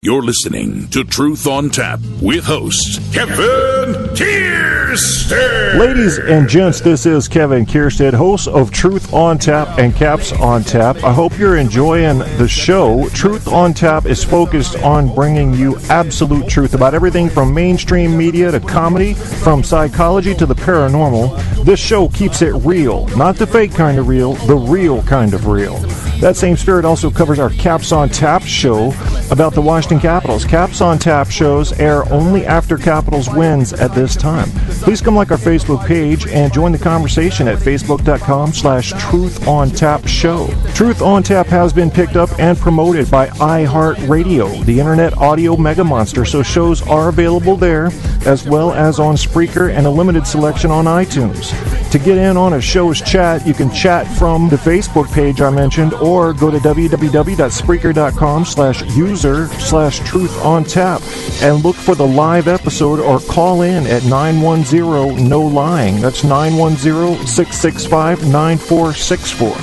You're listening to Truth on Tap with host Kevin Kierstead. Ladies and gents, this is Kevin Kierstead, host of Truth on Tap and Caps on Tap. I hope you're enjoying the show. Truth on Tap is focused on bringing you absolute truth about everything from mainstream media to comedy, from psychology to the paranormal. This show keeps it real, not the fake kind of real, the real kind of real. That same spirit also covers our Caps on Tap show about the Washington Capitals. Caps on Tap shows air only after Capitals wins at this time. Please come like our Facebook page and join the conversation at facebook.com/Truth on Tap show. Truth on Tap has been picked up and promoted by iHeartRadio, the internet audio mega monster, so shows are available there as well as on Spreaker and a limited selection on iTunes. To get in on a show's chat, you can chat from the Facebook page I mentioned or go to www.spreaker.com/user/truth-on-tap and look for the live episode or call in at 910-NOLYING. That's 910-665-9464.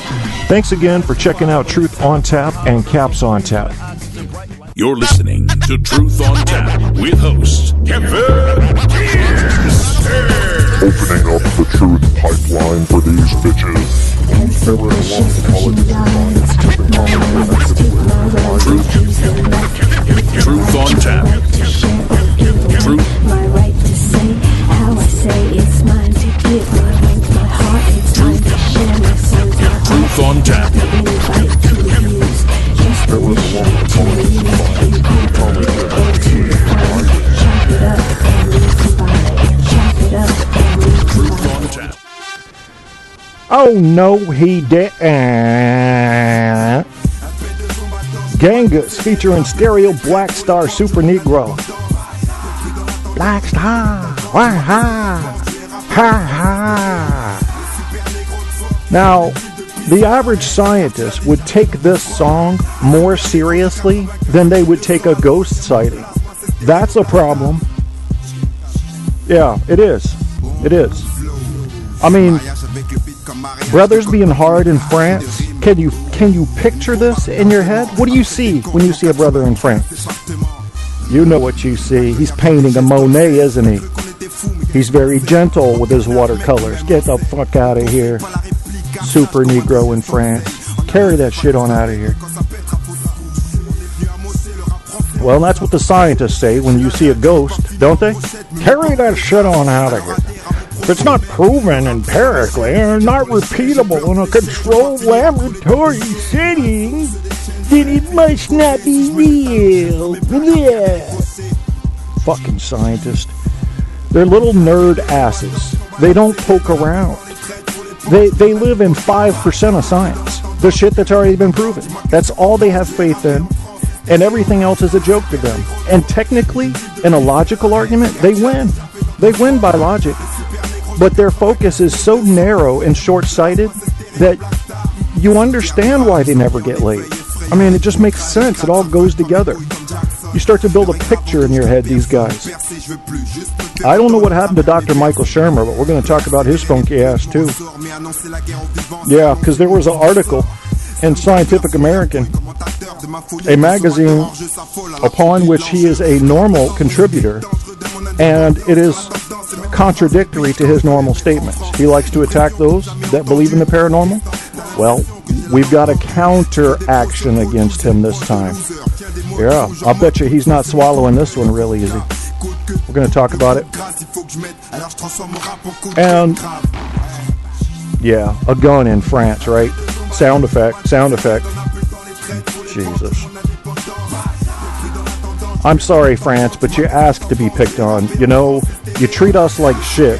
Thanks again for checking out Truth on Tap and Caps on Tap. You're listening to Truth on Tap with host Kevin Kierstead. Opening up the truth pipeline for these bitches. Never in a long Truth on Tap. Truth. My right to say how I say it's mine to give. My right, my heart, it's mine to share. My soul's my heart. Truth on Tap. Invite to use. Just the wish to use. Chop it up and move combine. Chop it up and move Truth on combine. Tap. Oh, no, he didn't. Genghis featuring Stereo Black Star Super Negro. Black Star, ha ha. Now, the average scientist would take this song more seriously than they would take a ghost sighting. That's a problem. Yeah, it is. It is. I mean, brothers being hard in France. Can you picture this in your head? What do you see when you see a brother in France? You know what you see. He's painting a Monet, isn't he? He's very gentle with his watercolors. Get the fuck out of here. Super Negro in France. Carry that shit on out of here. Well, that's what the scientists say when you see a ghost, don't they? Carry that shit on out of here. If it's not proven empirically or not repeatable in a controlled laboratory setting, then it must not be real. Yeah. Fucking scientists. They're little nerd asses. They don't poke around. They live in 5% of science. The shit that's already been proven. That's all they have faith in. And everything else is a joke to them. And technically, in a logical argument, they win. They win by logic. But their focus is so narrow and short-sighted that you understand why they never get laid. I mean, it just makes sense. It all goes together. You start to build a picture in your head, these guys. I don't know what happened to Dr. Michael Shermer, but we're going to talk about his funky ass, too. Yeah, because there was an article in Scientific American, a magazine upon which he is a normal contributor, and it is contradictory to his normal statements. He likes to attack those that believe in the paranormal. Well, we've got a counter action against him this time. Yeah, I'll bet you he's not swallowing this one real easy. We're going to talk about it. And, yeah, a gun in France, right? Sound effect. Jesus. I'm sorry, France, but you asked to be picked on. You know, you treat us like shit.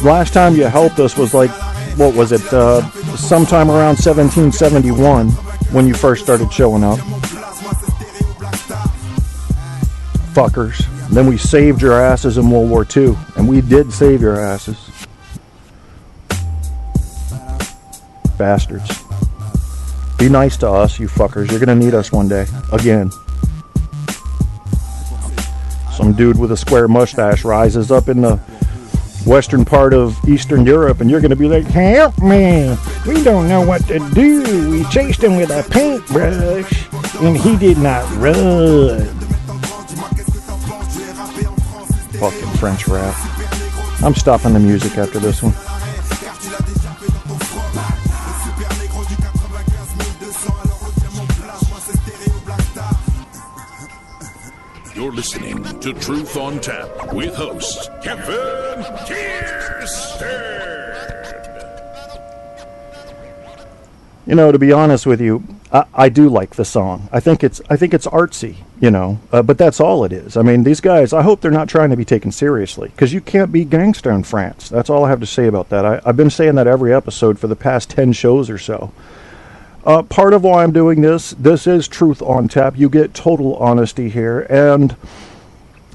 Last time you helped us was like, what was it, sometime around 1771 when you first started showing up. Fuckers. Then we saved your asses in World War II, and we did save your asses. Bastards. Be nice to us, you fuckers. You're gonna need us one day. Again. Some dude with a square mustache rises up in the western part of Eastern Europe, and you're going to be like, help me, we don't know what to do. We chased him with a paintbrush, and he did not run. Fucking French rap. I'm stopping the music after this one. You're listening to Truth on Tap with host Kevin Kierstead. You know, to be honest with you, I do like the song. I think it's artsy, you know, but that's all it is. I mean, these guys, I hope they're not trying to be taken seriously, because you can't be gangster in France. That's all I have to say about that. I've been saying that every episode for the past 10 shows or so. Part of why I'm doing this is Truth on Tap. You get total honesty here, and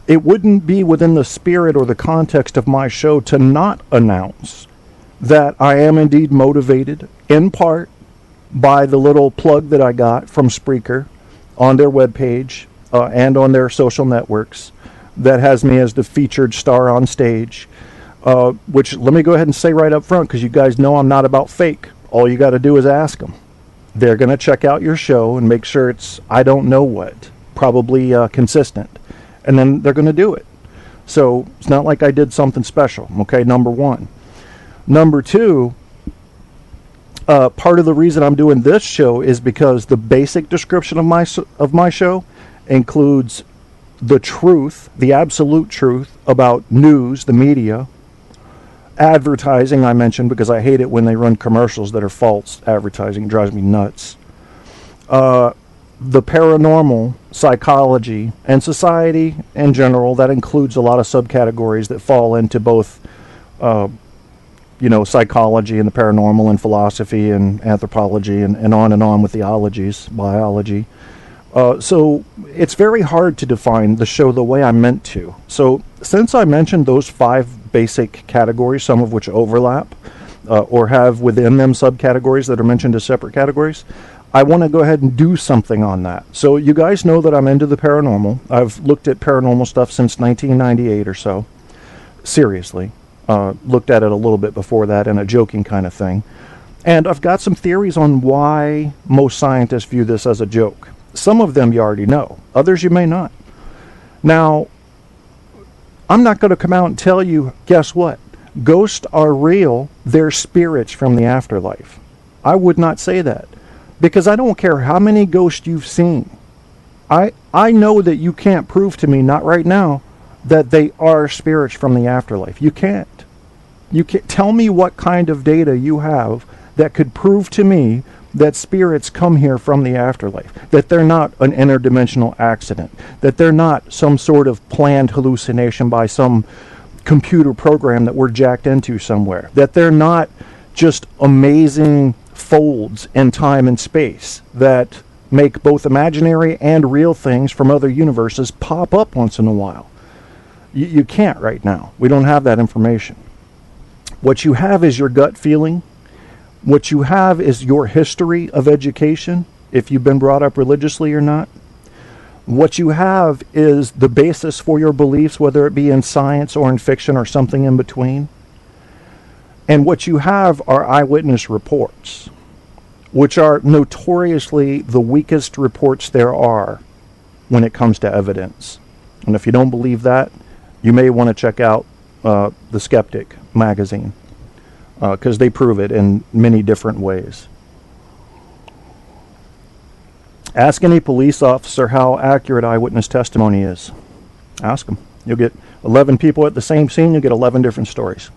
it wouldn't be within the spirit or the context of my show to not announce that I am indeed motivated, in part, by the little plug that I got from Spreaker on their webpage and on their social networks that has me as the featured star on stage, which let me go ahead and say right up front, because you guys know I'm not about fake. All you got to do is ask them. They're going to check out your show and make sure it's, I don't know what, probably consistent. And then they're going to do it. So it's not like I did something special, okay, number one. Number two, part of the reason I'm doing this show is because the basic description of my show includes the truth, the absolute truth about news, the media, advertising I mentioned, because I hate it when they run commercials that are false advertising. It drives me nuts. The paranormal, psychology, and society in general. That includes a lot of subcategories that fall into both psychology and the paranormal and philosophy and anthropology and on with the ologies, biology. So it's very hard to define the show the way I meant to. So since I mentioned those 5 basic categories, some of which overlap or have within them subcategories that are mentioned as separate categories, I want to go ahead and do something on that. So you guys know that I'm into the paranormal. I've looked at paranormal stuff since 1998 or so. Seriously. Looked at it a little bit before that in a joking kind of thing. And I've got some theories on why most scientists view this as a joke. Some of them you already know. Others you may not. Now, I'm not going to come out and tell you, guess what? Ghosts are real. They're spirits from the afterlife. I would not say that. Because I don't care how many ghosts you've seen. I know that you can't prove to me, not right now, that they are spirits from the afterlife. You can't. You can't tell me what kind of data you have that could prove to me that spirits come here from the afterlife, that they're not an interdimensional accident, that they're not some sort of planned hallucination by some computer program that we're jacked into somewhere, that they're not just amazing folds in time and space that make both imaginary and real things from other universes pop up once in a while. You can't right now. We don't have that information. What you have is your gut feeling. What you have is your history of education, if you've been brought up religiously or not. What you have is the basis for your beliefs, whether it be in science or in fiction or something in between. And what you have are eyewitness reports, which are notoriously the weakest reports there are when it comes to evidence. And if you don't believe that, you may want to check out The Skeptic magazine, because they prove it in many different ways. Ask any police officer how accurate eyewitness testimony is. Ask them. You'll get 11 people at the same scene, you'll get 11 different stories.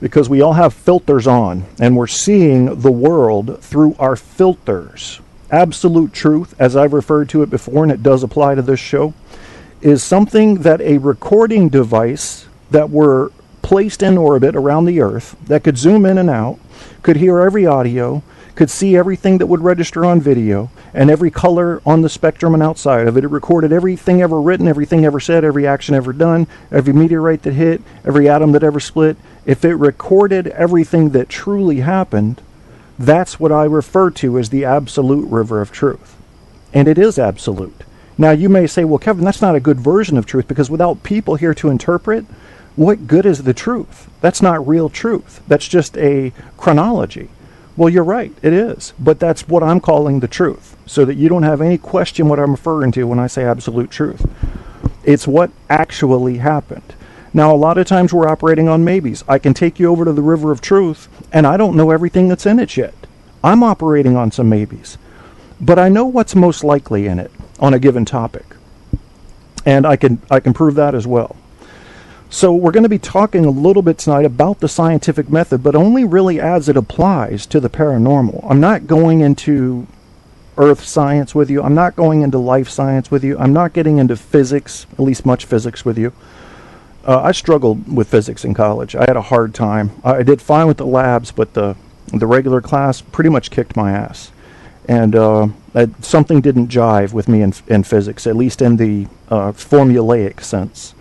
Because we all have filters on, and we're seeing the world through our filters. Absolute truth, as I've referred to it before, and it does apply to this show, is something that a recording device that were placed in orbit around the Earth, that could zoom in and out, could hear every audio, could see everything that would register on video, and every color on the spectrum and outside of it. It recorded everything ever written, everything ever said, every action ever done, every meteorite that hit, every atom that ever split. If it recorded everything that truly happened, that's what I refer to as the absolute river of truth. And it is absolute. Now you may say, well, Kevin, that's not a good version of truth, because without people here to interpret, what good is the truth? That's not real truth. That's just a chronology. Well, you're right, it is. But that's what I'm calling the truth, so that you don't have any question what I'm referring to when I say absolute truth. It's what actually happened. Now, a lot of times we're operating on maybes. I can take you over to the river of truth, and I don't know everything that's in it yet. I'm operating on some maybes. But I know what's most likely in it on a given topic. And I can prove that as well. So we're going to be talking a little bit tonight about the scientific method, but only really as it applies to the paranormal. I'm not going into earth science with you. I'm not going into life science with you. I'm not getting into physics, at least much physics with you. I struggled with physics in college. I had a hard time. I did fine with the labs, but the regular class pretty much kicked my ass. And something didn't jive with me in physics, at least in the formulaic sense.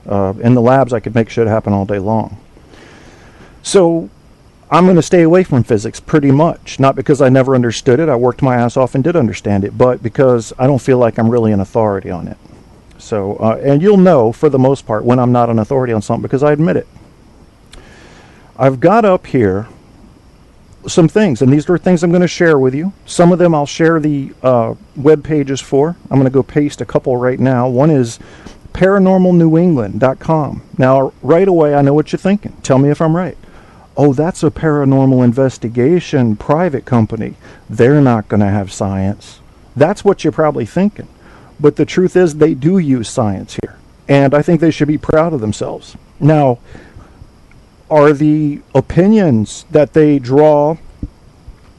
In the labs, I could make shit happen all day long. So I'm going to stay away from physics pretty much. Not because I never understood it. I worked my ass off and did understand it. But because I don't feel like I'm really an authority on it. So, and you'll know, for the most part, when I'm not an authority on something, because I admit it. I've got up here some things, and these are things I'm going to share with you. Some of them I'll share the web pages for. I'm going to go paste a couple right now. One is paranormalnewengland.com. Now, right away, I know what you're thinking. Tell me if I'm right. Oh, that's a paranormal investigation private company. They're not going to have science. That's what you're probably thinking. But the truth is, they do use science here. And I think they should be proud of themselves. Now, are the opinions that they draw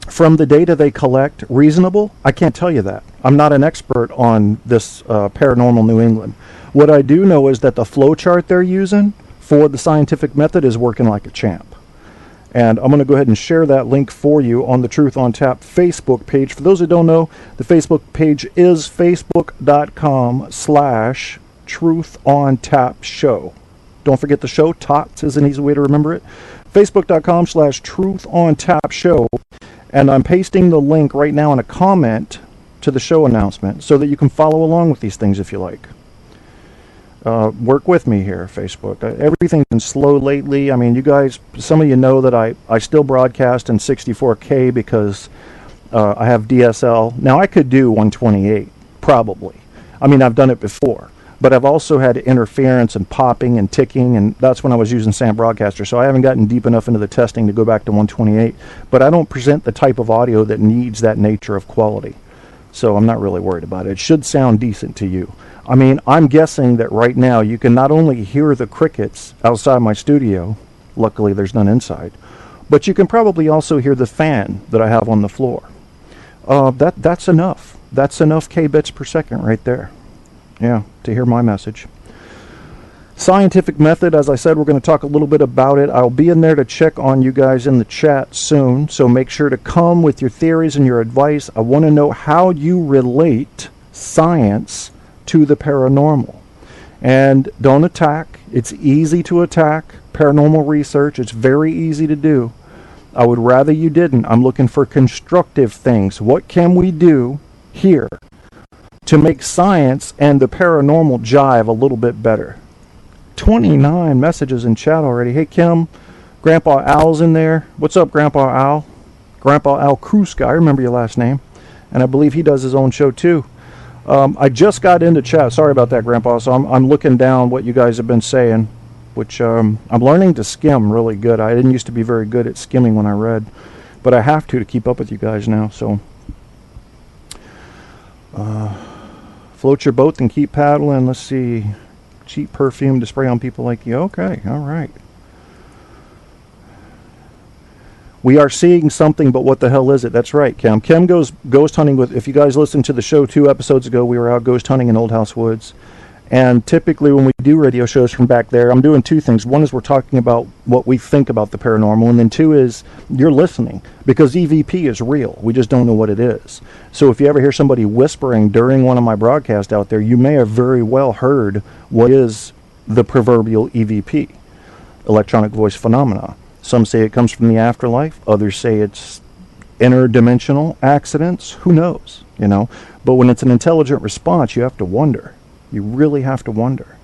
from the data they collect reasonable? I can't tell you that. I'm not an expert on this Paranormal New England. What I do know is that the flow chart they're using for the scientific method is working like a champ. And I'm going to go ahead and share that link for you on the Truth on Tap Facebook page. For those who don't know, the Facebook page is facebook.com/TruthOnTapShow. Don't forget the show. TOTS is an easy way to remember it. Facebook.com/TruthOnTapShow. And I'm pasting the link right now in a comment to the show announcement so that you can follow along with these things if you like. Work with me here, Facebook. Everything's been slow lately. I mean, you guys, some of you know that I still broadcast in 64K because I have DSL. Now, I could do 128, probably. I mean, I've done it before. But I've also had interference and popping and ticking, and that's when I was using SAM Broadcaster. So I haven't gotten deep enough into the testing to go back to 128. But I don't present the type of audio that needs that nature of quality. So I'm not really worried about it. It should sound decent to you. I mean, I'm guessing that right now you can not only hear the crickets outside my studio, luckily there's none inside, but you can probably also hear the fan that I have on the floor. That's enough. That's enough kbits per second right there. Yeah, to hear my message. Scientific method, as I said, we're going to talk a little bit about it. I'll be in there to check on you guys in the chat soon, so make sure to come with your theories and your advice. I want to know how you relate science to the paranormal. And don't attack. It's easy to attack paranormal research. It's very easy to do. I would rather you didn't. I'm looking for constructive things. What can we do here to make science and the paranormal jive a little bit better? 29 messages in chat already. Hey, Kim, Grandpa Al's in there. What's up, Grandpa Al? Grandpa Al Kruska. I remember your last name. And I believe he does his own show, too. I just got into chat. Sorry about that, Grandpa. So I'm looking down what you guys have been saying, which I'm learning to skim really good. I didn't used to be very good at skimming when I read, but I have to keep up with you guys now. So float your boat and keep paddling. Let's see. Cheap perfume to spray on people like you. Okay, all right. We are seeing something, but what the hell is it? That's right, Kim. Kim goes ghost hunting with, if you guys listened to the show 2 episodes ago, we were out ghost hunting in Old House Woods. And typically when we do radio shows from back there, I'm doing 2 things. One is we're talking about what we think about the paranormal, and then 2 is you're listening, because EVP is real. We just don't know what it is. So if you ever hear somebody whispering during one of my broadcasts out there, you may have very well heard what is the proverbial EVP, electronic voice phenomena. Some say it comes from the afterlife. Others say it's interdimensional accidents. Who knows, you know? But when it's an intelligent response, you have to wonder. You really have to wonder.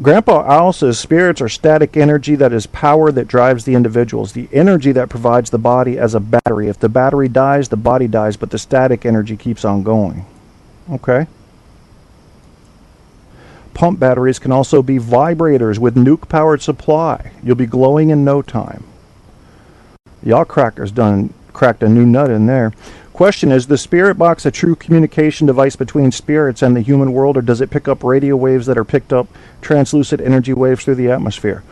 Grandpa Owl says spirits are static energy that is power that drives the individuals. The energy that provides the body as a battery. If the battery dies, the body dies, but the static energy keeps on going. Okay. Pump batteries can also be vibrators with nuke-powered supply. You'll be glowing in no time. Y'all crackers cracked a new nut in there. Question, is the spirit box a true communication device between spirits and the human world, or does it pick up radio waves that are picked up translucent energy waves through the atmosphere?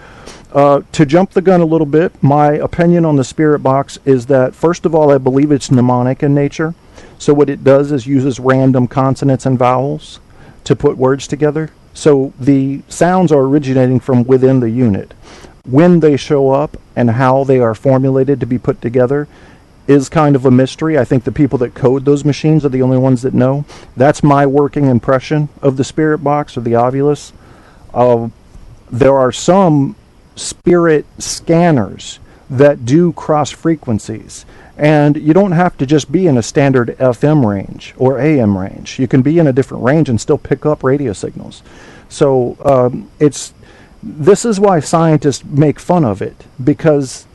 To jump the gun a little bit, my opinion on the spirit box is that, first of all, I believe it's mnemonic in nature. So what it does is uses random consonants and vowels to put words together. So the sounds are originating from within the unit. When they show up and how they are formulated to be put together is kind of a mystery. I think the people that code those machines are the only ones that know. That's my working impression of the spirit box or the Ovilus. There are some spirit scanners that do cross frequencies. And you don't have to just be in a standard FM range or AM range. You can be in a different range and still pick up radio signals. So this is why scientists make fun of it, because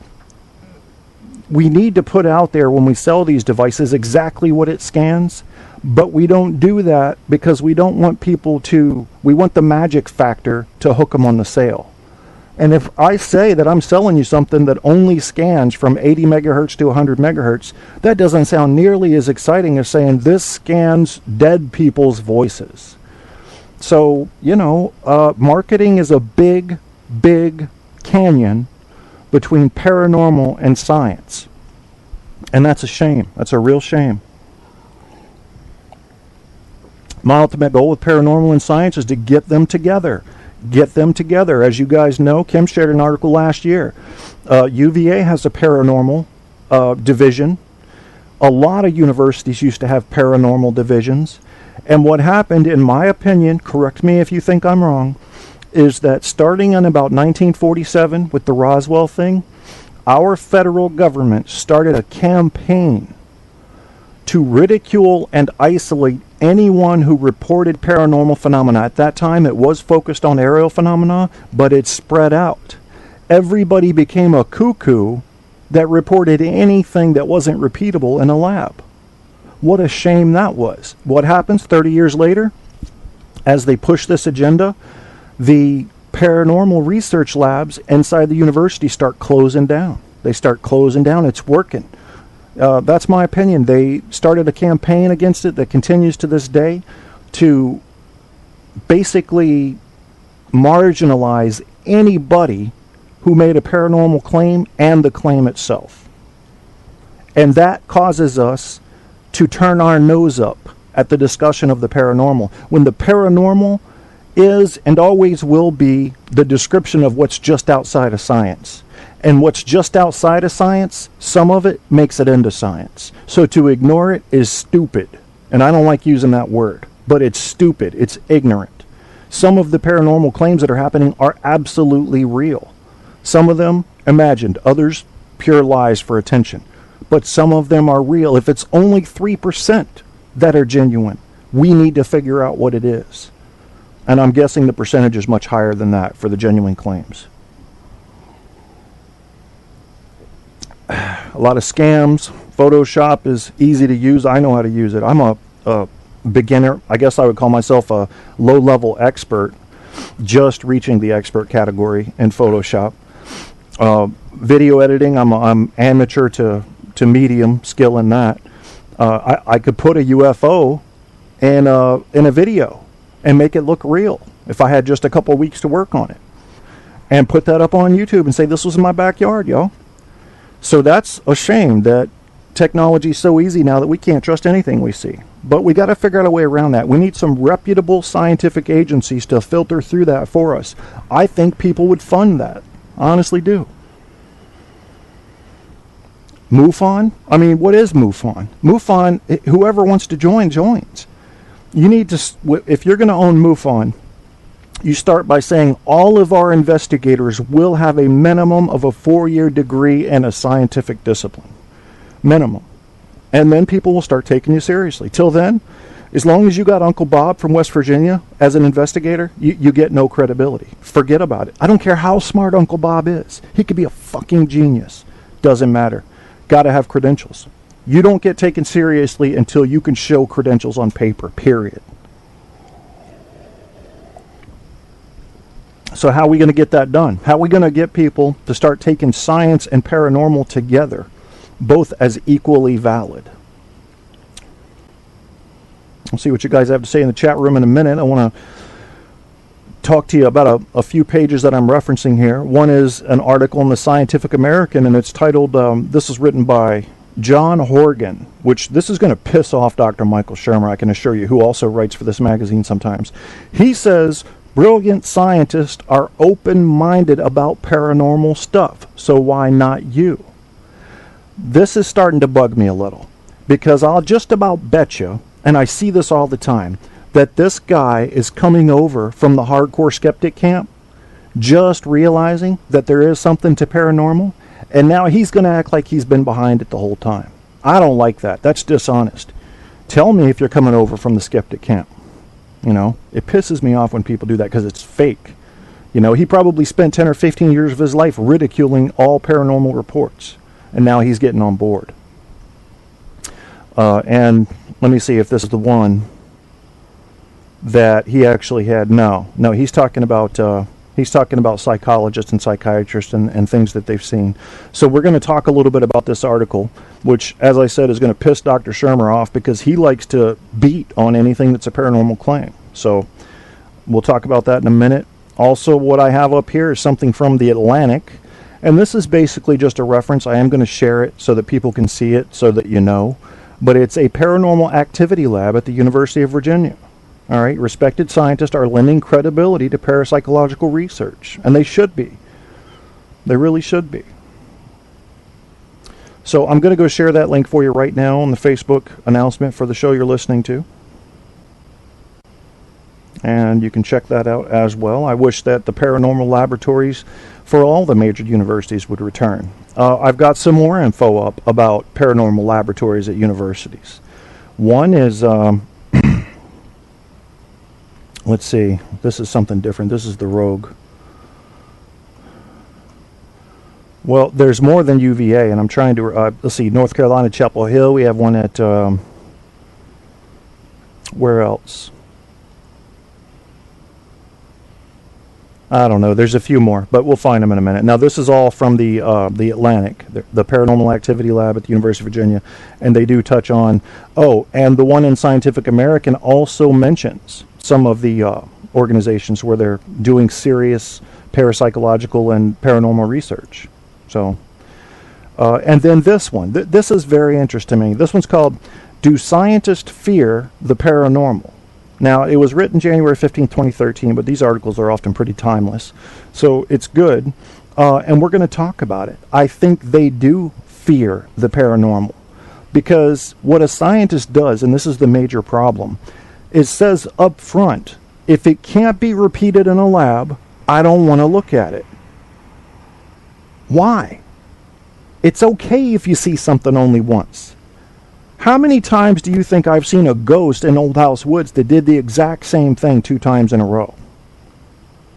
we need to put out there when we sell these devices exactly what it scans, but we don't do that because we don't want people to, we want the magic factor to hook them on the sale. And if I say that I'm selling you something that only scans from 80 megahertz to 100 megahertz, that doesn't sound nearly as exciting as saying this scans dead people's voices. So, marketing is a big, big canyon between paranormal and science. And that's a shame. That's a real shame. My ultimate goal with paranormal and science is to get them together. Get them together. As you guys know, Kim shared an article last year. UVA has a paranormal division. A lot of universities used to have paranormal divisions. And what happened, in my opinion, correct me if you think I'm wrong, is that starting in about 1947 with the Roswell thing, our federal government started a campaign to ridicule and isolate anyone who reported paranormal phenomena. At that time, it was focused on aerial phenomena, but it spread out. Everybody became a cuckoo that reported anything that wasn't repeatable in a lab. What a shame that was. What happens 30 years later? As they push this agenda, the paranormal research labs inside the university start closing down. They start closing down. It's working. That's my opinion. They started a campaign against it that continues to this day to basically marginalize anybody who made a paranormal claim and the claim itself. And that causes us to turn our nose up at the discussion of the paranormal, when the paranormal is and always will be the description of what's just outside of science. And what's just outside of science, some of it makes it into science. So to ignore it is stupid. And I don't like using that word, but it's stupid. It's ignorant. Some of the paranormal claims that are happening are absolutely real. Some of them imagined, others pure lies for attention. But some of them are real. If it's only 3% that are genuine, we need to figure out what it is. And I'm guessing the percentage is much higher than that for the genuine claims. A lot of scams. Photoshop is easy to use. I know how to use it. I'm a beginner. I guess I would call myself a low-level expert, just reaching the expert category in Photoshop. Video editing, I'm amateur to medium skill in that. I could put a UFO in a video and make it look real if I had just a couple weeks to work on it, and put that up on YouTube and say, this was in my backyard, yo. So that's a shame that technology is so easy now that we can't trust anything we see. But we got to figure out a way around that. We need some reputable scientific agencies to filter through that for us. I think people would fund that. I honestly do. MUFON? I mean, what is MUFON? MUFON, whoever wants to join, joins. You need to, if you're going to own MUFON, you start by saying all of our investigators will have a minimum of a 4-year degree in a scientific discipline. Minimum. And then people will start taking you seriously. Till then, As long as you got Uncle Bob from West Virginia as an investigator, you get no credibility. Forget about it. I don't care how smart Uncle Bob is. He could be a fucking genius. Doesn't matter. Got to have credentials. You don't get taken seriously until you can show credentials on paper, period. So how are we going to get that done? How are we going to get people to start taking science and paranormal together, both as equally valid? We'll see what you guys have to say in the chat room in a minute. I want to talk to you about a few pages that I'm referencing here. One is an article in the Scientific American, and it's titled, this is written by John Horgan, which this is going to piss off Dr. Michael Shermer, I can assure you, who also writes for this magazine sometimes. He says, brilliant scientists are open-minded about paranormal stuff, so why not you? This is starting to bug me a little, because I'll just about bet you, and I see this all the time, that this guy is coming over from the hardcore skeptic camp, just realizing that there is something to paranormal, and now he's going to act like he's been behind it the whole time. I don't like that. That's dishonest. Tell me if you're coming over from the skeptic camp. You know, it pisses me off when people do that because it's fake. You know, he probably spent 10 or 15 years of his life ridiculing all paranormal reports, and now he's getting on board. And let me see if this is the one that he actually had. No, he's talking about psychologists and psychiatrists and things that they've seen. So we're going to talk a little bit about this article, which, as I said, is going to piss Dr. Shermer off because he likes to beat on anything that's a paranormal claim. So we'll talk about that in a minute. Also, what I have up here is something from the Atlantic, and this is basically just a reference. I am going to share it so that people can see it so that you know. But it's a paranormal activity lab at the University of Virginia. All right, respected scientists are lending credibility to parapsychological research, and they should be. They really should be. So I'm going to go share that link for you right now on the Facebook announcement for the show you're listening to. And you can check that out as well. I wish that the paranormal laboratories for all the major universities would return. I've got some more info up about paranormal laboratories at universities. One is, let's see, this is something different. This is the Rogue. Well, there's more than UVA, and I'm trying to, let's see, North Carolina, Chapel Hill. We have one at, where else? I don't know. There's a few more, but we'll find them in a minute. Now, this is all from the Atlantic, the Paranormal Activity Lab at the University of Virginia, and they do touch on. Oh, and the one in Scientific American also mentions some of the organizations where they're doing serious parapsychological and paranormal research. So, and then this one. This is very interesting to me. This one's called "Do Scientists Fear the Paranormal?" Now, it was written January 15, 2013, but these articles are often pretty timeless. So it's good, and we're going to talk about it. I think they do fear the paranormal, because what a scientist does, and this is the major problem, it says up front, if it can't be repeated in a lab, I don't want to look at it. Why? It's okay if you see something only once. How many times do you think I've seen a ghost in Old House Woods that did the exact same thing 2 times in a row?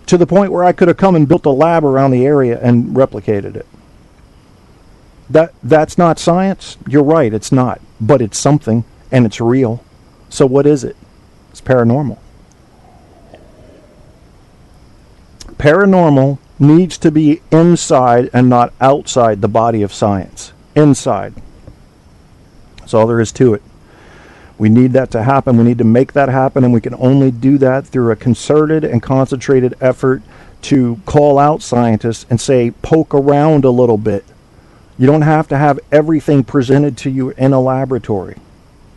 To the point where I could have come and built a lab around the area and replicated it. That's not science? You're right, it's not. But it's something, and it's real. So what is it? It's paranormal. Paranormal needs to be inside and not outside the body of science. Inside. That's all there is to it. We need that to happen. We need to make that happen, and we can only do that through a concerted and concentrated effort to call out scientists and say, poke around a little bit. You don't have to have everything presented to you in a laboratory.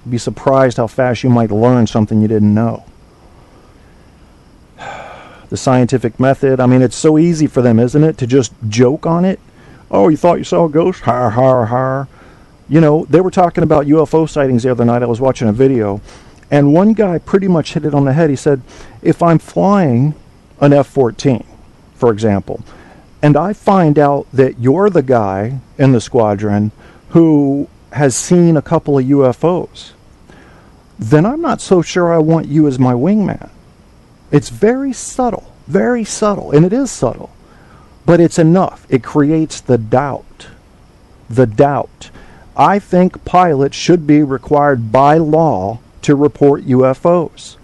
You'd be surprised how fast you might learn something you didn't know. The scientific method, I mean, it's so easy for them, isn't it, to just joke on it? Oh, you thought you saw a ghost? Har, har, har. You know, they were talking about UFO sightings the other night. I was watching a video, and one guy pretty much hit it on the head. He said, if I'm flying an F-14, for example, and I find out that you're the guy in the squadron who has seen a couple of UFOs, then I'm not so sure I want you as my wingman. It's very subtle, and it is subtle, but it's enough. It creates the doubt. The doubt. I think pilots should be required by law to report UFOs.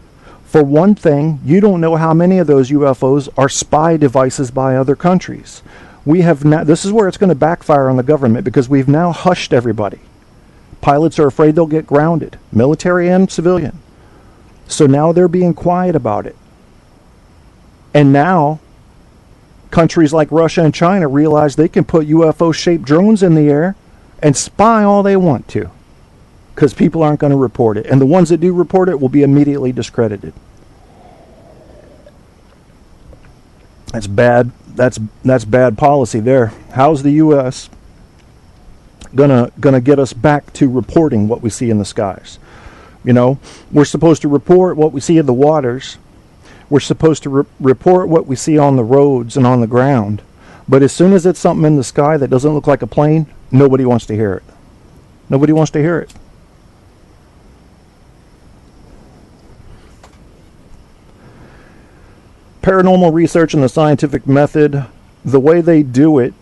For one thing, you don't know how many of those UFOs are spy devices by other countries. We have now, this is where it's going to backfire on the government, because we've now hushed everybody. Pilots are afraid they'll get grounded, military and civilian. So now they're being quiet about it. And now countries like Russia and China realize they can put UFO-shaped drones in the air and spy all they want to, because people aren't going to report it. And the ones that do report it will be immediately discredited. That's bad. That's bad policy there. How's the U.S. gonna get us back to reporting what we see in the skies? You know, we're supposed to report what we see in the waters. We're supposed to report what we see on the roads and on the ground. But as soon as it's something in the sky that doesn't look like a plane, nobody wants to hear it. Nobody wants to hear it. Paranormal research and the scientific method, the way they do it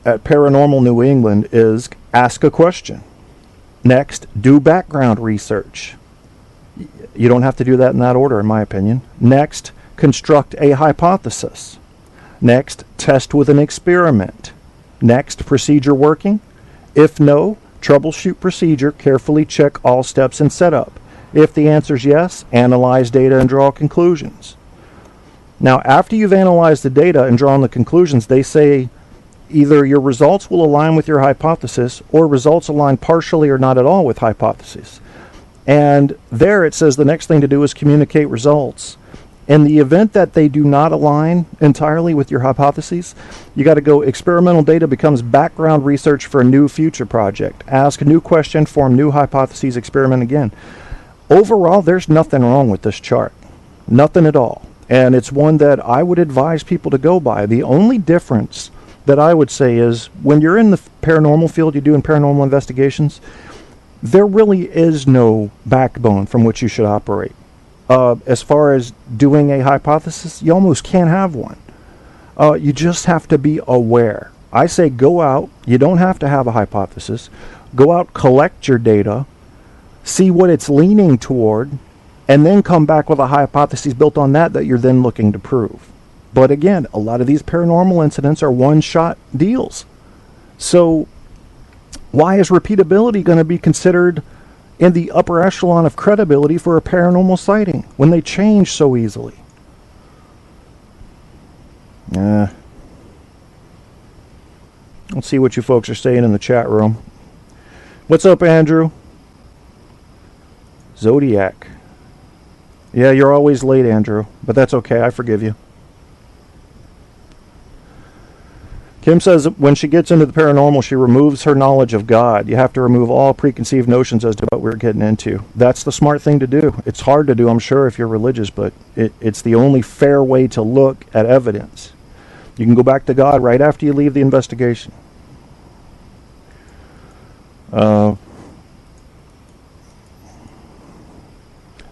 at Paranormal New England is ask a question. Next, do background research. You don't have to do that in that order, in my opinion. Next, construct a hypothesis. Next, test with an experiment. Next, procedure working? If no, troubleshoot procedure, carefully check all steps in setup. If the answer is yes, analyze data and draw conclusions. Now, after you've analyzed the data and drawn the conclusions, they say either your results will align with your hypothesis, or results align partially or not at all with hypothesis. And there it says the next thing to do is communicate results. In the event that they do not align entirely with your hypotheses, you got to go experimental data becomes background research for a new future project. Ask a new question, form new hypotheses, experiment again. Overall, there's nothing wrong with this chart. Nothing at all. And it's one that I would advise people to go by. The only difference that I would say is when you're in the paranormal field, you're doing paranormal investigations, there really is no backbone from which you should operate. As far as doing a hypothesis, you almost can't have one. You just have to be aware. I say go out. You don't have to have a hypothesis. Go out, collect your data, see what it's leaning toward, and then come back with a hypothesis built on that you're then looking to prove. But again, a lot of these paranormal incidents are one-shot deals. So why is repeatability going to be considered in the upper echelon of credibility for a paranormal sighting when they change so easily? Let's see what you folks are saying in the chat room. What's up, Andrew? Zodiac. Yeah, you're always late, Andrew, but that's okay. I forgive you. Kim says when she gets into the paranormal, she removes her knowledge of God. You have to remove all preconceived notions as to what we're getting into. That's the smart thing to do. It's hard to do, I'm sure, if you're religious, but it's the only fair way to look at evidence. You can go back to God right after you leave the investigation.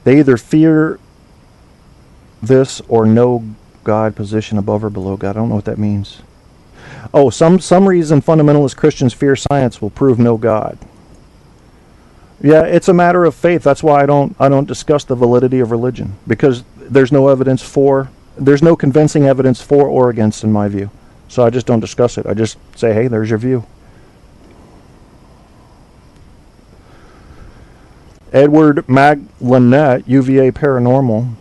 They either fear this or know God, position above or below God. I don't know what that means. Oh, some reason fundamentalist Christians fear science will prove no God. Yeah, it's a matter of faith. That's why I don't discuss the validity of religion, because there's no convincing evidence for or against in my view. So I just don't discuss it. I just say, hey, there's your view. Edward Maglanette, UVA Paranormal.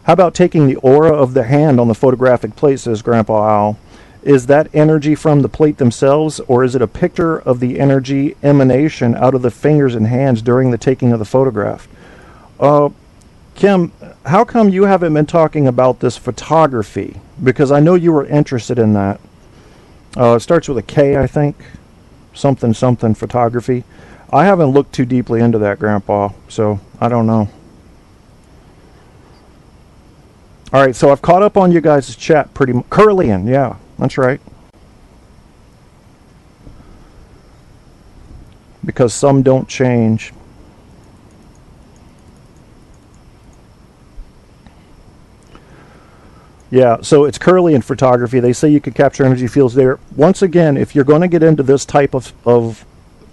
How about taking the aura of the hand on the photographic plate, says Grandpa Al. Is that energy from the plate themselves, or is it a picture of the energy emanation out of the fingers and hands during the taking of the photograph? Kim, how come you haven't been talking about this photography? Because I know you were interested in that. It starts with a K, I think. Something photography. I haven't looked too deeply into that, Grandpa, so I don't know. All right, so I've caught up on you guys' chat pretty much. Curlian, yeah, that's right. Because some don't change. Yeah, so it's curly in photography. They say you can capture energy fields there. Once again, if you're going to get into this type of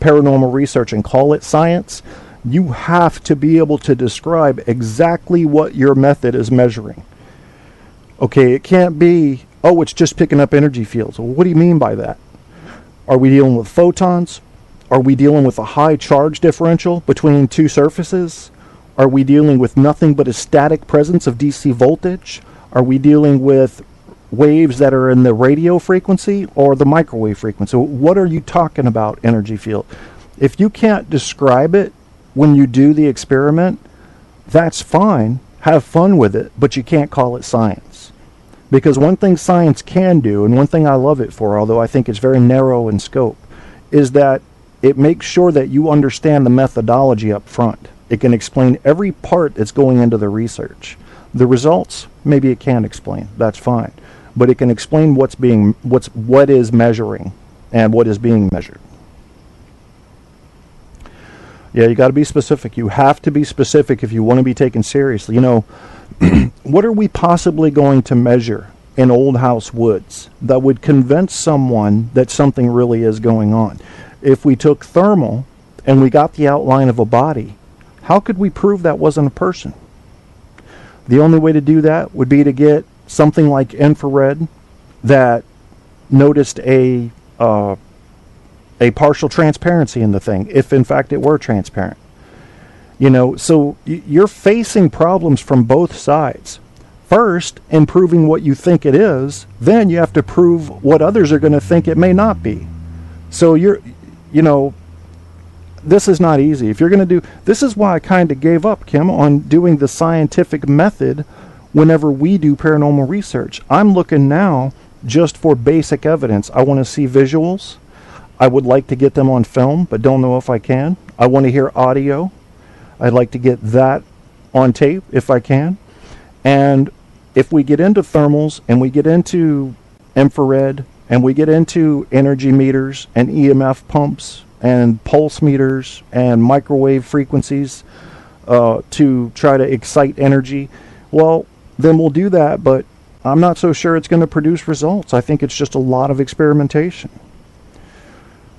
paranormal research and call it science, you have to be able to describe exactly what your method is measuring. Okay, it can't be, oh, it's just picking up energy fields. Well, what do you mean by that? Are we dealing with photons? Are we dealing with a high charge differential between two surfaces? Are we dealing with nothing but a static presence of DC voltage? Are we dealing with waves that are in the radio frequency or the microwave frequency? What are you talking about, energy field? If you can't describe it when you do the experiment, that's fine. Have fun with it, but you can't call it science. Because one thing science can do, and one thing I love it for, although I think it's very narrow in scope, is that it makes sure that you understand the methodology up front. It can explain every part that's going into the research. The results, maybe it can't explain. That's fine. But it can explain what is measuring and what is being measured. Yeah, you got to be specific. You have to be specific if you want to be taken seriously. You know, what are we possibly going to measure in Old House Woods that would convince someone that something really is going on? If we took thermal and we got the outline of a body, how could we prove that wasn't a person? The only way to do that would be to get something like infrared that noticed a partial transparency in the thing, if in fact it were transparent. You know, so you're facing problems from both sides. First, in proving what you think it is, then you have to prove what others are going to think it may not be. So this is not easy. If you're going to do, this is why I kind of gave up, Kim, on doing the scientific method whenever we do paranormal research. I'm looking now just for basic evidence. I want to see visuals. I would like to get them on film, but don't know if I can. I want to hear audio. I'd like to get that on tape if I can. And if we get into thermals and we get into infrared and we get into energy meters and EMF pumps and pulse meters and microwave frequencies to try to excite energy, well, then we'll do that, but I'm not so sure it's going to produce results. I think it's just a lot of experimentation.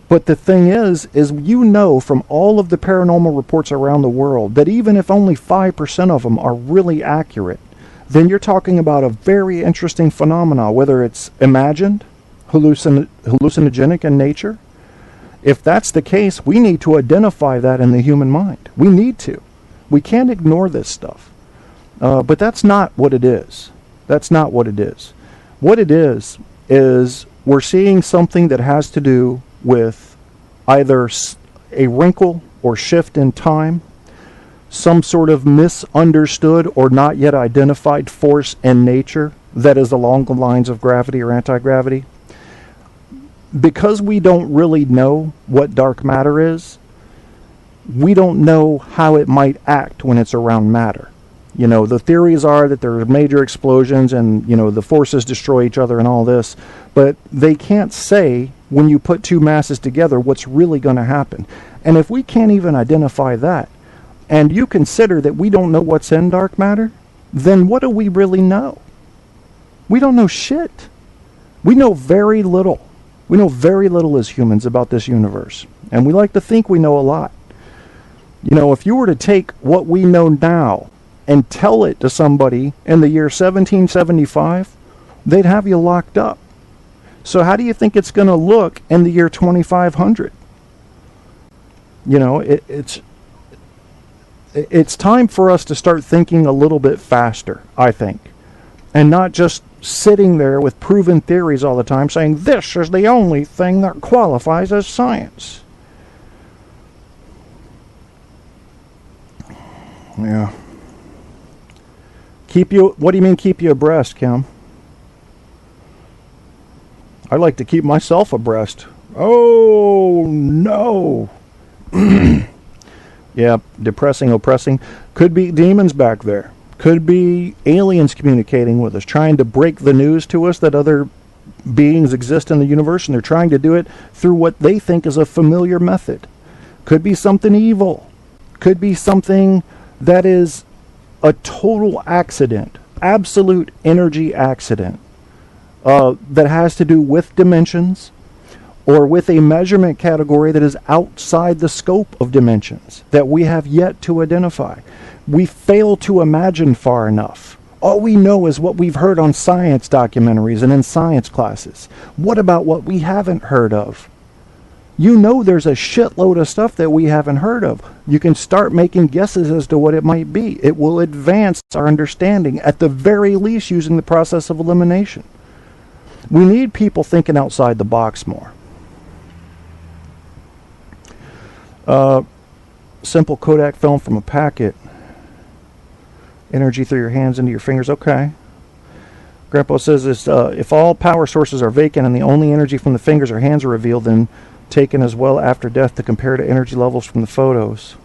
But the thing is you know from all of the paranormal reports around the world that even if only 5% of them are really accurate, then you're talking about a very interesting phenomena, whether it's imagined, hallucinogenic in nature. If that's the case, we need to identify that in the human mind. We need to. We can't ignore this stuff. But that's not what it is. That's not what it is. What it is we're seeing something that has to do with either a wrinkle or shift in time, some sort of misunderstood or not yet identified force in nature that is along the lines of gravity or anti-gravity. Because we don't really know what dark matter is, we don't know how it might act when it's around matter. You know, the theories are that there are major explosions and, you know, the forces destroy each other and all this, but they can't say when you put two masses together what's really going to happen. And if we can't even identify that, and you consider that we don't know what's in dark matter, then what do we really know? We don't know shit. We know very little. We know very little as humans about this universe. And we like to think we know a lot. You know, if you were to take what we know now and tell it to somebody in the year 1775, they'd have you locked up. So how do you think it's going to look in the year 2500? You know, it's time for us to start thinking a little bit faster, I think. And not just sitting there with proven theories all the time saying this is the only thing that qualifies as science. Yeah. What do you mean keep you abreast, Kim? I like to keep myself abreast. Oh, no. Yeah, depressing, oppressing. Could be demons back there. Could be aliens communicating with us, trying to break the news to us that other beings exist in the universe, and they're trying to do it through what they think is a familiar method. Could be something evil. Could be something that is a total accident absolute energy accident that has to do with dimensions or with a measurement category that is outside the scope of dimensions that we have yet to identify. We fail to imagine far enough. All we know is what we've heard on science documentaries and in science classes. What about what we haven't heard of? You know there's a shitload of stuff that we haven't heard of. You can start making guesses as to what it might be. It will advance our understanding, at the very least using the process of elimination. We need people thinking outside the box more. Simple Kodak film from a packet. Energy through your hands into your fingers. Okay. Grandpa says this, if all power sources are vacant and the only energy from the fingers or hands are revealed, then taken as well after death to compare to energy levels from the photos.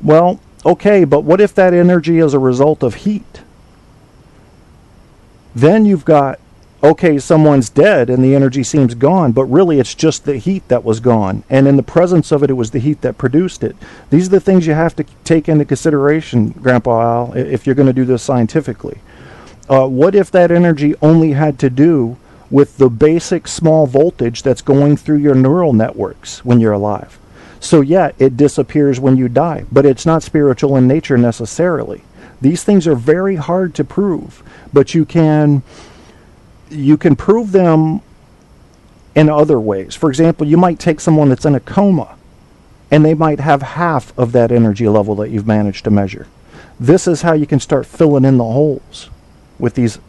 Well, okay, but what if that energy is a result of heat? Then you've got, okay, someone's dead and the energy seems gone, but really it's just the heat that was gone. And in the presence of it, it was the heat that produced it. These are the things you have to take into consideration, Grandpa Al, if you're going to do this scientifically. What if that energy only had to do with the basic small voltage that's going through your neural networks when you're alive? So yeah, it disappears when you die, but it's not spiritual in nature necessarily. These things are very hard to prove, but you can prove them in other ways. For example, you might take someone that's in a coma, and they might have half of that energy level that you've managed to measure. This is how you can start filling in the holes with these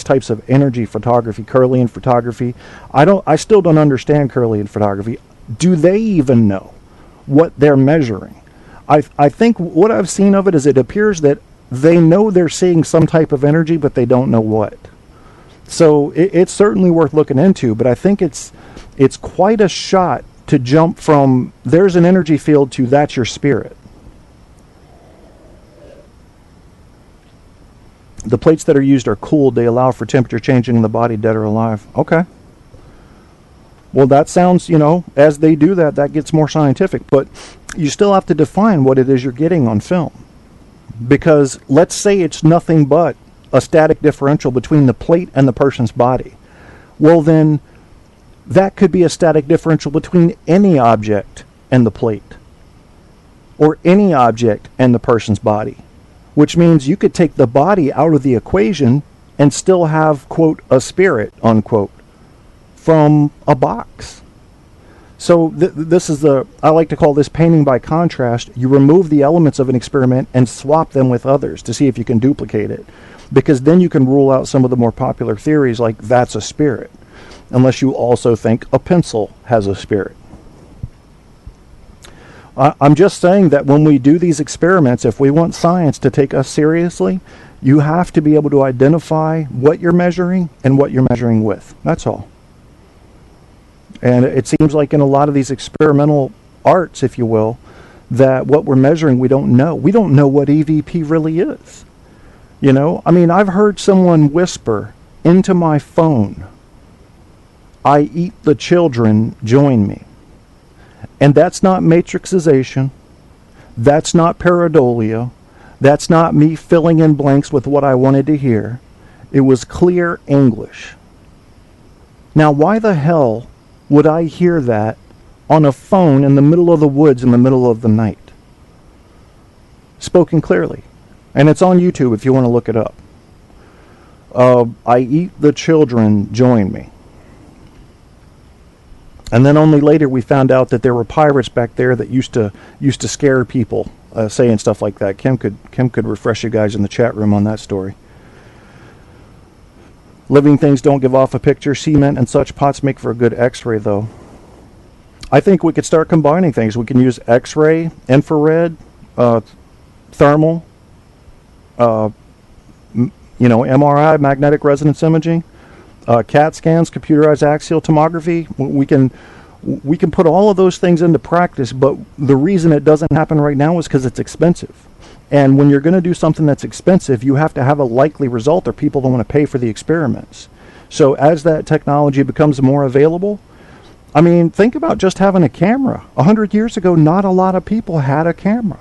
types of energy photography, Kirlian photography. I still don't understand Kirlian photography. Do they even know what they're measuring? I think what I've seen of it is it appears that they know they're seeing some type of energy, but they don't know what. So it's certainly worth looking into, but I think it's quite a shot to jump from there's an energy field to that's your spirit. The plates that are used are cooled. They allow for temperature changing in the body, dead or alive. Okay. Well, that sounds, as they do that, that gets more scientific. But you still have to define what it is you're getting on film. Because let's say it's nothing but a static differential between the plate and the person's body. Well, then that could be a static differential between any object and the plate. Or any object and the person's body. Which means you could take the body out of the equation and still have, quote, a spirit, unquote, from a box. So this is I like to call this painting by contrast. You remove the elements of an experiment and swap them with others to see if you can duplicate it. Because then you can rule out some of the more popular theories like that's a spirit. Unless you also think a pencil has a spirit. I'm just saying that when we do these experiments, if we want science to take us seriously, you have to be able to identify what you're measuring and what you're measuring with. That's all. And it seems like in a lot of these experimental arts, if you will, that what we're measuring we don't know. We don't know what EVP really is. I've heard someone whisper into my phone, "I eat the children, join me." And that's not matrixization. That's not pareidolia. That's not me filling in blanks with what I wanted to hear. It was clear English. Now, why the hell would I hear that on a phone in the middle of the woods in the middle of the night? Spoken clearly. And it's on YouTube if you want to look it up. I eat the children, join me. And then only later we found out that there were pirates back there that used to scare people, saying stuff like that. Kim could refresh you guys in the chat room on that story. Living things don't give off a picture. Cement and such pots make for a good X-ray, though. I think we could start combining things. We can use X-ray, infrared, thermal, MRI, magnetic resonance imaging. CAT scans, computerized axial tomography. We can put all of those things into practice, but the reason it doesn't happen right now is because it's expensive. And when you're going to do something that's expensive, you have to have a likely result or people don't want to pay for the experiments. So as that technology becomes more available, think about just having a camera. 100 years ago, not a lot of people had a camera.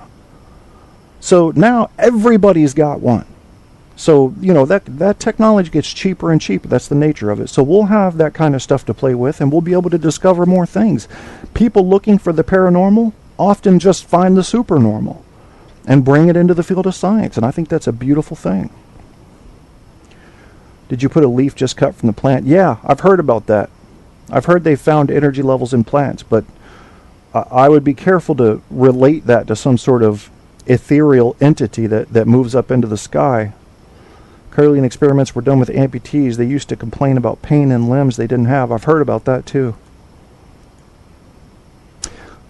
So now everybody's got one. So, that technology gets cheaper and cheaper. That's the nature of it. So we'll have that kind of stuff to play with, and we'll be able to discover more things. People looking for the paranormal often just find the supernormal and bring it into the field of science, and I think that's a beautiful thing. Did you put a leaf just cut from the plant? Yeah, I've heard about that. I've heard they found energy levels in plants, but I would be careful to relate that to some sort of ethereal entity that moves up into the sky. Curling experiments were done with amputees. They used to complain about pain in limbs they didn't have. I've heard about that too.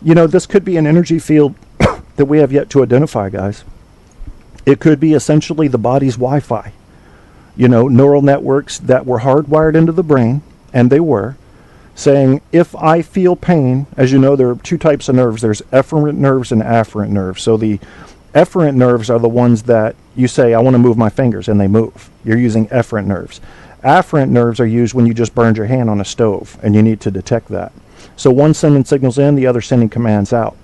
This could be an energy field that we have yet to identify, guys. It could be essentially the body's Wi-Fi. Neural networks that were hardwired into the brain, and they were, saying, if I feel pain, as you know, there are two types of nerves. There's efferent nerves and afferent nerves. So the efferent nerves are the ones that you say, I want to move my fingers, and they move. You're using efferent nerves. Afferent nerves are used when you just burned your hand on a stove, and you need to detect that. So one sending signals in, the other sending commands out.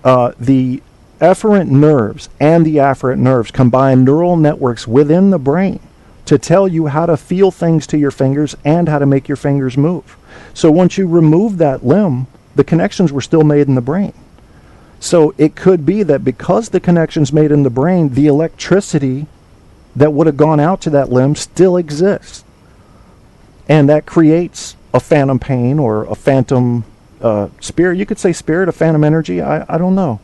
The efferent nerves and the afferent nerves combine neural networks within the brain to tell you how to feel things to your fingers and how to make your fingers move. So once you remove that limb, the connections were still made in the brain. So it could be that because the connections made in the brain, the electricity that would have gone out to that limb still exists. And that creates a phantom pain or a phantom spirit. You could say spirit, a phantom energy. I don't know.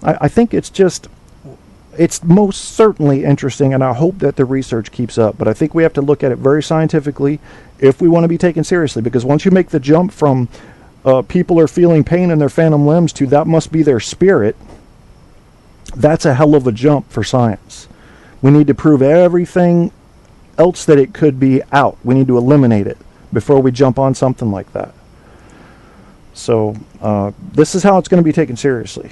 I think it's most certainly interesting, and I hope that the research keeps up. But I think we have to look at it very scientifically if we want to be taken seriously. Because once you make the jump from people are feeling pain in their phantom limbs to that must be their spirit, that's a hell of a jump for science. We need to prove everything else that it could be out. We need to eliminate it before we jump on something like that. So this is how it's going to be taken seriously.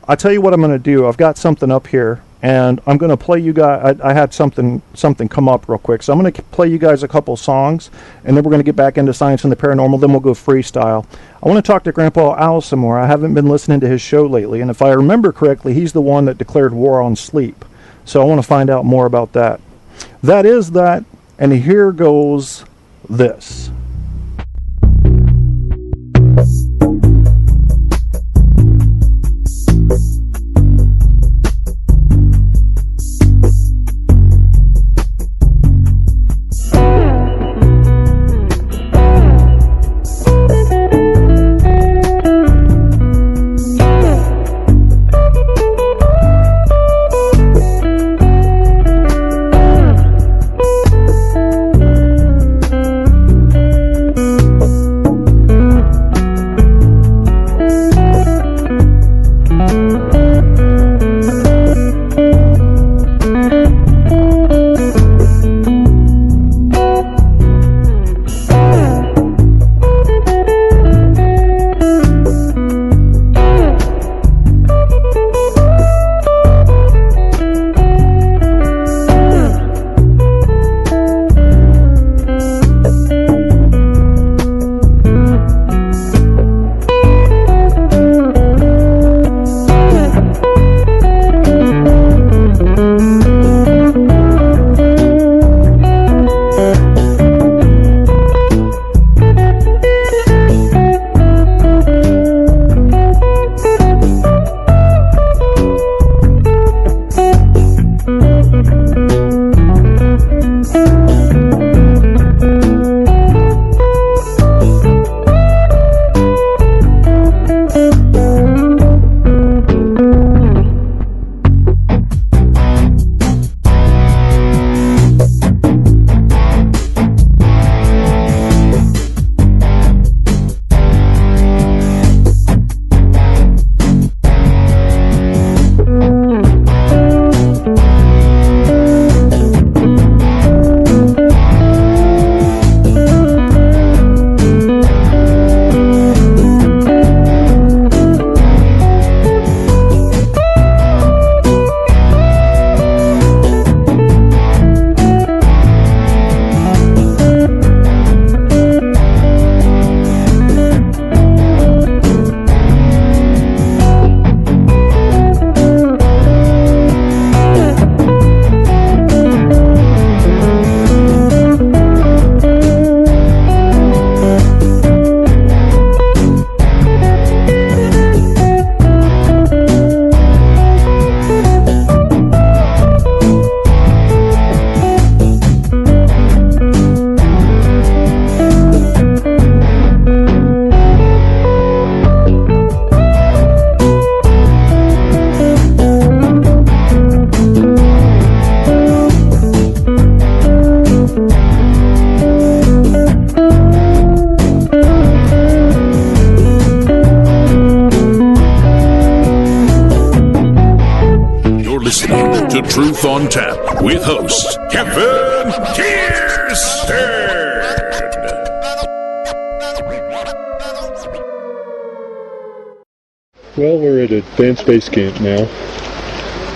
I tell you what I'm going to do. I've got something up here, and I'm going to play you guys. I had something come up real quick, so I'm going to play you guys a couple songs, and then we're going to get back into science and the paranormal. Then we'll go freestyle. I want to talk to Grandpa Al some more. I haven't been listening to his show lately, and if I remember correctly, he's the one that declared war on sleep. So I want to find out more about that. That is that, and here goes this. listening to Truth on Tap with host Kevin Kierstead. Well, we're at Advanced Base Camp now.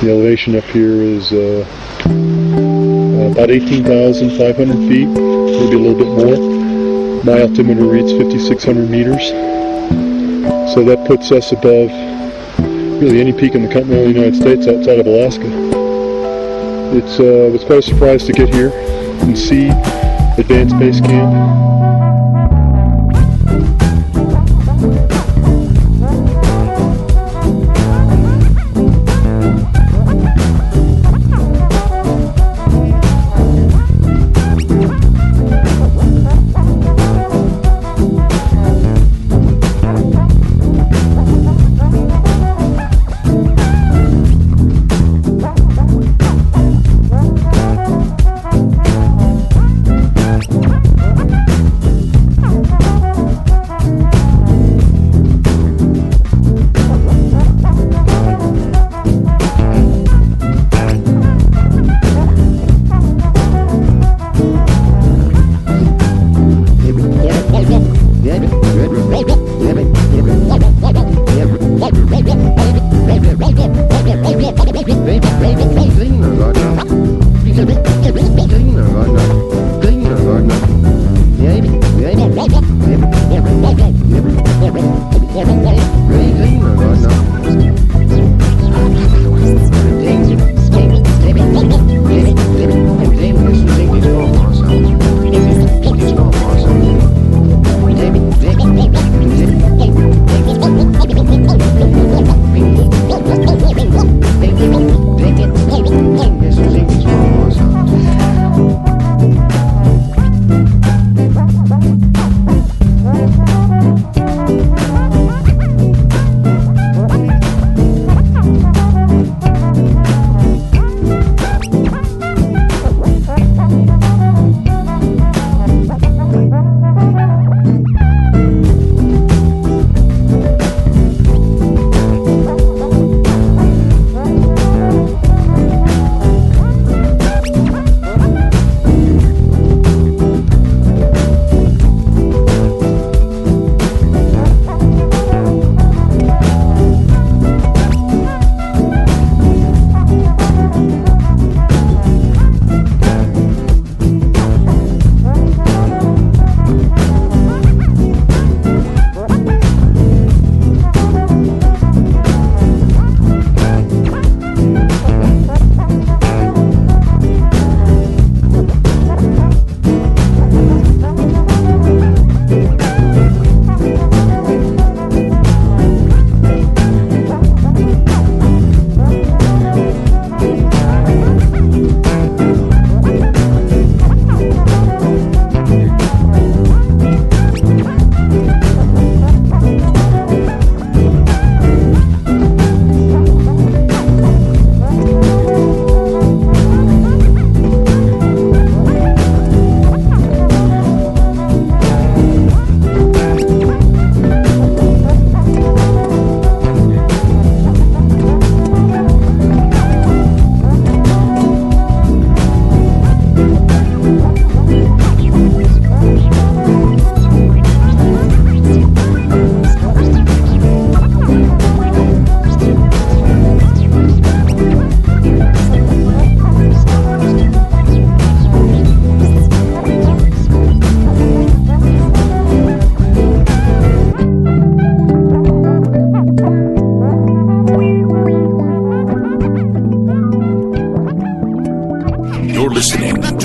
The elevation up here is about 18,500 feet, maybe a little bit more. My altimeter reads 5,600 meters. So that puts us above really any peak in the continental United States outside of Alaska. It was quite a surprise to get here and see Advanced Base Camp.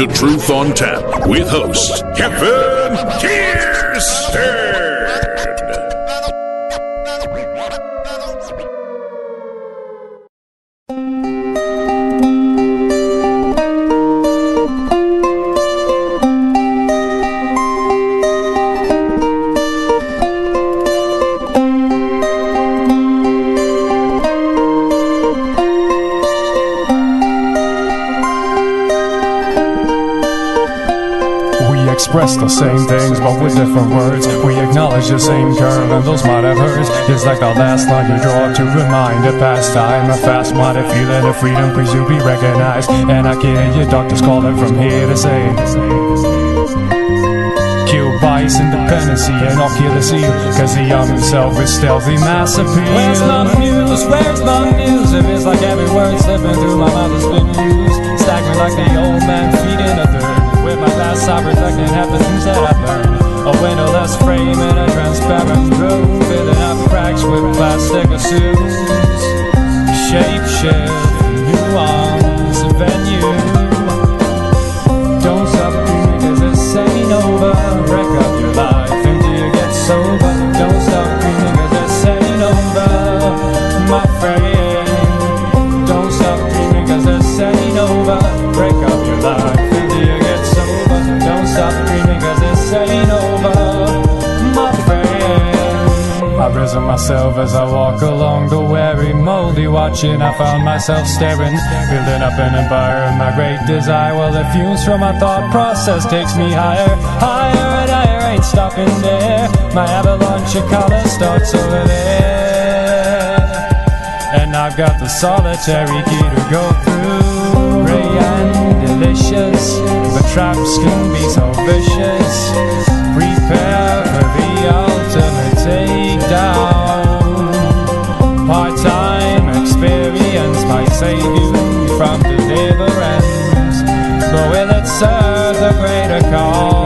to Truth on Tap with host Kevin Kierstead. express the same things but with different words. We acknowledge the same curve and those might have hurt. Just like the last line you draw to remind a past time. A fast-minded feeling of freedom please you be recognized. And I can hear your doctors calling from here to say, kill vice, independency, and I'll kill the seal. Cause the young himself is stealthy mass appeal. Where's my muse? Where's my muse? It feels like every word slipping through my mouth has been used. Staggering like the old man feeding a third. With my glass eye reflecting half the things that I've learned. A windowless frame in a transparent room, filling up cracks with plastic assumes. Shape shift, nuance, venue. Don't stop dreaming cause this ain't over. Wreck up your life until you get sober. Don't stop dreaming cause this ain't over, my friend. Don't stop dreaming cause this ain't over. Break up your life until you get sober. Don't stop dreaming cause this ain't over, my friend. I've risen myself as I walk along the weary, moldy watching. I found myself staring, building up an empire of my great desire. Well, the fumes from my thought process takes me higher, higher and higher. Ain't stopping there. My avalanche of color starts over there, and I've got the solitary key to go through. Ray and delicious, but traps can be so vicious. Prepare for the ultimate takedown. Part-time experience might save you from deliverance, but will it serve the greater cause?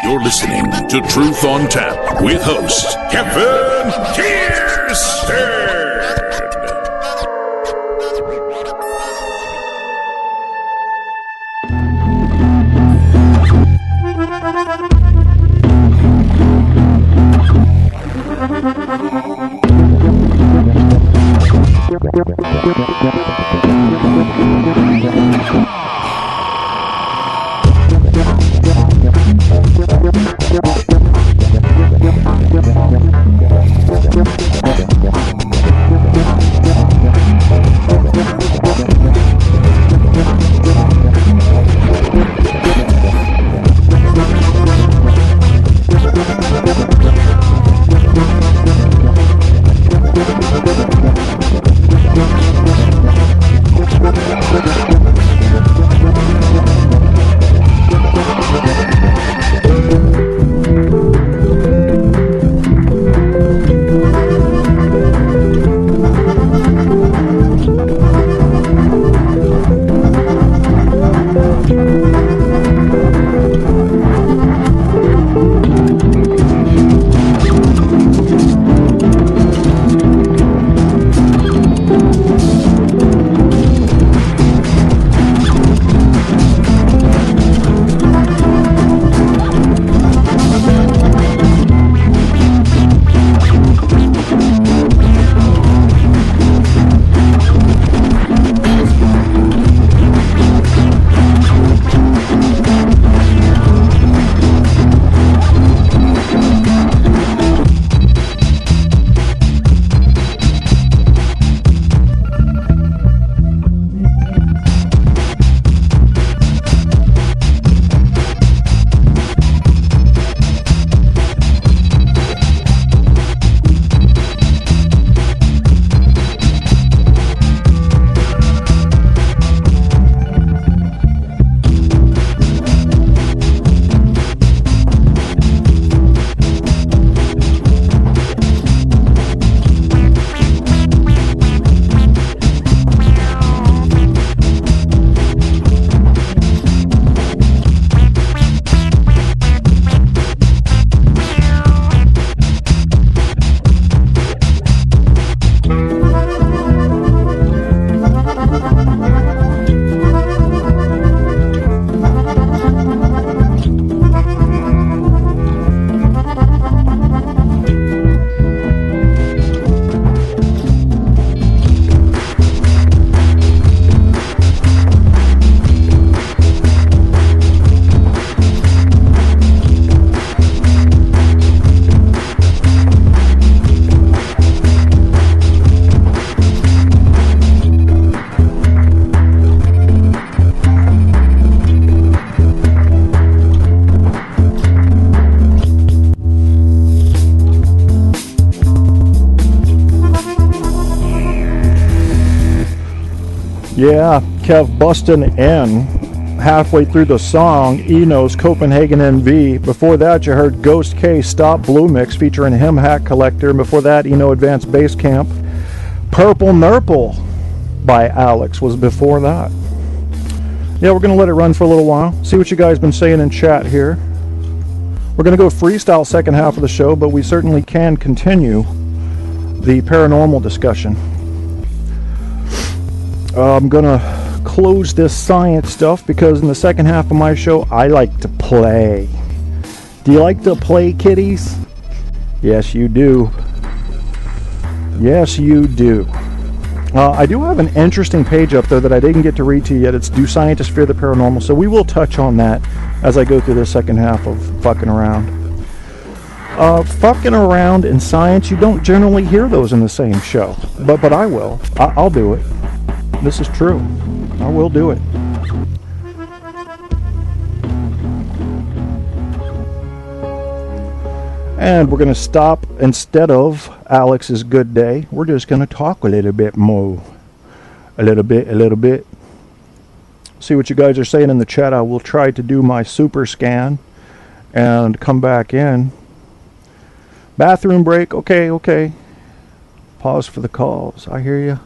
You're listening to Truth on Tap with host Kevin Kierstead. Yeah, Kev bustin' in halfway through the song, Eno's Copenhagen NV. Before that, you heard Ghost K Stop Blue Mix featuring Him Hack Collector. And before that, Eno Advanced Bass Camp. Purple Nurple by Alex was before that. Yeah, we're going to let it run for a little while. See what you guys been saying in chat here. We're going to go freestyle second half of the show, but we certainly can continue the paranormal discussion. I'm going to close this science stuff because in the second half of my show, I like to play. Do you like to play, kiddies? Yes, you do. Yes, you do. I do have an interesting page up there that I didn't get to read to you yet. It's Do Scientists Fear the Paranormal? So we will touch on that as I go through the second half of Fucking Around. Fucking around in science, you don't generally hear those in the same show. But I will. I'll do it. This is true. I will do it. And we're going to stop instead of Alex's good day. We're just going to talk a little bit more. A little bit. See what you guys are saying in the chat. I will try to do my super scan and come back in. Bathroom break. Okay. Pause for the calls. I hear you.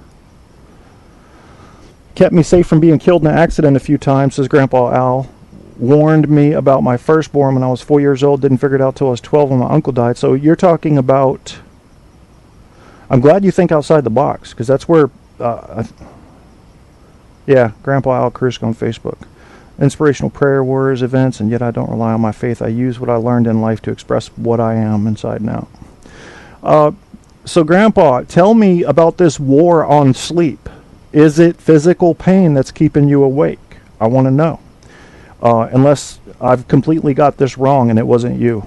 Kept me safe from being killed in an accident a few times, says Grandpa Al. Warned me about my firstborn when I was 4 years old. Didn't figure it out till I was 12 when my uncle died. So you're talking about... I'm glad you think outside the box, because that's where... yeah, Grandpa Al Krusk on Facebook. Inspirational prayer, warriors, events, and yet I don't rely on my faith. I use what I learned in life to express what I am inside and out. So Grandpa, tell me about this war on sleep. Is it physical pain that's keeping you awake? I want to know. Unless I've completely got this wrong and it wasn't you.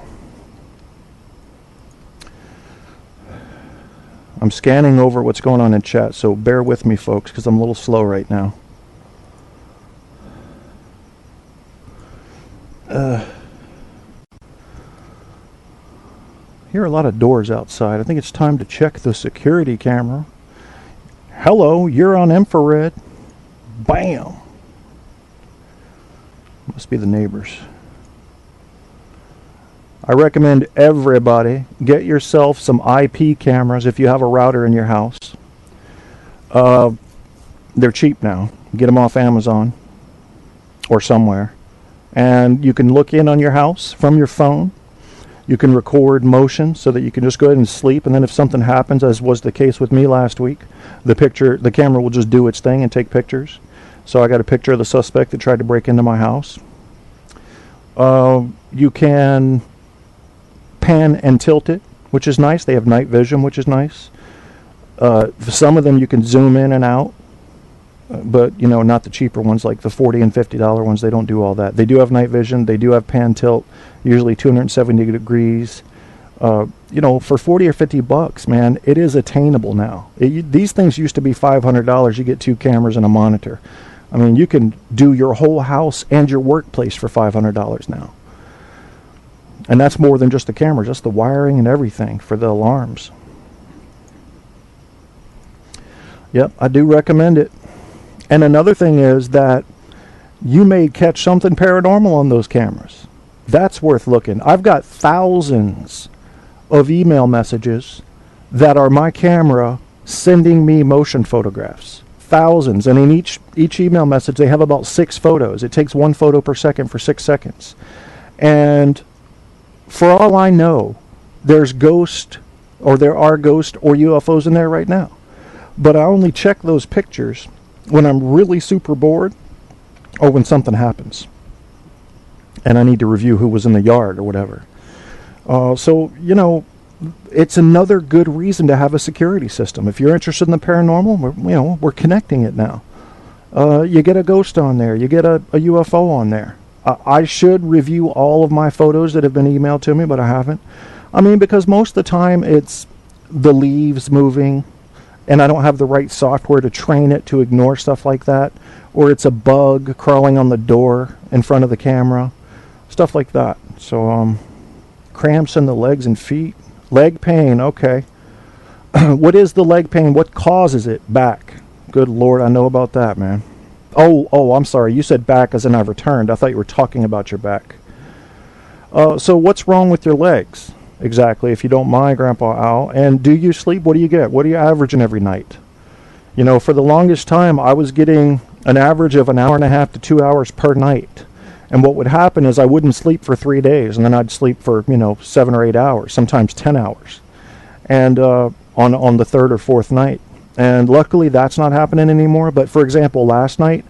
I'm scanning over what's going on in chat, so bear with me, folks, because I'm a little slow right now. Hear a lot of doors outside. I think it's time to check the security camera. Hello, you're on infrared. Bam! Must be the neighbors. I recommend everybody get yourself some IP cameras if you have a router in your house. They're cheap now. Get them off Amazon or somewhere. And you can look in on your house from your phone. You can record motion so that you can just go ahead and sleep. And then if something happens, as was the case with me last week, the camera will just do its thing and take pictures. So I got a picture of the suspect that tried to break into my house. You can pan and tilt it, which is nice. They have night vision, which is nice. Some of them you can zoom in and out, but not the cheaper ones like the $40 and $50 ones. They don't do all that. They do have night vision. They do have pan tilt, usually 270 degrees. For $40 or $50, man, it is attainable now. These things used to be $500. You get 2 cameras and a monitor. I mean, you can do your whole house and your workplace for $500 now. And that's more than just the camera, just the wiring and everything for the alarms. Yep, I do recommend it. And another thing is that you may catch something paranormal on those cameras. That's worth looking. I've got thousands of email messages that are my camera sending me motion photographs. Thousands. And in each email message, they have about 6 photos. It takes 1 photo per second for 6 seconds. And for all I know, there are ghost or UFOs in there right now. But I only check those pictures when I'm really super bored or when something happens and I need to review who was in the yard or whatever. So it's another good reason to have a security system. If you're interested in the paranormal, we're connecting it now. You get a ghost on there. You get a UFO on there. I should review all of my photos that have been emailed to me, but I haven't. I mean, because most of the time it's the leaves moving, and I don't have the right software to train it to ignore stuff like that, or it's a bug crawling on the door in front of the camera, stuff like that. So, cramps in the legs and feet. Leg pain, okay. What is the leg pain? What causes it? Back. Good Lord, I know about that, man. Oh, I'm sorry. You said back as in I've returned. I thought you were talking about your back. So what's wrong with your legs? Exactly, if you don't mind, Grandpa Al. And do you sleep? What do you get? What are you averaging every night? You know, for the longest time, I was getting an average of an hour and a half to 2 hours per night. And what would happen is I wouldn't sleep for 3 days, and then I'd sleep for, 7 or 8 hours, sometimes 10 hours, and on the third or fourth night. And luckily, that's not happening anymore. But for example, last night,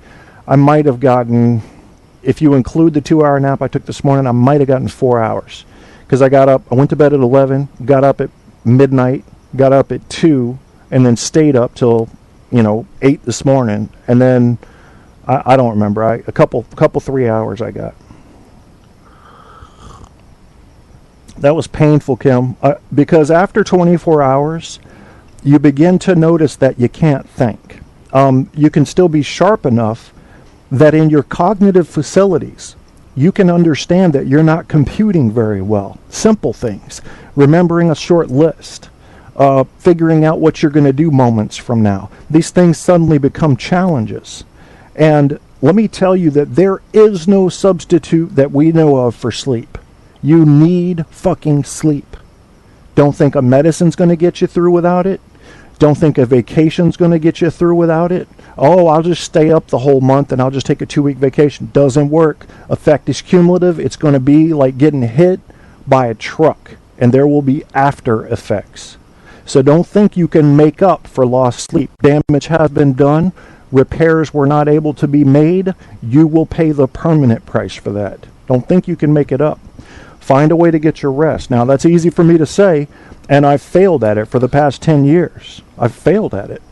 I might have gotten, if you include the 2-hour nap I took this morning, I might have gotten 4 hours. Because I got up, I went to bed at 11, got up at midnight, got up at 2, and then stayed up till, 8 this morning. And then, I don't remember, a couple 3 hours I got. That was painful, Kim, because after 24 hours, you begin to notice that you can't think. You can still be sharp enough that in your cognitive facilities, you can understand that you're not computing very well. Simple things. Remembering a short list. Figuring out what you're going to do moments from now. These things suddenly become challenges. And let me tell you that there is no substitute that we know of for sleep. You need fucking sleep. Don't think a medicine's going to get you through without it. Don't think a vacation's going to get you through without it. Oh, I'll just stay up the whole month and I'll just take a 2-week vacation. Doesn't work. Effect is cumulative. It's going to be like getting hit by a truck, and there will be after effects. So don't think you can make up for lost sleep. Damage has been done. Repairs were not able to be made. You will pay the permanent price for that. Don't think you can make it up. Find a way to get your rest. Now, that's easy for me to say, and I've failed at it for the past 10 years. I've failed at it.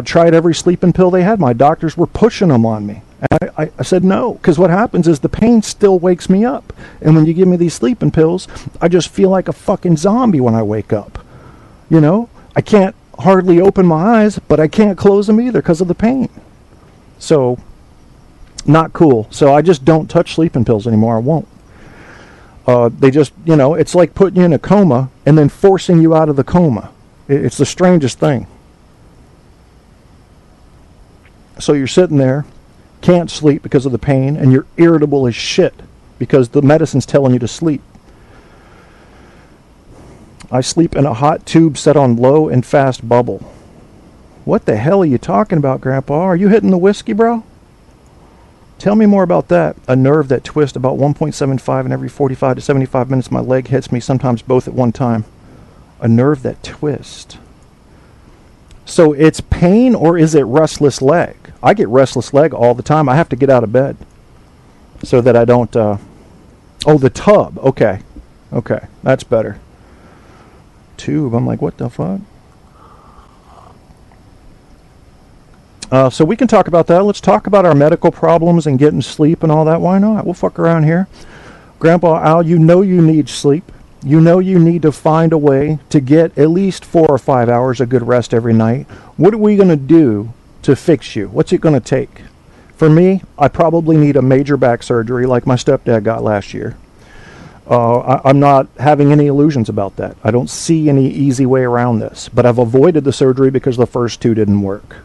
Tried every sleeping pill they had. My doctors were pushing them on me. And I said no, because what happens is the pain still wakes me up. And when you give me these sleeping pills, I just feel like a fucking zombie when I wake up. I can't hardly open my eyes, but I can't close them either because of the pain. So, not cool. So I just don't touch sleeping pills anymore. I won't. They just, it's like putting you in a coma and then forcing you out of the coma. It's the strangest thing. So you're sitting there, can't sleep because of the pain, and you're irritable as shit because the medicine's telling you to sleep. I sleep in a hot tube set on low and fast bubble. What the hell are you talking about, Grandpa? Are you hitting the whiskey, bro? Tell me more about that. A nerve that twists about 1.75, and every 45 to 75 minutes my leg hits me, sometimes both at one time. A nerve that twists. So it's pain, or is it restless leg? I get restless leg all the time. I have to get out of bed so that I don't... Oh, the tub. Okay. That's better. Tube. I'm like, what the fuck? So we can talk about that. Let's talk about our medical problems and getting sleep and all that. Why not? We'll fuck around here. Grandpa Al, you need sleep. You need to find a way to get at least 4 or 5 hours of good rest every night. What are we going to do to fix you? What's it going to take? For me, I probably need a major back surgery like my stepdad got last year. I'm not having any illusions about that. I don't see any easy way around this. But I've avoided the surgery because the first 2 didn't work.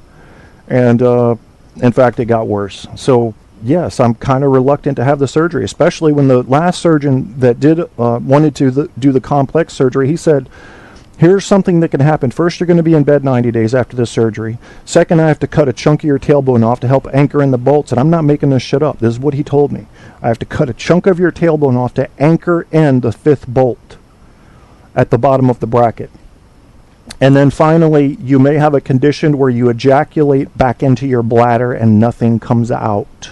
And in fact, it got worse. So yes, I'm kind of reluctant to have the surgery, especially when the last surgeon that wanted to do the complex surgery, he said, here's something that can happen. First, you're going to be in bed 90 days after the surgery. Second, I have to cut a chunk of your tailbone off to help anchor in the bolts. And I'm not making this shit up. This is what he told me. I have to cut a chunk of your tailbone off to anchor in the 5th bolt at the bottom of the bracket. And then finally, you may have a condition where you ejaculate back into your bladder and nothing comes out.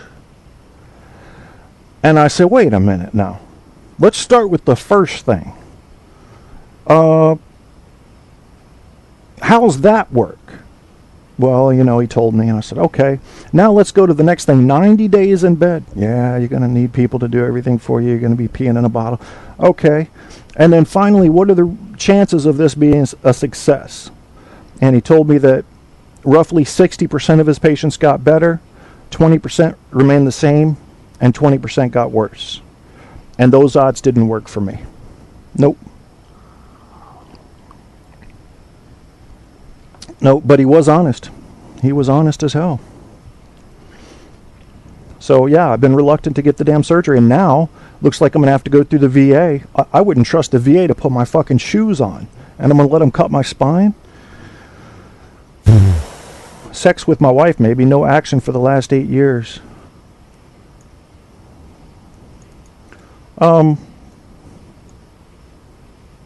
And I said, wait a minute now. Let's start with the first thing. How's that work? Well, he told me, and I said, okay. Now let's go to the next thing. 90 days in bed. Yeah, you're going to need people to do everything for you. You're going to be peeing in a bottle. Okay. And then finally, what are the chances of this being a success? And he told me that roughly 60% of his patients got better, 20% remained the same, and 20% got worse. And those odds didn't work for me. Nope. No, but he was honest. He was honest as hell. So yeah, I've been reluctant to get the damn surgery, and now looks like I'm gonna have to go through the VA. I wouldn't trust the VA to put my fucking shoes on, and I'm gonna let them cut my spine. Sex with my wife, maybe. No action for the last 8 years.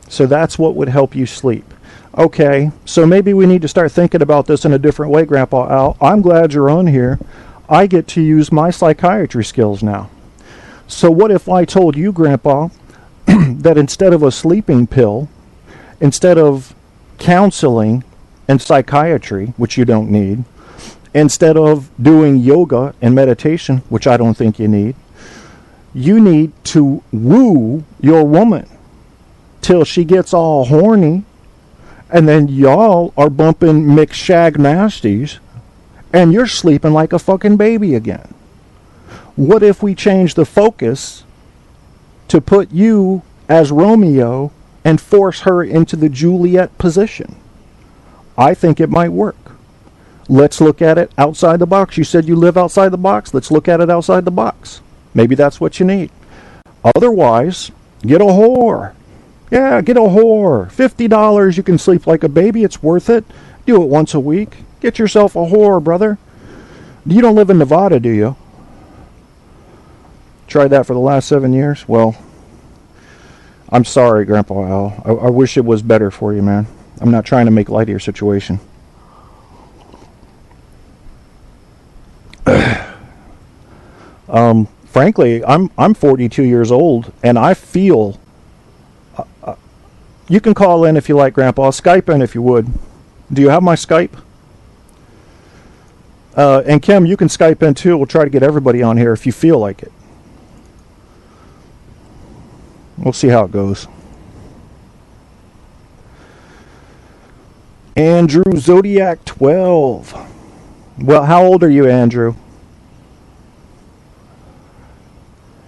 So that's what would help you sleep. Okay, so maybe we need to start thinking about this in a different way, Grandpa Al. I'm glad you're on here. I get to use my psychiatry skills now. So what if I told you, Grandpa, that instead of a sleeping pill, instead of counseling and psychiatry, which you don't need, instead of doing yoga and meditation, which I don't think you need to woo your woman till she gets all horny, and then y'all are bumping McShag Nasties, and you're sleeping like a fucking baby again. What if we change the focus to put you as Romeo and force her into the Juliet position? I think it might work. Let's look at it outside the box. You said you live outside the box. Let's look at it outside the box. Maybe that's what you need. Otherwise, get a whore. Yeah, get a whore. $50, you can sleep like a baby. It's worth it. Do it once a week. Get yourself a whore, brother. You don't live in Nevada, do you? Tried that for the last 7 years? Well, I'm sorry, Grandpa Al. I wish it was better for you, man. I'm not trying to make light of your situation. Frankly, I'm 42 years old, and I feel... you can call in if you like, Grandpa. Skype in if you would. Do you have my Skype? And Kim, you can Skype in too. We'll try to get everybody on here if you feel like it. We'll see how it goes. Andrew Zodiac 12. Well, how old are you, Andrew?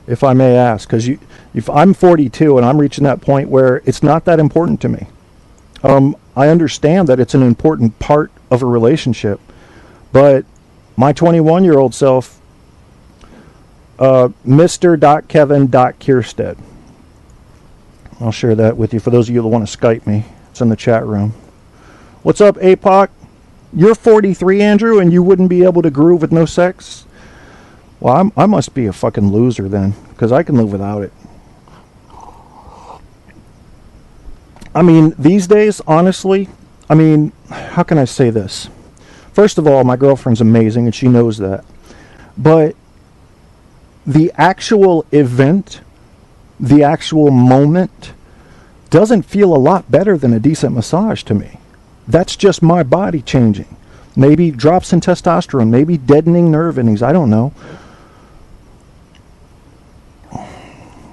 If I may ask, because if I'm 42 and I'm reaching that point where it's not that important to me. I understand that it's an important part of a relationship, but my 21-year-old self, mr.kevin.kierstead. I'll share that with you for those of you that want to Skype me. It's in the chat room. What's up, APOC? You're 43, Andrew, and you wouldn't be able to groove with no sex? Well, I must be a fucking loser then, because I can live without it. I mean, these days, honestly, how can I say this? First of all, my girlfriend's amazing, and she knows that. But the actual event, the actual moment, doesn't feel a lot better than a decent massage to me. That's just my body changing. Maybe drops in testosterone, maybe deadening nerve endings, I don't know.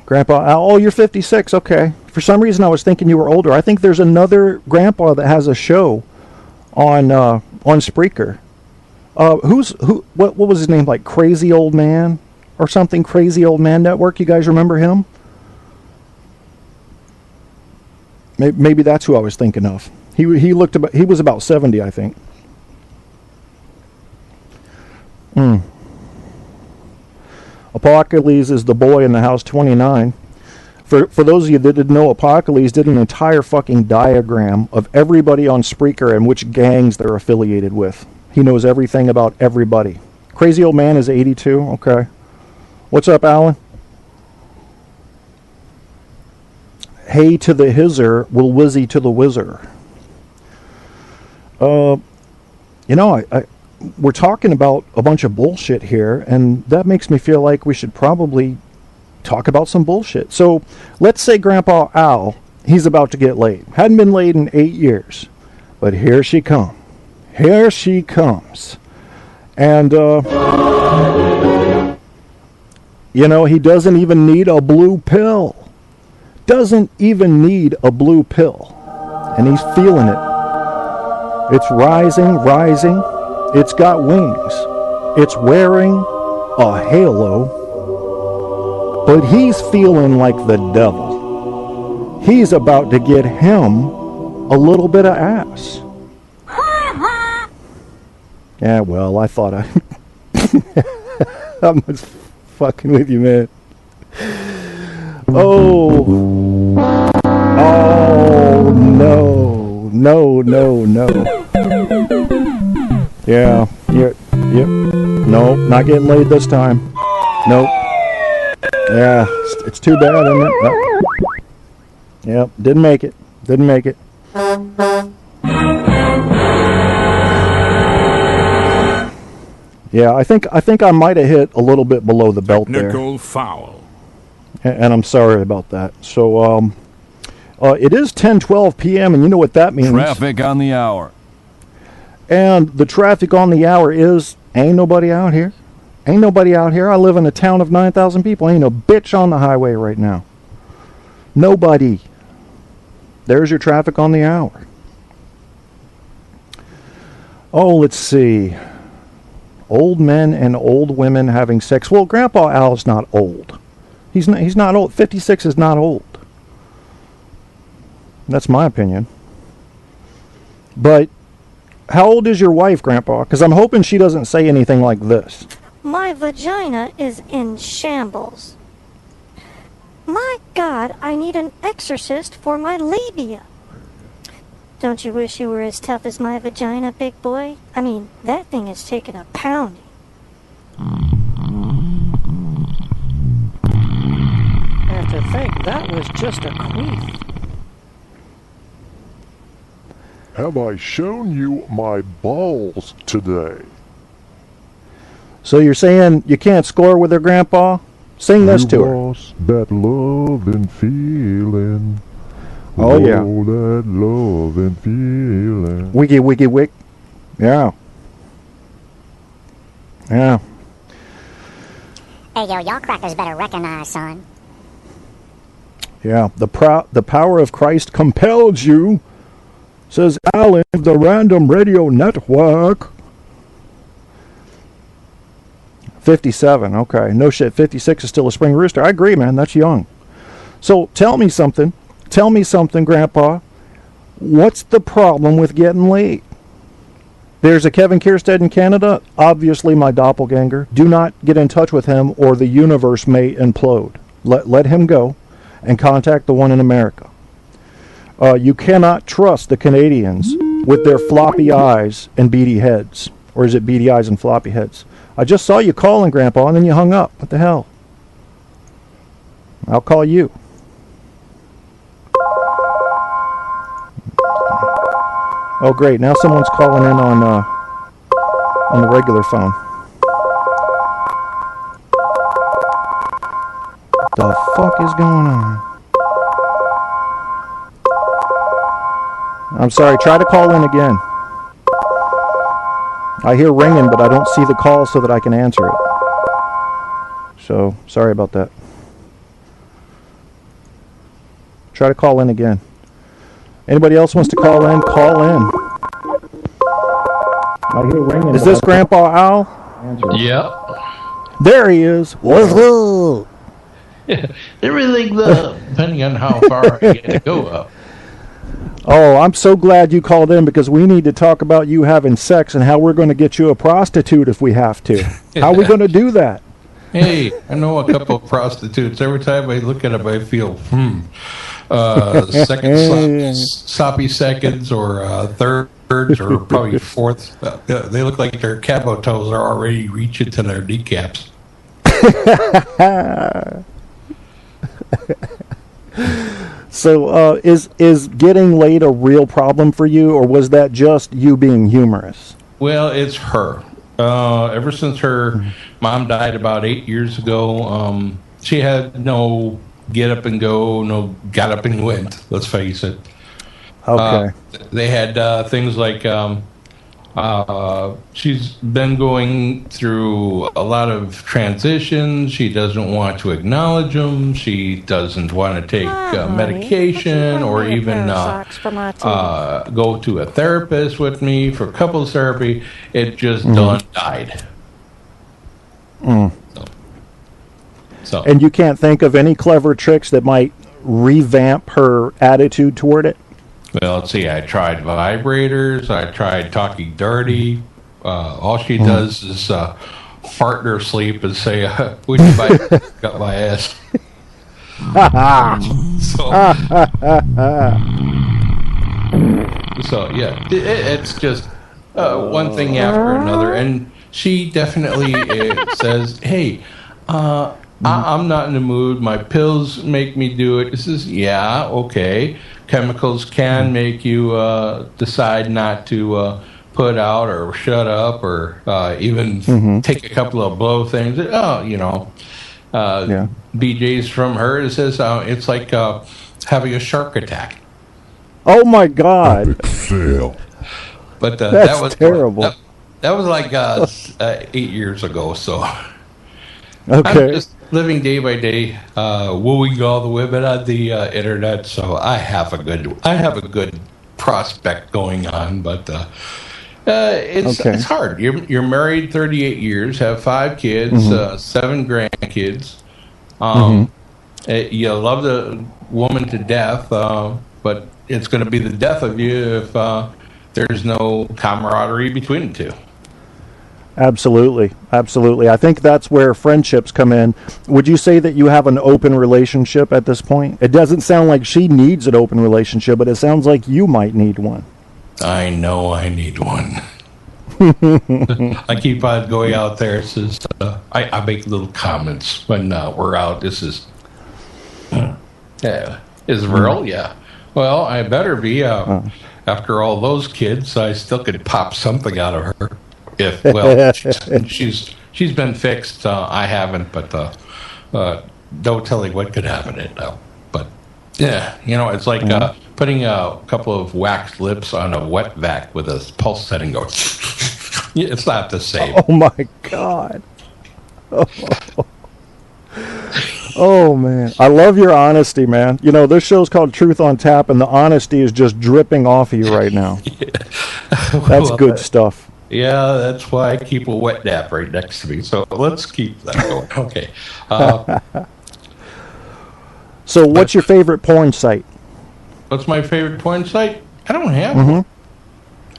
Grandpa, oh, you're 56, okay. For some reason I was thinking you were older. I think there's another grandpa that has a show on Spreaker. What was his name, like Crazy Old Man or something? Crazy Old Man Network, you guys remember him? Maybe that's who I was thinking of. He was about 70, I think. Apocalypse is the boy in the house 29. For those of you that didn't know, Apocalypse did an entire fucking diagram of everybody on Spreaker and which gangs they're affiliated with. He knows everything about everybody. Crazy Old Man is 82. Okay. What's up, Alan? Hey to the hizzer, will whizzy to the whizzer. We're talking about a bunch of bullshit here, and that makes me feel like we should probably talk about some bullshit. So let's say Grandpa Al, he's about to get laid. Hadn't been laid in 8 years, but here she comes. Here she comes. And, he doesn't even need a blue pill. Doesn't even need a blue pill. And he's feeling it. It's rising, rising. It's got wings. It's wearing a halo. But he's feeling like the devil. He's about to get him a little bit of ass. Yeah, well, I thought I'm just fucking with you, man. Oh, no. Yeah, yep. Nope, not getting laid this time. Nope. Yeah, it's too bad, isn't it? Nope. Yep, didn't make it. Yeah, I think I might have hit a little bit below the belt there. Technical foul. And I'm sorry about that. So, it is 10:12 p.m., and you know what that means. Traffic on the hour. And the traffic on the hour is, ain't nobody out here. Ain't nobody out here. I live in a town of 9,000 people. Ain't no bitch on the highway right now. Nobody. There's your traffic on the hour. Oh, let's see. Old men and old women having sex. Well, Grandpa Al's not old. He's not old. 56 is not old. That's my opinion. But how old is your wife, Grandpa? Because I'm hoping she doesn't say anything like this. My vagina is in shambles. My God, I need an exorcist for my labia. Don't you wish you were as tough as my vagina, big boy? I mean, that thing is taking a pounding. And to think that was just a queef. Have I shown you my balls today? So you're saying you can't score with her, Grandpa? Sing this to her. Lost that love and feeling. Oh, yeah. Oh, that love and feeling. Wiggy, wiggy, wick. Yeah. Yeah. Hey, yo, y'all crackers better recognize, son. Yeah. The power of Christ compels you, says Alan of the Random Radio Network. 57, okay. No shit, 56 is still a spring rooster. I agree, man. That's young. So tell me something. Tell me something, Grandpa. What's the problem with getting laid? There's a Kevin Kierstead in Canada, obviously my doppelganger. Do not get in touch with him or the universe may implode. Let him go and contact the one in America. You cannot trust the Canadians with their floppy eyes and beady heads. Or is it beady eyes and floppy heads? I just saw you calling, Grandpa, and then you hung up. What the hell? I'll call you. Oh, great. Now someone's calling in on the regular phone. What the fuck is going on? I'm sorry. Try to call in again. I hear ringing, but I don't see the call so that I can answer it. So, sorry about that. Try to call in again. Anybody else wants to call in? Call in. I hear ringing. Is this Grandpa Al? Yep. There he is. Woohoo! Everything, depending on how far I get to go up. Oh, I'm so glad you called in because we need to talk about you having sex and how we're going to get you a prostitute if we have to. How are we going to do that? Hey, I know a couple of prostitutes. Every time I look at them, I feel, sloppy seconds or thirds or probably fourths. They look like their cabo toes are already reaching to their kneecaps. So, is getting laid a real problem for you, or was that just you being humorous? Well, it's her. Ever since her mom died about 8 years ago, she had no get up and go, no got up and went, let's face it. Okay. They had things like she's been going through a lot of transitions. She doesn't want to acknowledge them. She doesn't want to take medication or even go to a therapist with me for couples therapy. It just done died. So. And you can't think of any clever tricks that might revamp her attitude toward it? Well, let's see. I tried vibrators. I tried talking dirty. All she does is fart in her sleep and say, "Would you got my ass?" So yeah, it's just one thing after another, and she definitely says, "Hey, I'm not in the mood. My pills make me do it." This is okay. Chemicals can make you decide not to put out or shut up or even take a couple of blow things. BJ's from her. It says it's like having a shark attack. Oh my God! But that's that was terrible. That was like 8 years ago. So okay, I'm just living day by day, wooing all the women on the internet. So I have a good prospect going on, but it's hard. You're married 38 years, have 5 kids, 7 grandkids. You love the woman to death, but it's going to be the death of you if there's no camaraderie between the two. Absolutely. I think that's where friendships come in. Would you say that you have an open relationship at this point? It doesn't sound like she needs an open relationship, but it sounds like you might need one. I know I need one. I keep on going out there. It says, I make little comments when we're out. This is Israel, yeah. Well, I better be. After all those kids, I still could pop something out of her. She's been fixed. I haven't, but no telling what could happen it now. But yeah, it's like putting a couple of waxed lips on a wet vac with a pulse setting going. It's not the same. Oh my God. Oh man, I love your honesty, man. This show's called Truth on Tap, and the honesty is just dripping off of you right now. That's good stuff. Yeah, that's why I keep a wet nap right next to me. So let's keep that going. Okay. So what's your favorite porn site? What's my favorite porn site? I don't have one.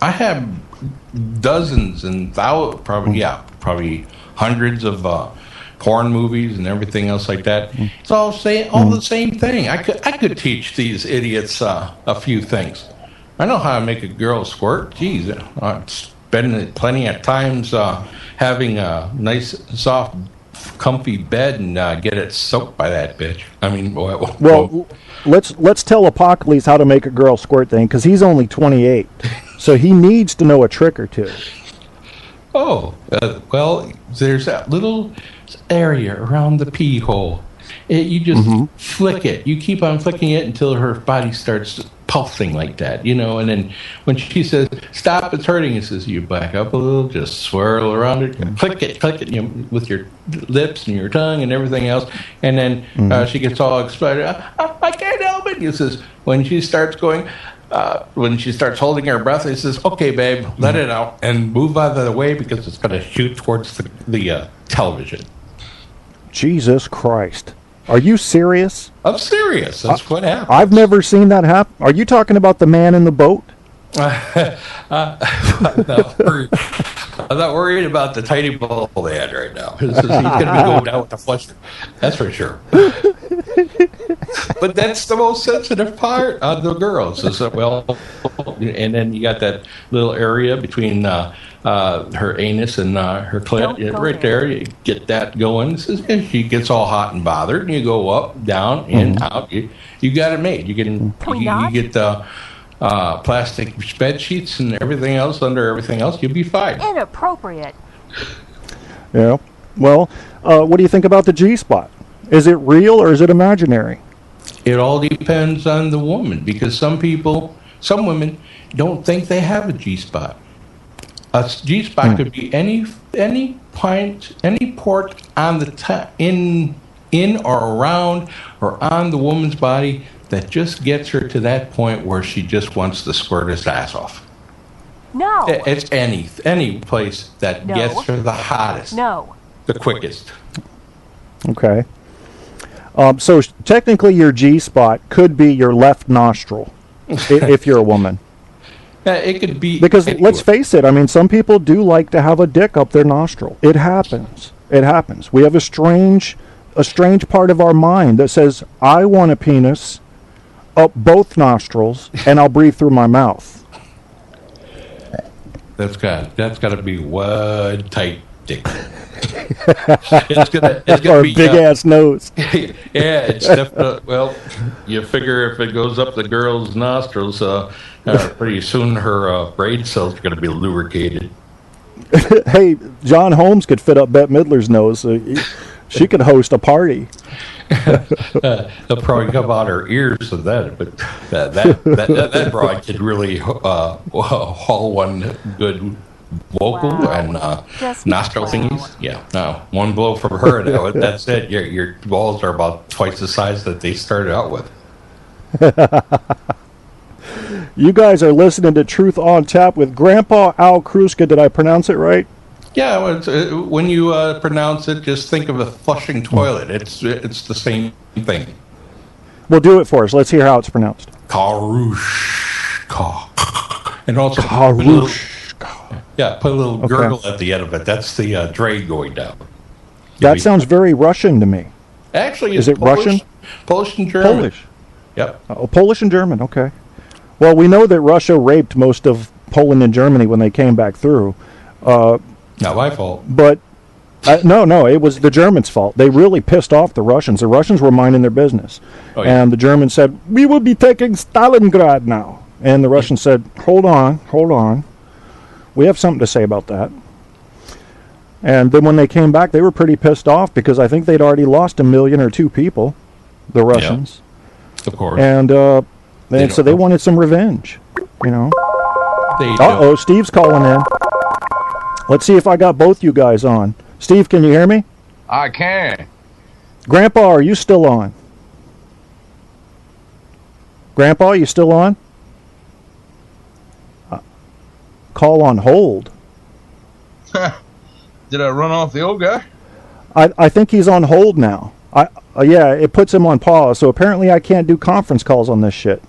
I have dozens and thousands, probably hundreds of porn movies and everything else like that. It's all the same thing. I could teach these idiots a few things. I know how to make a girl squirt. Geez, spending plenty of times having a nice, soft, comfy bed and get it soaked by that bitch. I mean, well, let's tell Apocalypse how to make a girl squirt thing, because he's only 28, so he needs to know a trick or two. Oh, well, there's that little area around the pee hole. You just flick it. You keep on flicking it until her body starts pulsing like that, and then when she says, "Stop, it's hurting," he says, you back up a little, just swirl around it, click it, with your lips and your tongue and everything else, and then she gets all excited. I can't help it. He says, when she starts going, when she starts holding her breath, he says, "Okay, babe, let it out and move out of the way because it's going to shoot towards the television." Jesus Christ. Are you serious? I'm serious. That's what happened. I've never seen that happen. Are you talking about the man in the boat? I'm not worried about the tiny ball they had right now. He's going to be going down with the fluster. That's for sure. But that's the most sensitive part of the girls. Is that, and then you got that little area between her anus and her clit right there. You get that going. She gets all hot and bothered, and you go up, down, in, out. You got it made. You get the plastic bed sheets and everything else under everything else. You'll be fine. Inappropriate. Yeah. Well, what do you think about the G-spot? Is it real or is it imaginary? It all depends on the woman, because some women don't think they have a G-spot. A G-spot could be any point, any port on the in or around or on the woman's body that just gets her to that point where she just wants to squirt his ass off. No. It's any place that gets her the hottest. No. The quickest. Okay. So technically your G-spot could be your left nostril if you're a woman. It could be because anywhere. let's face it. I mean, some people do like to have a dick up their nostril. It happens. It happens. We have a strange part of our mind that says, "I want a penis up both nostrils, and I'll breathe through my mouth." That's got to be one tight dick. it's gonna or be a big ass nose. Yeah, it's definitely. Well, you figure if it goes up the girl's nostrils, pretty soon her brain cells are going to be lubricated. Hey, John Holmes could fit up Bette Midler's nose. She could host a party. They'll probably come out her ears of that, but that broad could really haul one good vocal and nostril thingies. Yeah, no, one blow from her, and that's it. Your balls are about twice the size that they started out with. You guys are listening to Truth on Tap with Grandpa Al Kruska. Did I pronounce it right? Yeah, when you pronounce it, just think of a flushing toilet. It's the same thing. Well, do it for us. Let's hear how it's pronounced. Karushka. And also Karushka. Put a little gurgle at the end of it. That's the drain going down. That sounds very Russian to me. Actually, is it Polish, Russian? Polish and German. Polish. Yep. Polish and German. Okay. Well, we know that Russia raped most of Poland and Germany when they came back through. Not my fault. But no, it was the Germans' fault. They really pissed off the Russians. The Russians were minding their business. Oh, yeah. And the Germans said, "We will be taking Stalingrad now." And the Russians said, hold on. We have something to say about that. And then when they came back, they were pretty pissed off because I think they'd already lost 1 million or 2 people, the Russians. Yeah, of course. And so they wanted some revenge, you know. Uh-oh, Steve's calling in. Let's see if I got both you guys on. Steve, can you hear me? I can. Grandpa, are you still on? Grandpa, you still on? Call on hold. Did I run off the old guy? I think he's on hold now. Yeah, it puts him on pause. So apparently I can't do conference calls on this shit.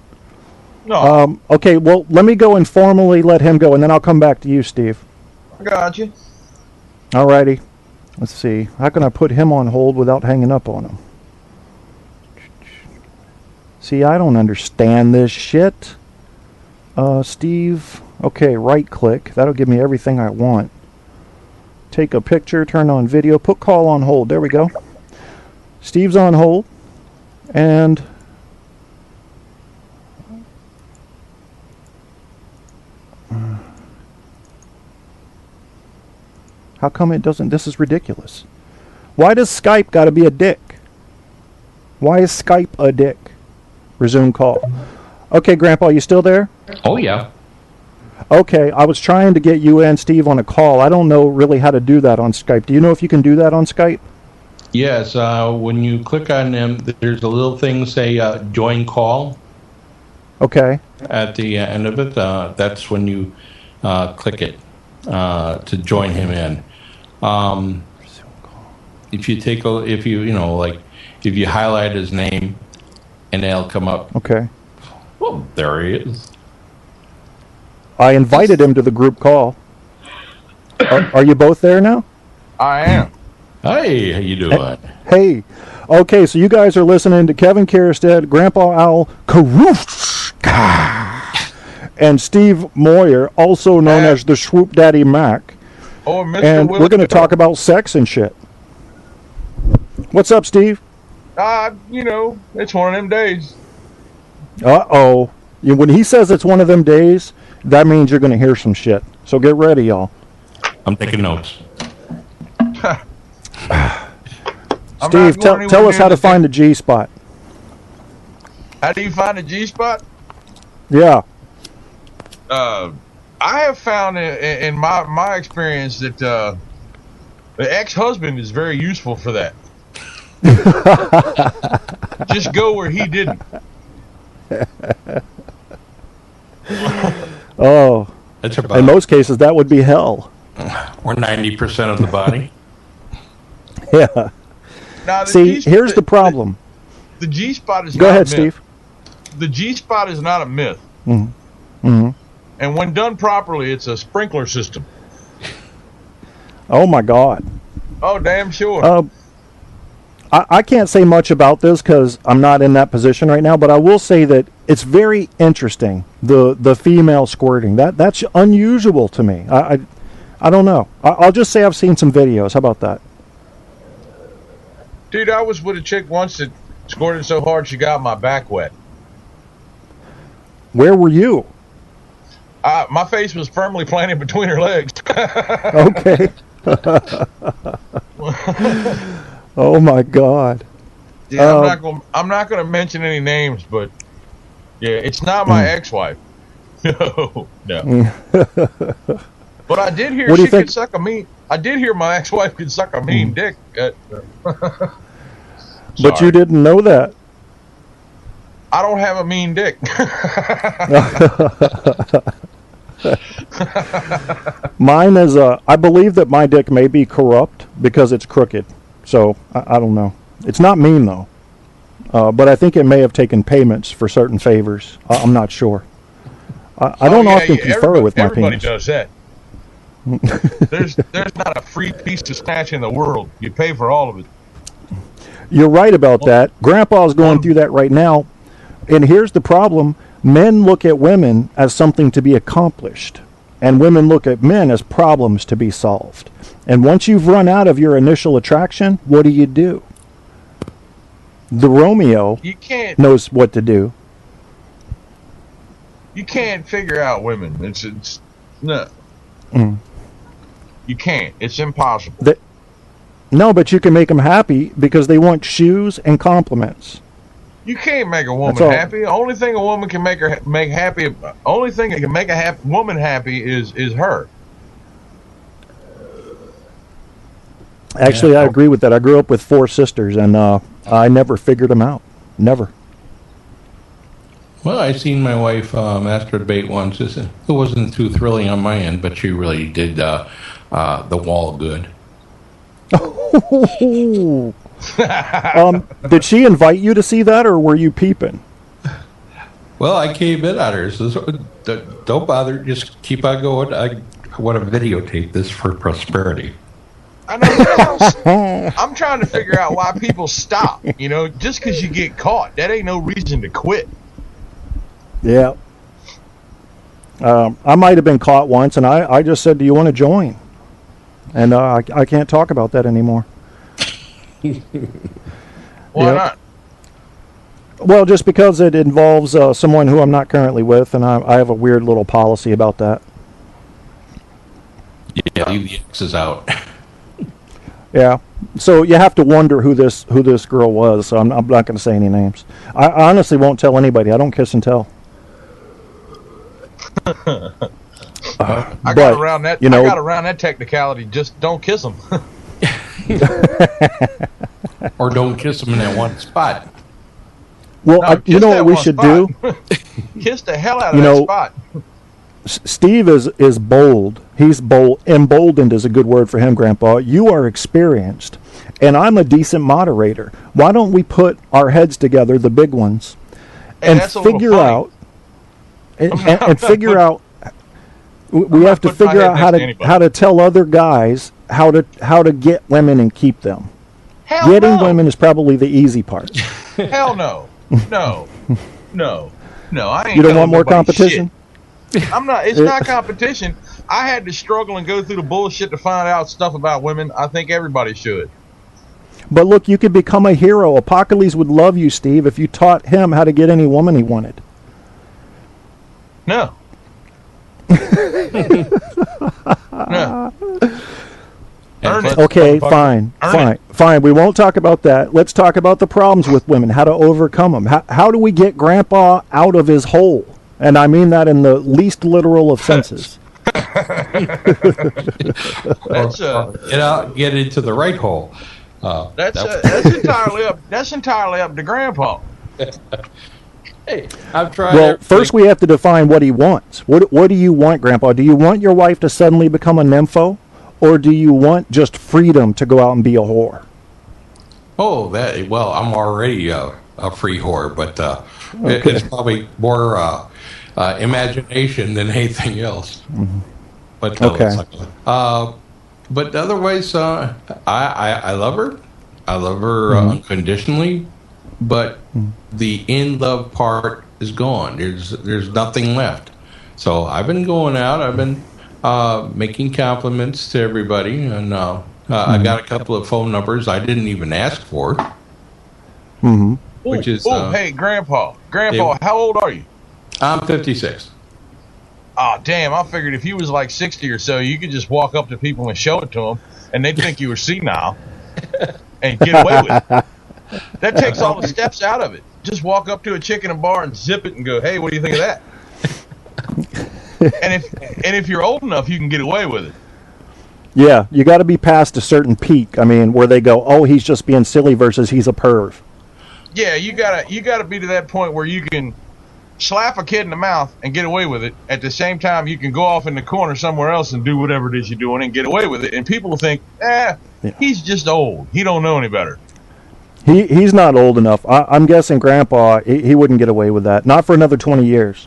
No. Okay, well, let me go and formally let him go, and then I'll come back to you, Steve. I got you. Alrighty. Let's see. How can I put him on hold without hanging up on him? See, I don't understand this shit. Steve. Okay, right click. That'll give me everything I want. Take a picture, turn on video, put call on hold. There we go. Steve's on hold. And how come it doesn't? This is ridiculous. Why does Skype got to be a dick? Why is Skype a dick? Resume call. Okay, Grandpa, you still there? Oh, yeah. Okay, I was trying to get you and Steve on a call. I don't know really how to do that on Skype. Do you know if you can do that on Skype? Yes, when you click on them, there's a little thing say join call. Okay. At the end of it, that's when you click it to join him in. If you highlight his name, and it'll come up. Okay. Well, there he is. I invited him to the group call. Are you both there now? I am. Hey, how you doing? Hey. Okay, so you guys are listening to Kevin Kierstead, Grandpa Al Karushka, and Steve Moyer, also known as the Swoop Daddy Mac. Or Mr. And we're going to talk about sex and shit. What's up, Steve? It's one of them days. Uh-oh. When he says it's one of them days, that means you're going to hear some shit. So get ready, y'all. I'm taking notes. Steve, tell us how to find the G-spot. How do you find the G-spot? Yeah. I have found in my experience that the ex-husband is very useful for that. Just go where he didn't. Oh. In most cases, that would be hell. Or 90% of the body. Yeah. Now, see, here's the problem. The G-spot is Go not ahead, a myth. Steve. The G-spot is not a myth. Mm-hmm. Mm-hmm. And when done properly, it's a sprinkler system. Oh my God. Oh, damn sure. I can't say much about this because I'm not in that position right now, but I will say that it's very interesting, the female squirting. That's unusual to me. I don't know. I'll just say I've seen some videos. How about that? Dude, I was with a chick once that squirted so hard she got my back wet. Where were you? My face was firmly planted between her legs. Okay. Oh my God. Yeah, I'm not gonna mention any names, but yeah, it's not my ex-wife. No. But I did hear she could suck a mean. I did hear my ex-wife could suck a mean dick. But you didn't know that. I don't have a mean dick. Mine is I believe that my dick may be corrupt because it's crooked. So I don't know. It's not mean though. But I think it may have taken payments for certain favors. I'm not sure. I don't often confer with my everybody penis. Does that. There's not a free piece of snatch in the world. You pay for all of it. You're right about that. Grandpa's going through that right now. And here's the problem. Men look at women as something to be accomplished. And women look at men as problems to be solved. And once you've run out of your initial attraction, what do? The Romeo knows what to do. You can't figure out women. It's no. You can't. It's impossible. No, but you can make them happy because they want shoes and compliments. You can't make a woman happy. The only thing a woman can make happy. Only thing that can make a woman happy is her. Actually, I agree with that. I grew up with 4 sisters, and I never figured them out. Never. Well, I seen my wife masturbate once. It wasn't too thrilling on my end, but she really did the wall good. Did she invite you to see that, or were you peeping? Well, I came in on her. So don't bother. Just keep on going. I want to videotape this for prosperity. I know. I'm trying to figure out why people stop. You know, just because you get caught, that ain't no reason to quit. Yeah. I might have been caught once, and I just said, "Do you want to join?" And I can't talk about that anymore. Why not? Well, just because it involves someone who I'm not currently with, and I have a weird little policy about that. Yeah, leave the X's out. Yeah, so you have to wonder who this girl was. So I'm not going to say any names. I honestly won't tell anybody. I don't kiss and tell. I got around that. I got around that technicality. Just don't kiss them. Or don't kiss them in that one spot. Well, No, you know what we should do? Kiss the hell out of that spot. Steve is bold. He's bold. Emboldened is a good word for him, Grandpa. You are experienced, and I'm a decent moderator. Why don't we put our heads together, the big ones, and figure out and figure out. We have to figure out how to tell other guys how to get women and keep them. Getting women is probably the easy part. Hell no. No. I ain't. You don't want more competition? Shit. I'm not. It's not competition. I had to struggle and go through the bullshit to find out stuff about women. I think everybody should. But look, you could become a hero. Apocalypse would love you, Steve, if you taught him how to get any woman he wanted. No. No. Okay, fine. We won't talk about that. Let's talk about the problems with women, how to overcome them. How do we get Grandpa out of his hole? And I mean that in the least literal of senses. Get into the right hole. That's entirely up to Grandpa. Hey, I've tried. Well, first we have to define what he wants. What do you want, Grandpa? Do you want your wife to suddenly become a nympho, or do you want just freedom to go out and be a whore? Oh, I'm already a free whore, but it's probably more imagination than anything else. Mm-hmm. But okay. But otherwise, I love her. I love her unconditionally. But the in love part is gone. There's nothing left. So I've been going out. I've been making compliments to everybody, and I got a couple of phone numbers I didn't even ask for. Mm-hmm. Which is hey, Grandpa, how old are you? I'm 56. Oh, damn! I figured if you was like 60 or so, you could just walk up to people and show it to them, and they'd think you were senile and get away with it. That takes all the steps out of it. Just walk up to a chick in a bar and zip it and go, "Hey, what do you think of that?" and if you're old enough, you can get away with it. Yeah, you got to be past a certain peak. I mean, where they go, "Oh, he's just being silly," versus "He's a perv." Yeah, you gotta be to that point where you can slap a kid in the mouth and get away with it. At the same time, you can go off in the corner somewhere else and do whatever it is you're doing and get away with it. And people will think, he's just old. He don't know any better. He's not old enough. I'm guessing Grandpa, he wouldn't get away with that. Not for another 20 years.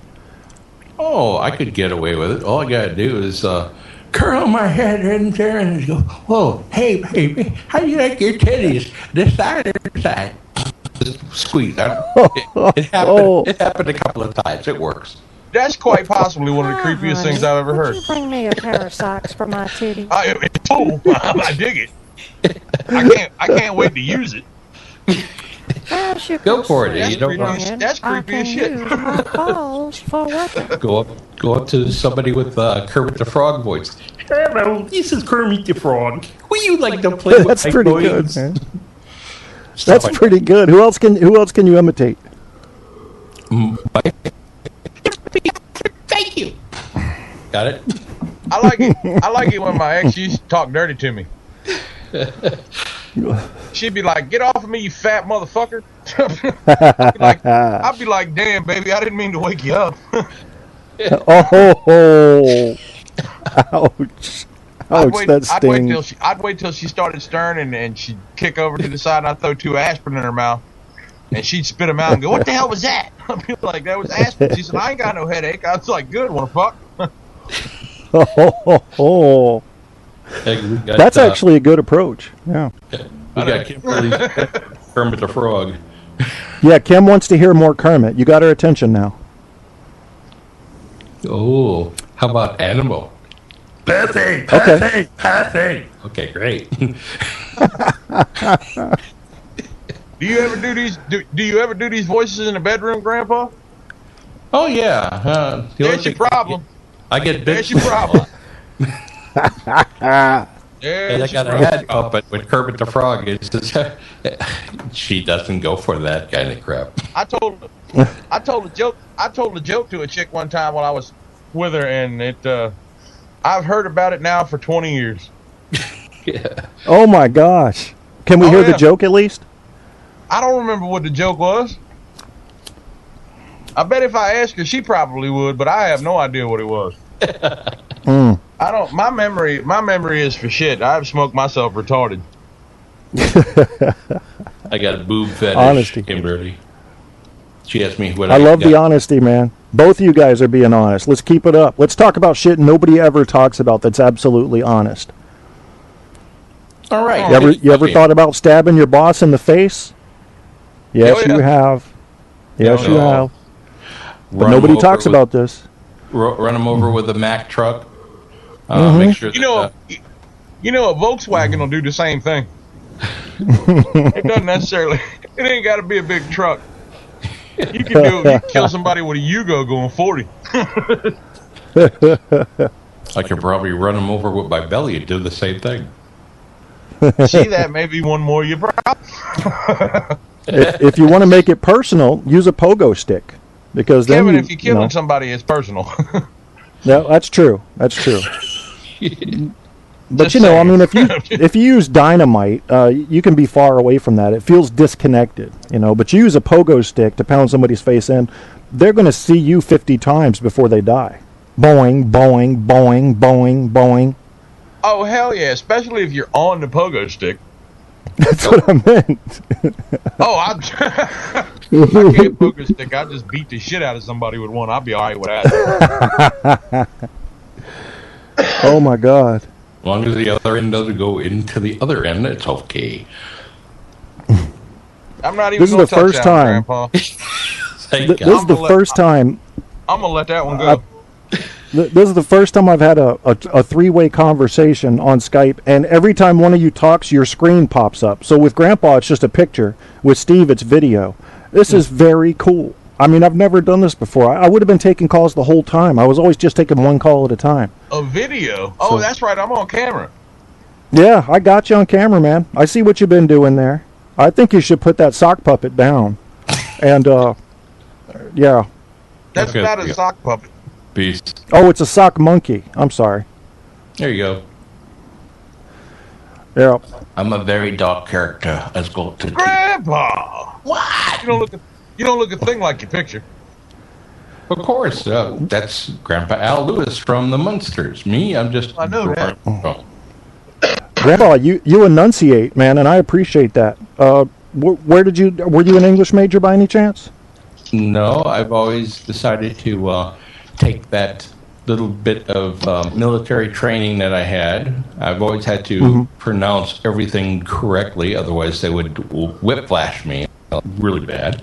Oh, I could get away with it. All I got to do is curl my head in there and go, "Whoa, hey, baby, how do you like your titties? This side or this side?" Squeeze. It happened a couple of times. It works. That's quite possibly one of the creepiest things I've ever heard. Would you bring me a pair of socks for my titties? I dig it. I can't wait to use it. Go for it. That's creepy as shit. Go up to somebody with Kermit the Frog voice. "Hello, this is Kermit the Frog. Would you like to play with That's my pretty toys?" good, man. That's pretty good. Who else can you imitate? Thank you. Got it. I like it when my ex used to talk dirty to me. She'd be like, "Get off of me, you fat motherfucker." I'd be like, "Damn, baby, I didn't mean to wake you up." Oh, ouch. Ouch, that stings. I'd wait till she started stirring and she'd kick over to the side and I'd throw 2 aspirin in her mouth. And she'd spit them out and go, "What the hell was that?" I'd be like, "That was aspirin." She said, "I ain't got no headache." I was like, "Good, wanna fuck?" That's actually a good approach. Yeah. We got Kermit the Frog. Yeah, Kim wants to hear more Kermit. You got her attention now. Oh, how about Animal? Okay. Okay, great. Do you ever do these voices in the bedroom, Grandpa? Oh yeah. There's your problem. I get bits. There's your problem. And I got a head puppet with Kermit the Frog. She doesn't go for that kind of crap. I told a joke to a chick one time while I was with her, and I've heard about it now for 20 years. Yeah. Oh my gosh! Can we hear the joke at least? I don't remember what the joke was. I bet if I asked her, she probably would, but I have no idea what it was. I don't. My memory is for shit. I've smoked myself retarded. I got a boob fetish. Honesty. Kimberly. She asked me what I love the honesty, man. Both of you guys are being honest. Let's keep it up. Let's talk about shit nobody ever talks about that's absolutely honest. All right. You ever thought about stabbing your boss in the face? Yes, you have. Yes, you have. But nobody talks about this. Run them over with a Mack truck. Make sure that, a Volkswagen will do the same thing. It doesn't necessarily. It ain't got to be a big truck. You can kill somebody with a Yugo going 40. I could probably run them over with my belly and do the same thing. See, that may be one more you problem. If you want to make it personal, use a pogo stick. Because Kevin, then if you're killing somebody, it's personal. No, that's true. That's true. But I mean, if you use dynamite, you can be far away from that. It feels disconnected, But you use a pogo stick to pound somebody's face in, they're going to see you 50 times before they die. Boing, boing, boing, boing, boing. Oh hell yeah! Especially if you're on the pogo stick. That's what I meant. I can't poker stick. I just beat the shit out of somebody with one. I'll be all right with that. Oh my God! As long as the other end doesn't go into the other end, it's okay. I'm not even. This is the first time. Grandpa. This is the first time. I'm gonna let that one go. This is the first time I've had a three-way conversation on Skype, and every time one of you talks, your screen pops up. So with Grandpa, it's just a picture. With Steve, it's video. This is very cool. I mean, I've never done this before. I would have been taking calls the whole time. I was always just taking one call at a time. A video? Oh, that's right. I'm on camera. Yeah, I got you on camera, man. I see what you've been doing there. I think you should put that sock puppet down. And, yeah. That's not a sock puppet. Beast. Oh, it's a sock monkey. I'm sorry. There you go. Yeah. I'm a very dark character. Let's go to Grandpa. What? You don't look a thing like your picture. Of course, that's Grandpa Al Lewis from the Munsters. Me, I'm just. I know that. Grandpa, you enunciate, man, and I appreciate that. Were you an English major by any chance? No, I've always decided to take that little bit of military training that I had. I've always had to pronounce everything correctly, otherwise they would whiplash me really bad.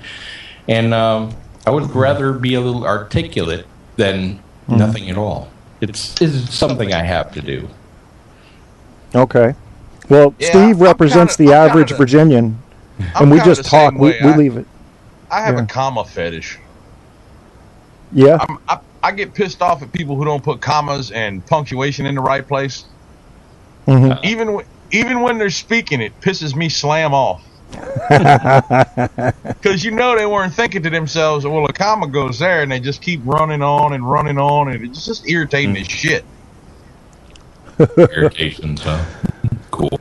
And I would rather be a little articulate than nothing at all. It's something I have to do. Okay. Well, yeah, Steve represents the average Virginian, and we just talk. We leave it. I have a comma fetish. Yeah. I get pissed off at people who don't put commas and punctuation in the right place. Even when they're speaking, it pisses me slam off. Because they weren't thinking to themselves, well, a comma goes there, and they just keep running on, and it's just irritating as shit. Irritations, huh? Cool.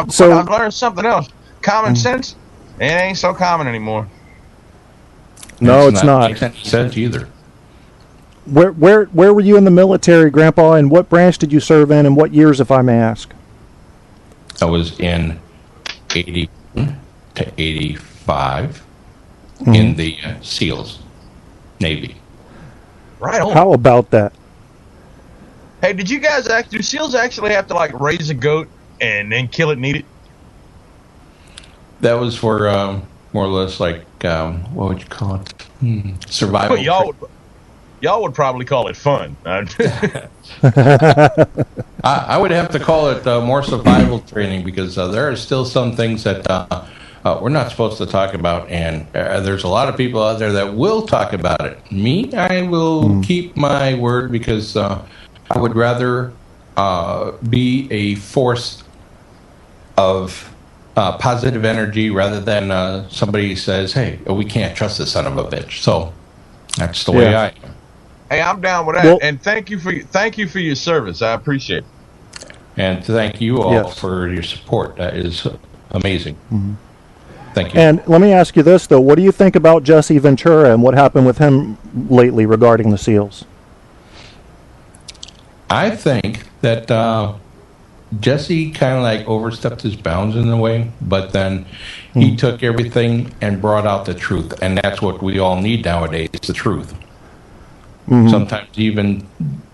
So I've learned something else. Common sense, it ain't so common anymore. No, it's not. Makes any sense either. Where were you in the military, Grandpa, and what branch did you serve in, and what years, if I may ask? I was in 80 to 85 in the SEALs, Navy. Right on. How about that? Hey, did you guys do SEALs actually have to raise a goat and then kill it and eat it? That was for more or less what would you call it? Survival. Well, y'all would probably call it fun. I would have to call it more survival training because there are still some things that we're not supposed to talk about, and there's a lot of people out there that will talk about it. Me, I will keep my word because I would rather be a force of positive energy rather than somebody says, hey, we can't trust this son of a bitch. So that's the way I am. Hey, I'm down with that, well, and thank you for your service. I appreciate it. And thank you all for your support. That is amazing. Thank you. And let me ask you this, though. What do you think about Jesse Ventura and what happened with him lately regarding the SEALs? I think that Jesse kind of overstepped his bounds in a way, but then he took everything and brought out the truth, and that's what we all need nowadays, the truth. Sometimes he even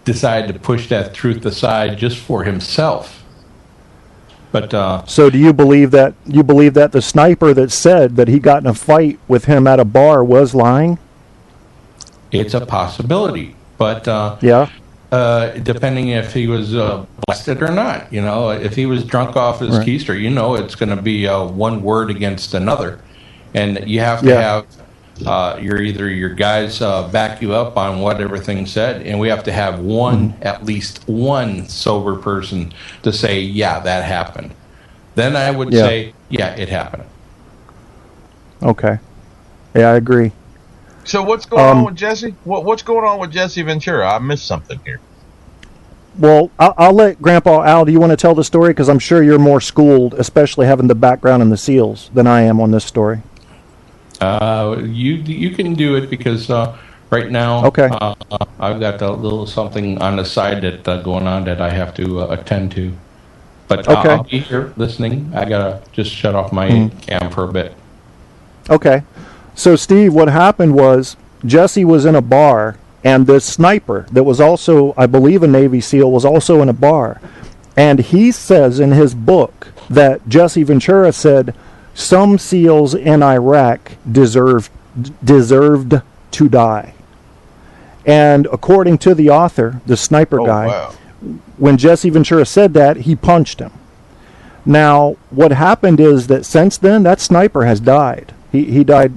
decide to push that truth aside just for himself. But so do you believe that the sniper that said that he got in a fight with him at a bar was lying? It's a possibility, but depending if he was blasted or not. If he was drunk off his keister, it's going to be one word against another, and you have to have your guys back you up on what everything said, and we have to have at least one sober person to say, yeah, that happened. Then I would say, yeah, it happened. Okay. Yeah, I agree. So what's going on with Jesse? What's going on with Jesse Ventura? I missed something here. Well, I'll let Grandpa Al, do you want to tell the story? Because I'm sure you're more schooled, especially having the background in the SEALs, than I am on this story. You can do it because right now I've got a little something on the side that going on that I have to attend to. But I'll be here listening. I gotta just shut off my cam for a bit. Okay. So, Steve, what happened was Jesse was in a bar, and this sniper that was also, I believe, a Navy SEAL was also in a bar. And he says in his book that Jesse Ventura said some SEALs in Iraq deserved to die. And according to the author, the sniper guy, when Jesse Ventura said that, he punched him. Now, what happened is that since then, that sniper has died. He died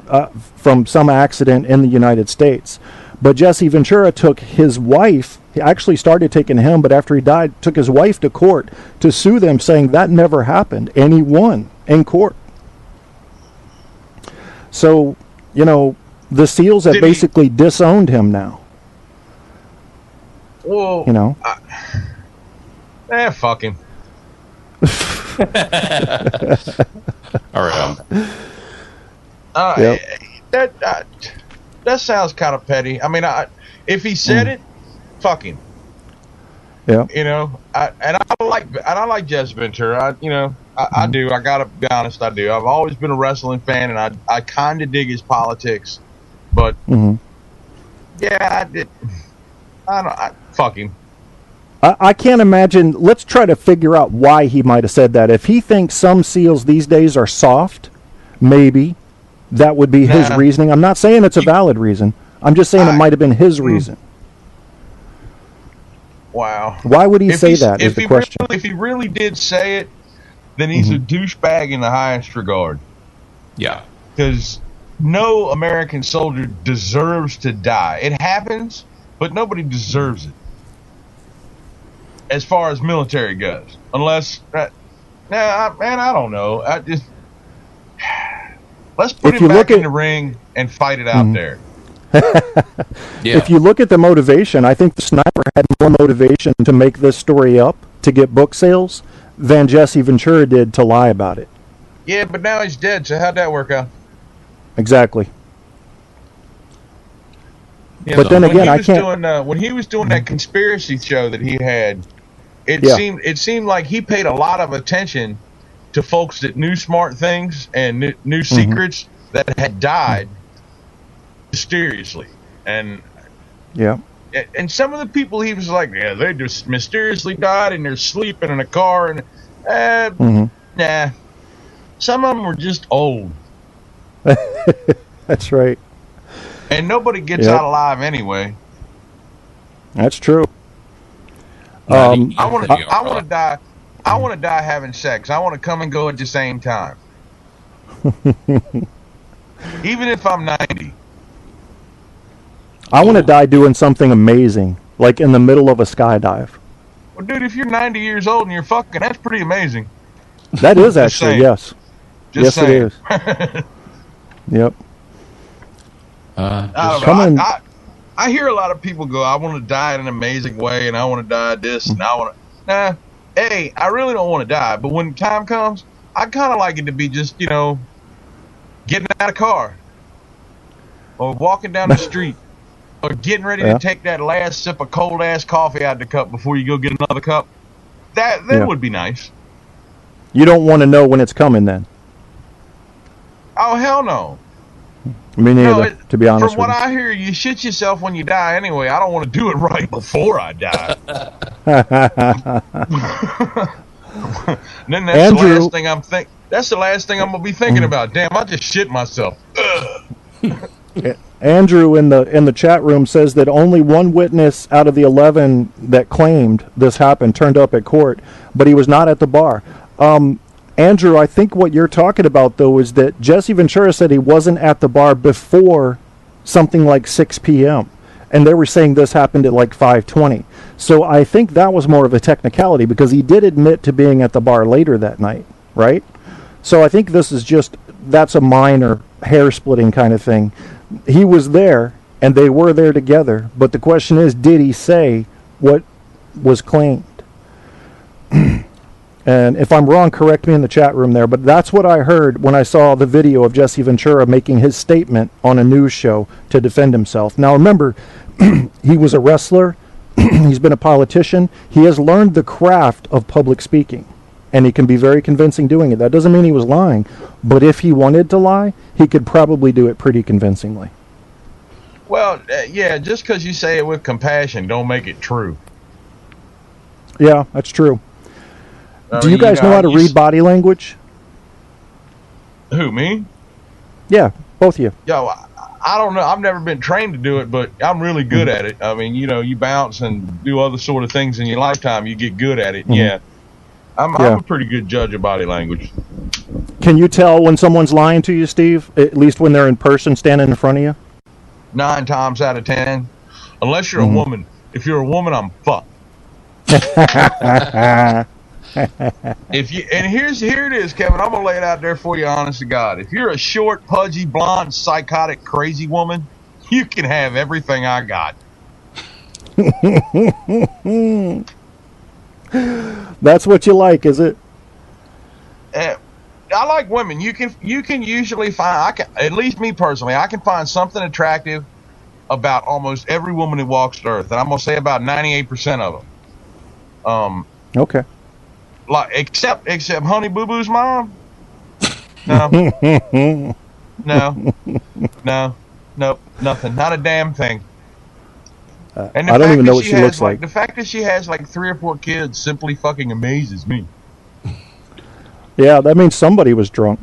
from some accident in the United States. But Jesse Ventura took his wife, he actually started taking him, but after he died, took his wife to court to sue them, saying that never happened. And he won in court. So, you know, the SEALs have basically disowned him now. Well, you know. Fuck him. All right. That sounds kind of petty. I mean, if he said it, fuck him. Yeah. You know, I like Jesse Ventura. I do. I gotta be honest. I do. I've always been a wrestling fan, and I kind of dig his politics. But yeah, fuck him. I can't imagine. Let's try to figure out why he might have said that. If he thinks some SEALs these days are soft, maybe that would be his reasoning. I'm not saying it's a valid reason. I'm just saying it might have been his reason. Wow. Why would he say that is the question. If he really did say it, then he's a douchebag in the highest regard. Yeah. Because no American soldier deserves to die. It happens, but nobody deserves it. As far as military goes. Unless, I don't know. Let's put him back in the ring and fight it out there. Yeah. If you look at the motivation, I think the sniper had more motivation to make this story up, to get book sales, than Jesse Ventura did to lie about it. Yeah, but now he's dead, so how'd that work out? Exactly. Yeah, but then again, I can't... when he was doing that conspiracy show that he had, it seemed like he paid a lot of attention to folks that knew smart things and knew secrets that had died mysteriously. And and some of the people he was like, yeah, they just mysteriously died and they're sleeping in a car, and nah, some of them were just old. That's right. And nobody gets out alive anyway. That's true. I want to die. I want to die having sex. I want to come and go at the same time. Even if I'm 90. I want to die doing something amazing, like in the middle of a skydive. Well, dude, if you're 90 years old and you're fucking, that's pretty amazing. That is actually, yes. Just yes, saying. It is. Yep. I hear a lot of people go, I want to die in an amazing way, and I want to die this, and I want to... I really don't want to die, but when time comes, I kind of like it to be just, getting out of a car, or walking down the street, or getting ready to take that last sip of cold-ass coffee out of the cup before you go get another cup. That would be nice. You don't want to know when it's coming, then? Oh, hell no. Me neither, to be honest with you. From what I hear, you shit yourself when you die anyway. I don't want to do it right before I die. Then that's the last thing I'm thinking. That's the last thing I'm gonna be thinking about. Damn, I just shit myself. Andrew in the chat room says that only one witness out of the 11 that claimed this happened turned up at court, but he was not at the bar. Andrew, I think what you're talking about, though, is that Jesse Ventura said he wasn't at the bar before something like 6 p.m., and they were saying this happened at like 5:20. So I think that was more of a technicality, because he did admit to being at the bar later that night, right? So I think this is that's a minor hair-splitting kind of thing. He was there, and they were there together, but the question is, did he say what was claimed? And if I'm wrong, correct me in the chat room there, but that's what I heard when I saw the video of Jesse Ventura making his statement on a news show to defend himself. Now remember, he was a wrestler, he's been a politician, he has learned the craft of public speaking, and he can be very convincing doing it. That doesn't mean he was lying, but if he wanted to lie, he could probably do it pretty convincingly. Well, yeah, just because you say it with compassion don't make it true. Yeah, that's true. Do you guys know how to read body language? Who, me? Yeah, both of you. Yo, I don't know. I've never been trained to do it, but I'm really good at it. I mean, you bounce and do other sort of things in your lifetime. You get good at it. Mm-hmm. Yeah. I'm a pretty good judge of body language. Can you tell when someone's lying to you, Steve? At least when they're in person standing in front of you? 9 times out of 10. Unless you're a woman. If you're a woman, I'm fucked. Here it is, Kevin. I'm gonna lay it out there for you, honest to God. If you're a short, pudgy, blonde, psychotic, crazy woman, you can have everything I got. That's what you like, is it? I like women. You can usually find. At least me personally, I can find something attractive about almost every woman who walks the earth, and I'm gonna say about 98% of them. Okay. Like except Honey Boo Boo's mom. No. Nope, nothing. Not a damn thing. And I don't even know what she looks like. The fact that she has like 3 or 4 kids simply fucking amazes me. Yeah, that means somebody was drunk.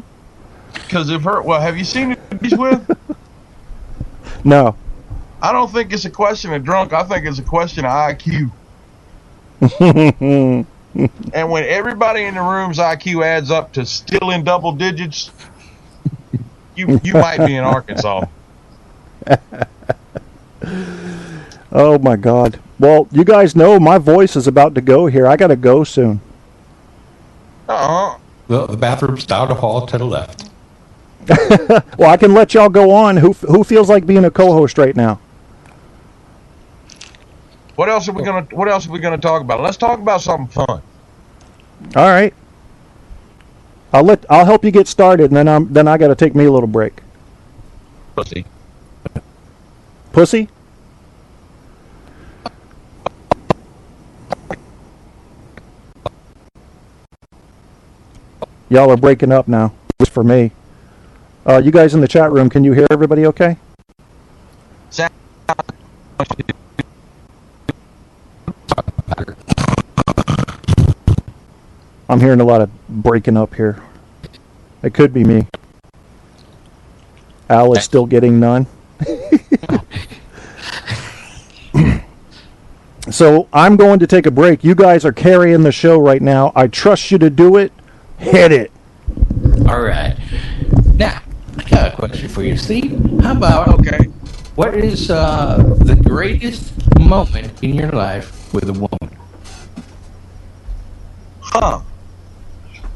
Because of her. Well, have you seen who she's with? No. I don't think it's a question of drunk. I think it's a question of IQ. And when everybody in the room's IQ adds up to still in double digits, you might be in Arkansas. Oh my God. Well, you guys know my voice is about to go here. I gotta go soon. The bathroom's down the hall to the left. Well, I can let y'all go on. Who feels like being a co-host right now? What else are we gonna talk about? Let's talk about something fun. All right. I'll help you get started, and then I got to take me a little break. Pussy? Y'all are breaking up now. Just for me. You guys in the chat room, can you hear everybody okay? I'm hearing a lot of breaking up here. It could be me. Al is still getting none. So I'm going to take a break. You guys are carrying the show right now. I trust you to do it. Hit it. All right. Now, I got a question for you, Steve. How about, what is the greatest moment in your life with a woman?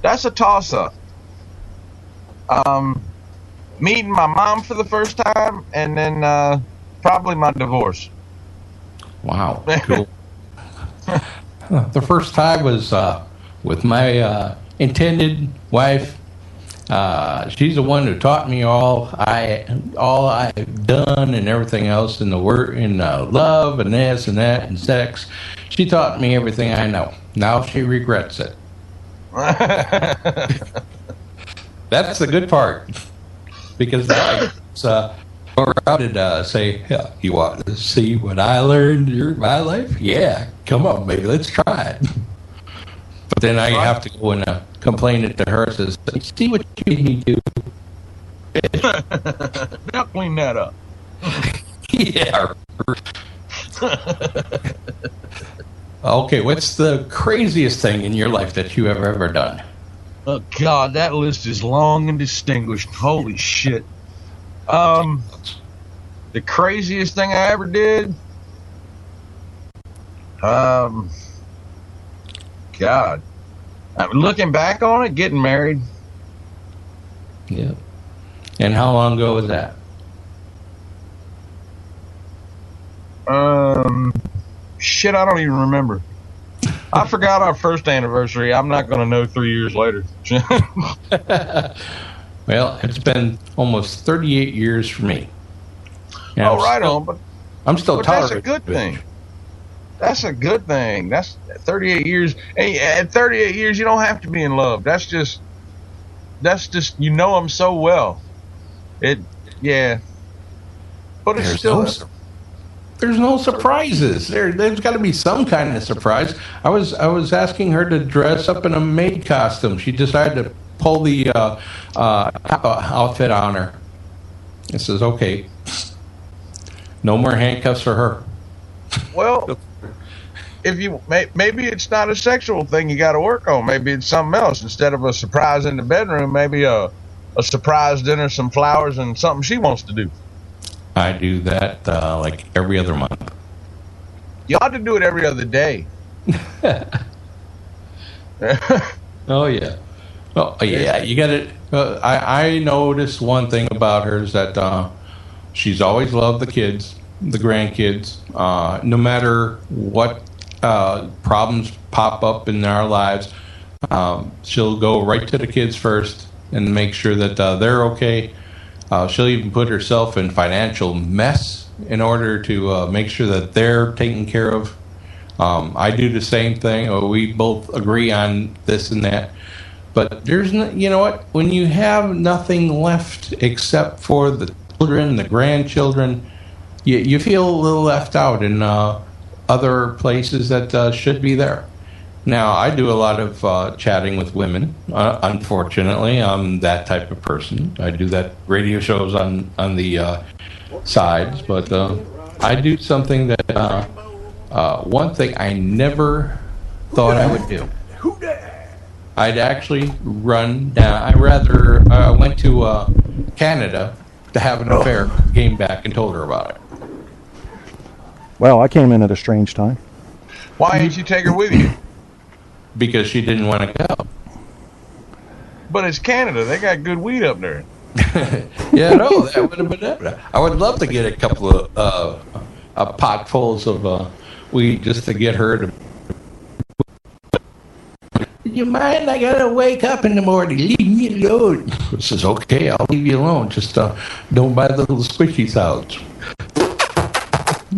That's a toss-up. Meeting my mom for the first time, and then probably my divorce. Wow, cool. The first time was with my intended wife. She's the one who taught me all I've done and everything else in the love and this and that and sex. She taught me everything I know. Now she regrets it. That's the good part, because it's go around and say, yeah, you want to see what I learned in my life? Yeah, come on, baby, let's try it. But then I have to go and complain it to her. Says, see what you made me do. Now clean that up. Yeah. Okay, what's the craziest thing in your life that you have ever done? Oh, God, that list is long and distinguished. Holy shit. The craziest thing I ever did? God. I'm looking back on it, getting married. Yeah. And how long ago was that? Shit, I don't even remember. I forgot our first anniversary. I'm not going to know 3 years later. Well, it's been almost 38 years for me. And right on. But I'm still tolerating. That's a good thing. That's a good thing. That's 38 years. Hey, at 38 years, you don't have to be in love. That's just you know them so well. Yeah. But it's still. There's no surprises. There's got to be some kind of surprise. I was asking her to dress up in a maid costume. She decided to pull the outfit on her. It says, okay, no more handcuffs for her. Well, maybe it's not a sexual thing you got to work on. Maybe it's something else. Instead of a surprise in the bedroom, maybe a surprise dinner, some flowers, and something she wants to do. I do that like every other month. You ought to do it every other day. Oh yeah. Oh yeah. You got it. I noticed one thing about her is that she's always loved the kids, the grandkids. No matter what problems pop up in our lives, she'll go right to the kids first and make sure that they're okay. She'll even put herself in financial mess in order to make sure that they're taken care of. I do the same thing. We both agree on this and that. But there's no, you know what? When you have nothing left except for the children, the grandchildren, you feel a little left out in other places that should be there. Now, I do a lot of chatting with women. Unfortunately, I'm that type of person. I do that radio shows on the sides, but I do something that one thing I never thought I would do. I'd actually run down. I went to Canada to have an affair, came back and told her about it. Well, I came in at a strange time. Why didn't you take her with you? Because she didn't want to go. But it's Canada. They got good weed up there. Yeah, no, that would have been it. I would love to get a couple of potfuls of weed just to get her to. You mind? I gotta wake up in the morning. Leave me alone. She says, okay, I'll leave you alone. Just don't buy the little squishy sounds.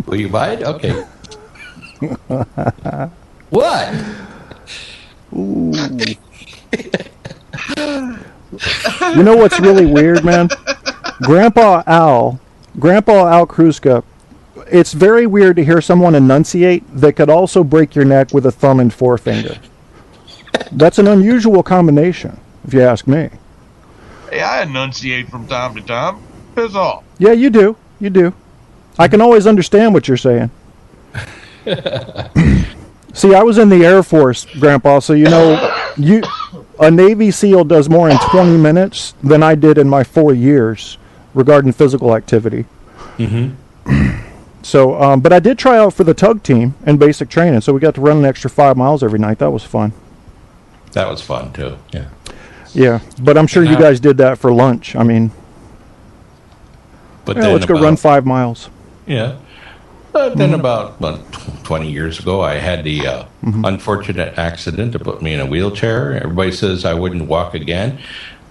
Will you buy it? Okay. What? Ooh. You know what's really weird, man? Grandpa Al Kruska, it's very weird to hear someone enunciate that could also break your neck with a thumb and forefinger. That's an unusual combination, if you ask me. Hey, I enunciate from time to time. Piss off. Yeah, you do. You do. I can always understand what you're saying. See, I was in the Air Force, Grandpa, so you know, a Navy SEAL does more in 20 minutes than I did in my 4 years regarding physical activity. Mm-hmm. So, but I did try out for the tug team in basic training, so we got to run an extra 5 miles every night. That was fun. That was fun, too, yeah. Yeah, but I'm sure you guys did that for lunch. I mean, but let's go run 5 miles. Yeah. Then about 20 years ago, I had the unfortunate accident to put me in a wheelchair. Everybody says I wouldn't walk again.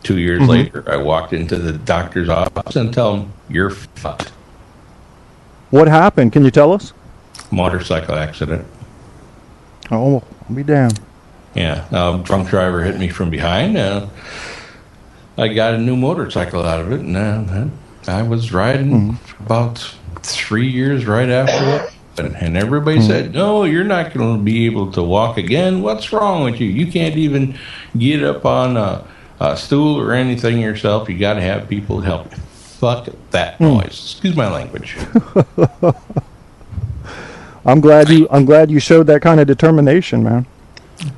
2 years later, I walked into the doctor's office and tell him, you're fucked. What happened? Can you tell us? Motorcycle accident. Oh, I'll be damned. Yeah, drunk driver hit me from behind. I got a new motorcycle out of it, and I was riding about 3 years right after that. And everybody said, no, you're not going to be able to walk again. What's wrong with you? You can't even get up on a stool or anything yourself. You got to have people help you. Fuck that noise. Excuse my language. I'm glad you showed that kind of determination, man.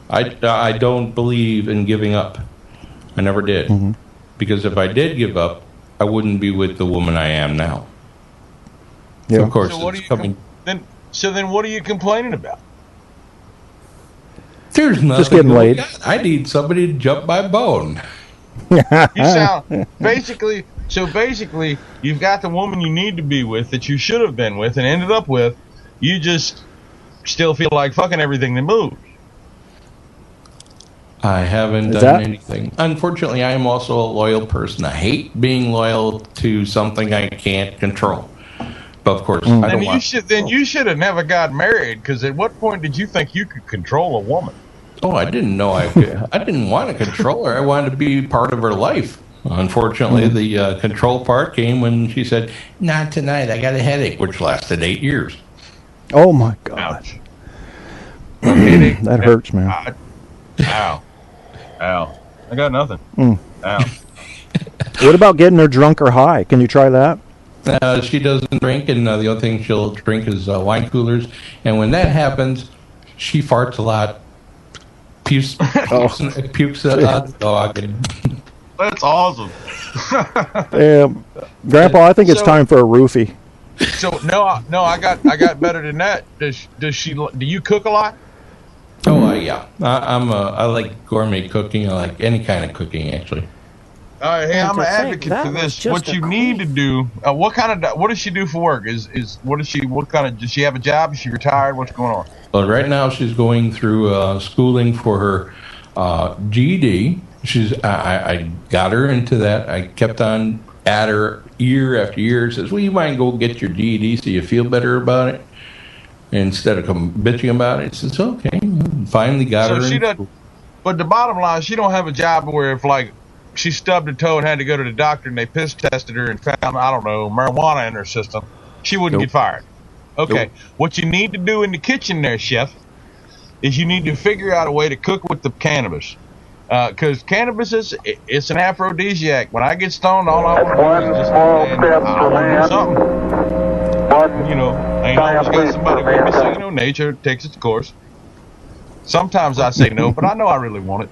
I don't believe in giving up. I never did. Because if I did give up, I wouldn't be with the woman I am now. Yeah. So of course, so it's coming. Then what are you complaining about? There's nothing. Just getting laid. I need somebody to jump my bone. You sound basically. So basically, you've got the woman you need to be with that you should have been with and ended up with. You just still feel like fucking everything that moves. I haven't done anything. Unfortunately, I am also a loyal person. I hate being loyal to something I can't control. But of course, I don't And want. you should have never got married, because at what point did you think you could control a woman? Oh, I didn't know I could. I didn't want to control her. I wanted to be part of her life. Unfortunately, the control part came when she said, "Not tonight. I got a headache," which lasted 8 years. Oh my God. That hurts, man. Ow. I got nothing. Ow. What about getting her drunk or high? Can you try that? She doesn't drink, and the other thing she'll drink is wine coolers. And when that happens, she farts a lot, pukes out the dog. That's awesome. Grandpa, I think it's time for a roofie. So no, I got better than that. Does she? Do you cook a lot? Oh yeah, I like gourmet cooking. I like any kind of cooking, actually. All right, hey, I'm an advocate for this. What you need to do? What does she do for work? Does she have a job? Is she retired? What's going on? Well, right now she's going through schooling for her GED. I got her into that. I kept on at her year after year. Says, "Well, you might go get your GED so you feel better about it." Instead of bitching about it, says, "Okay." Finally got her. She doesn't. But the bottom line, she don't have a job where if like she stubbed her toe and had to go to the doctor and they piss tested her and found, I don't know, marijuana in her system, she wouldn't get fired. Okay. Nope. What you need to do in the kitchen there, chef, is you need to figure out a way to cook with the cannabis. Because cannabis it's an aphrodisiac. When I get stoned, all I want to do is just do something. You know, I ain't always got somebody with me, so you know, nature takes its course. Sometimes I say no, but I know I really want it.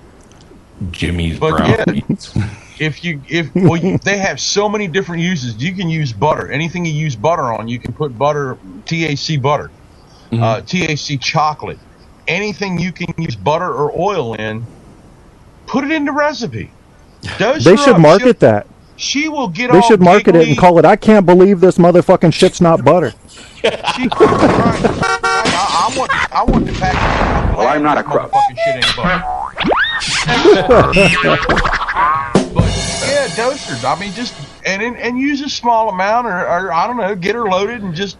Jimmy's but brownies. Yeah, they have so many different uses. You can use butter. Anything you use butter on, you can put butter, THC butter, THC chocolate. Anything you can use butter or oil in, put it in the recipe. They should market that. She will get. They should market it and call it, "I can't believe this motherfucking shit's not butter." I want the package. Well, I'm not a crook. Shit ain't butter. But yeah, dosers. I mean, just and use a small amount, or I don't know, get her loaded and just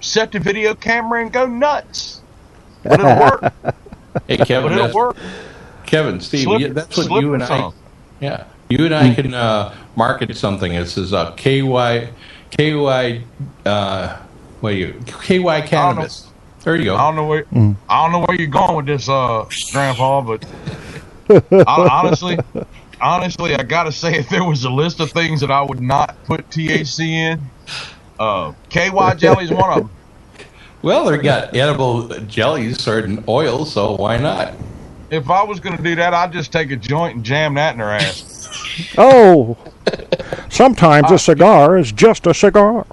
set the video camera and go nuts. But it'll work. Hey, Kevin, but it'll work. Kevin, Steve, that's what you and I. Yeah, you and I can market something. It says KY cannabis. There you go. I don't know where you're going with this, Grandpa, but honestly, I gotta say, if there was a list of things that I would not put THC in, KY jelly is one of them. Well, they got edible jellies, certain oils, so why not? If I was going to do that, I'd just take a joint and jam that in her ass. Oh, sometimes a cigar is just a cigar.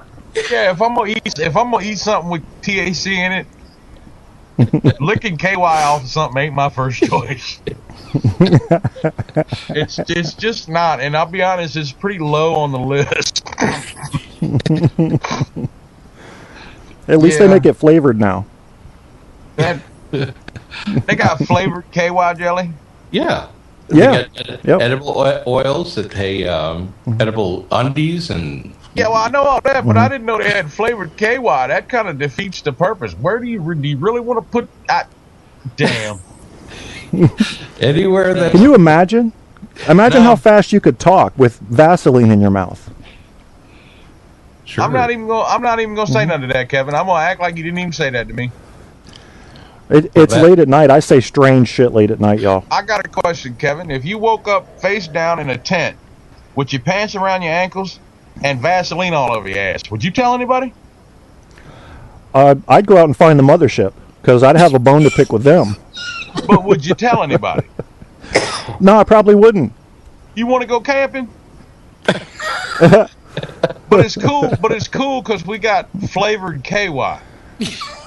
Yeah, if I'm gonna eat something with THC in it, licking KY off of something ain't my first choice. It's just not, and I'll be honest, it's pretty low on the list. At least they make it flavored now. They got flavored KY jelly. Yeah. Yeah. Edible oils that they edible undies and. Yeah, well, I know all that, but I didn't know they had flavored KY. That kind of defeats the purpose. Where do you really want to put that? Damn. Anywhere that. Can you imagine? Imagine how fast you could talk with Vaseline in your mouth. Sure. I'm not even gonna say none of that, Kevin. I'm gonna act like you didn't even say that to me. It's late at night. I say strange shit late at night, y'all. I got a question, Kevin. If you woke up face down in a tent with your pants around your ankles and Vaseline all over your ass, would you tell anybody? I'd go out and find the mothership because I'd have a bone to pick with them. But would you tell anybody? No, I probably wouldn't. You want to go camping? But it's cool. But it's cool because we got flavored KY.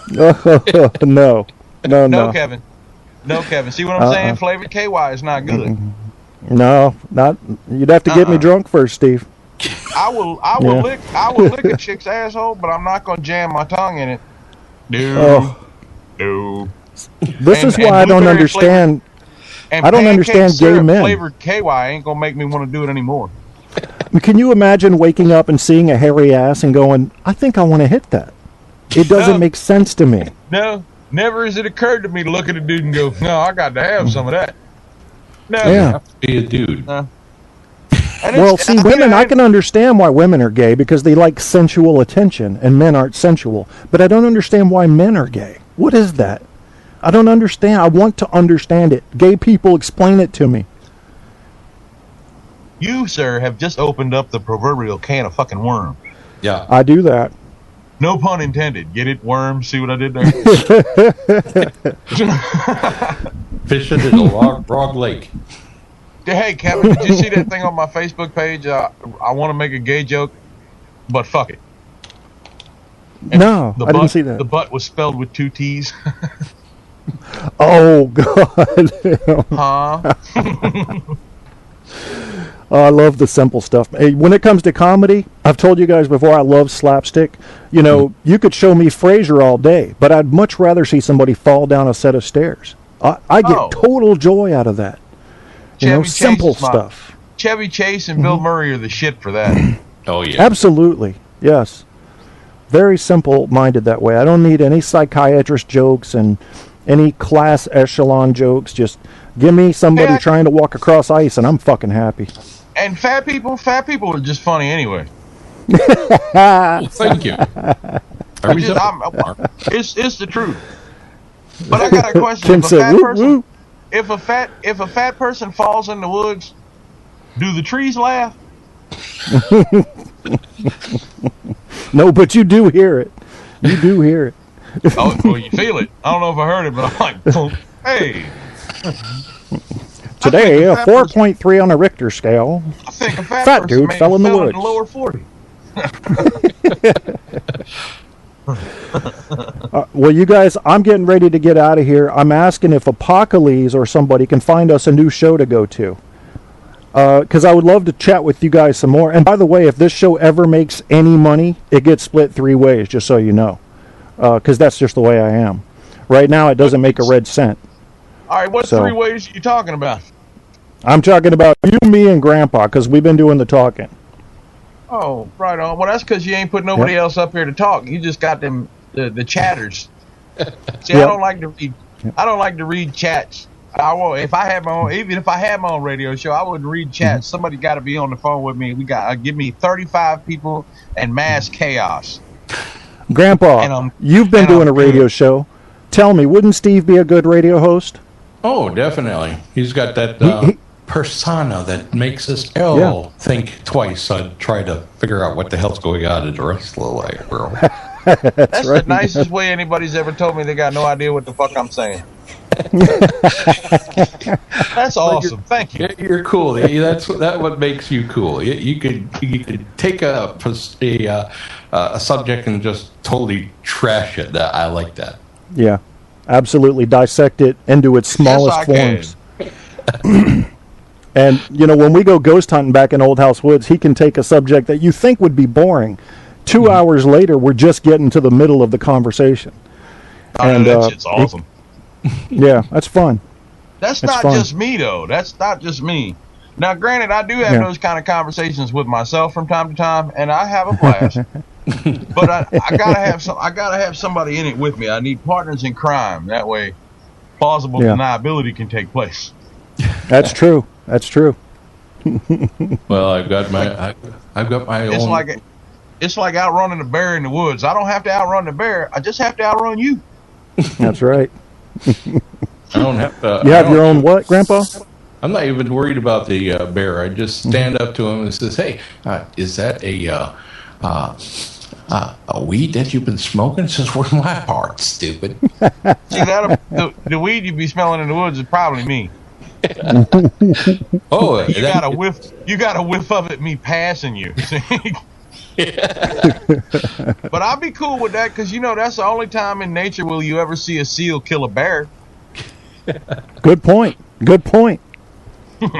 No, Kevin. No, Kevin. See what I'm saying? Flavored KY is not good. No, not. You'd have to get me drunk first, Steve. I will lick a chick's asshole, but I'm not gonna jam my tongue in it. No. This is why I don't understand. I don't understand gay men. Flavored KY ain't gonna make me want to do it anymore. Can you imagine waking up and seeing a hairy ass and going, I think I want to hit that? It doesn't make sense to me. No, never has it occurred to me to look at a dude and go, no, I got to have some of that. No. Yeah. Be a dude. Well, see, women, I can understand why women are gay because they like sensual attention and men aren't sensual. But I don't understand why men are gay. What is that? I don't understand. I want to understand it. Gay people, explain it to me. You, sir, have just opened up the proverbial can of fucking worms. Yeah. I do that. No pun intended. Get it, worm? See what I did there? Fishing in a log lake. Hey, Kevin, did you see that thing on my Facebook page? I want to make a gay joke, but fuck it. And no, I didn't see that. The butt was spelled with 2 T's. Oh, God. Huh? I love the simple stuff. Hey, when it comes to comedy, I've told you guys before, I love slapstick. You know, you could show me Frasier all day, but I'd much rather see somebody fall down a set of stairs. I get total joy out of that. You know, simple stuff. Chevy Chase and Bill Murray are the shit for that. Oh, yeah. Absolutely. Yes. Very simple-minded that way. I don't need any psychiatrist jokes and any class echelon jokes. Just give me somebody trying to walk across ice, and I'm fucking happy. And fat people are just funny anyway. Thank you. It's the truth. But I got a question. If a fat person falls in the woods, do the trees laugh? No, but you do hear it. You do hear it. Oh, well, you feel it. I don't know if I heard it, but I'm like, boom, hey. Today, a 4.3 on a Richter scale. I think a fat dude fell in the woods. In the lower 40. Well, you guys, I'm getting ready to get out of here. I'm asking if Apocalypse or somebody can find us a new show to go to. Because I would love to chat with you guys some more. And by the way, if this show ever makes any money, it gets split 3 ways, just so you know. Because that's just the way I am. Right now, it doesn't make a red cent. All right, what 3 ways are you talking about? I'm talking about you, me, and Grandpa, because we've been doing the talking. Oh, right on. Well, that's because you ain't put nobody else up here to talk. You just got them the chatters. See, I don't like to read. I don't like to read chats. I won't. If I have my own, even if I had my own radio show, I wouldn't read chats. Somebody got to be on the phone with me. Give me 35 people and mass chaos. Grandpa, you've been doing a radio show. Tell me, wouldn't Steve be a good radio host? Oh, definitely. He's got that persona that makes us all think twice and try to figure out what the hell's going on in the rest of the life, bro. That's right. The nicest way anybody's ever told me they got no idea what the fuck I'm saying. That's awesome. Thank you. You're cool. That's what makes you cool. You could take a subject and just totally trash it. I like that. Yeah, absolutely. Dissect it into its smallest forms. And you know, when we go ghost hunting back in Old House Woods, he can take a subject that you think would be boring. 2 hours later, we're just getting to the middle of the conversation. And that shit's awesome. Yeah, that's fun. That's not just me, though. That's not just me. Now, granted, I do have those kind of conversations with myself from time to time, and I have a blast. But I gotta have somebody in it with me. I need partners in crime. That way, plausible deniability can take place. That's true. That's true. Well, I've got my own. It's like outrunning a bear in the woods. I don't have to outrun the bear. I just have to outrun you. That's right. I don't have to. You have your own what, Grandpa? I'm not even worried about the bear. I just stand up to him and says, "Hey, is that a weed that you've been smoking since we're my part, stupid?" See, the weed you be smelling in the woods is probably me. Oh, you got a whiff of it. Me passing you. But I'll be cool with that because that's the only time in nature will you ever see a seal kill a bear. Good point.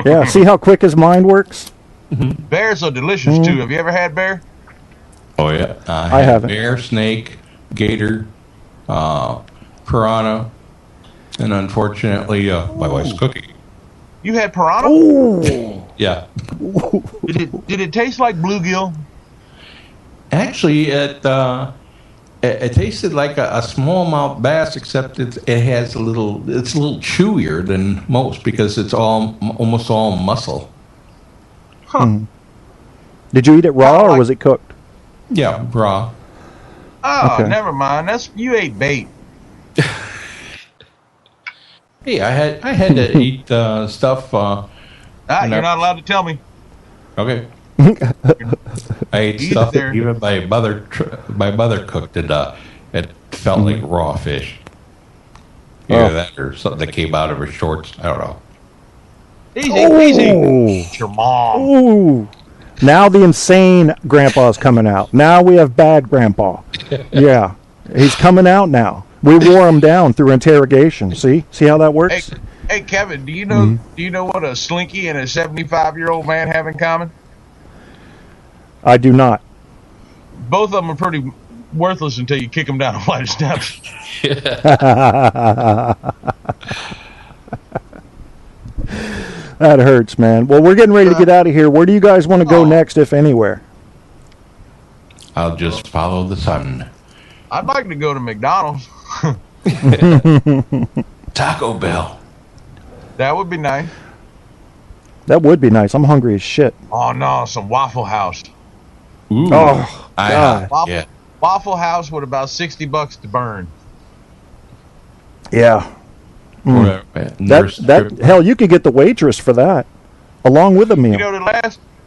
Yeah, see how quick his mind works? Bears are delicious too. Have you ever had bear? Oh yeah, I haven't. Bear, snake, gator, piranha, and unfortunately, my wife's cookie. You had piranha? Oh, Yeah. Did it taste like bluegill? Actually, it tasted like a smallmouth bass, except it's a little chewier than most because it's almost all muscle. Huh. Did you eat it raw or was it cooked? Yeah, raw. Oh, Okay. never mind. You ate bait. Hey, I had to eat stuff. You're not allowed to tell me. Okay. I ate stuff that even my mother cooked it. It felt like raw fish. Either that or something that came out of her shorts. I don't know. Easy. It's your mom. Ooh. Now the insane grandpa's coming out. Now we have bad grandpa. Yeah. He's coming out now. We wore him down through interrogation. See how that works? Hey Kevin, do you know what a slinky and a 75-year-old man have in common? I do not. Both of them are pretty worthless until you kick them down a flight of steps. That hurts, man. Well, we're getting ready to get out of here. Where do you guys want to go next, if anywhere? I'll just follow the sun. I'd like to go to McDonald's. Taco Bell. That would be nice. That would be nice. I'm hungry as shit. Oh no, some Waffle House. Ooh. Oh, God. Waffle House with about $60 to burn. Yeah. That hell, you could get the waitress for that, along with the meal. You know,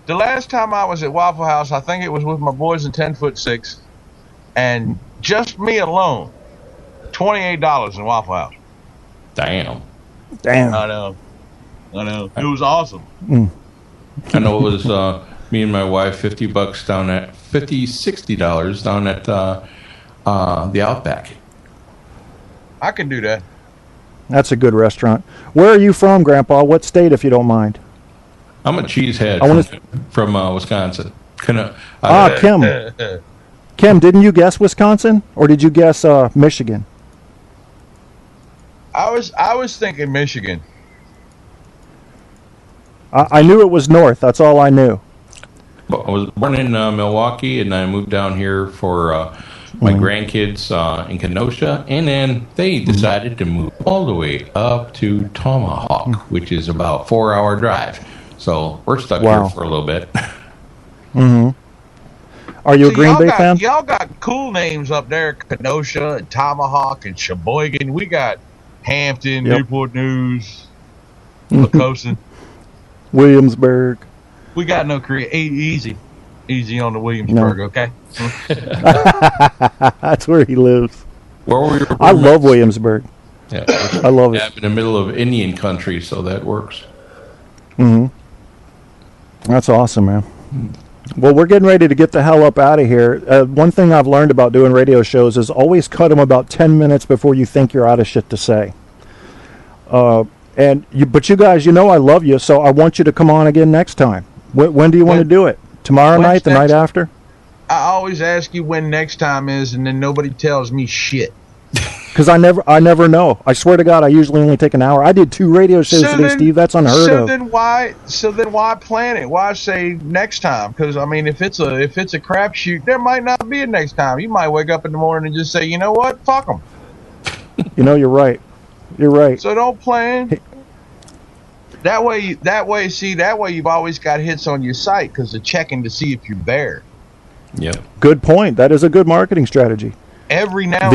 the last time I was at Waffle House, I think it was with my boys in 10'6", and just me alone, $28 in Waffle House. Damn. I know. It was awesome. I know it was me and my wife $60 down at $60 down at the Outback. I can do that. That's a good restaurant. Where are you from, Grandpa? What state, if you don't mind? I'm a cheesehead from Wisconsin. Kim. Kim, didn't you guess Wisconsin, or did you guess Michigan? I was thinking Michigan. I knew it was north. That's all I knew. I was born in Milwaukee, and I moved down here for my grandkids in Kenosha, and then they decided to move all the way up to Tomahawk, which is about 4-hour drive. So we're stuck here for a little bit. Mm-hmm. Are you a Green Bay fan? Y'all got cool names up there: Kenosha, and Tomahawk, and Sheboygan. We got Hampton, Newport News, Pocosin, Williamsburg. We got no easy on the Williamsburg, okay? That's where he lives. Where were your I love Williamsburg. Yeah, I love it. In the middle of Indian country, so that works. Mm-hmm. That's awesome, man. Well, we're getting ready to get the hell up out of here. One thing I've learned about doing radio shows is always cut them about 10 minutes before you think you're out of shit to say. But you guys, I love you, so I want you to come on again next time. When do you want to do it? Tomorrow night? The night after? I always ask you when next time is, and then nobody tells me shit. Because I never know. I swear to God, I usually only take an hour. I did 2 radio shows today, Steve. That's unheard of. So then why plan it? Why say next time? Because I mean, if it's a crapshoot, there might not be a next time. You might wake up in the morning and just say, you know what, fuck them. You're right. You're right. So don't plan. That way you've always got hits on your site because they're checking to see if you're there. Yep. Good point. That is a good marketing strategy. Every now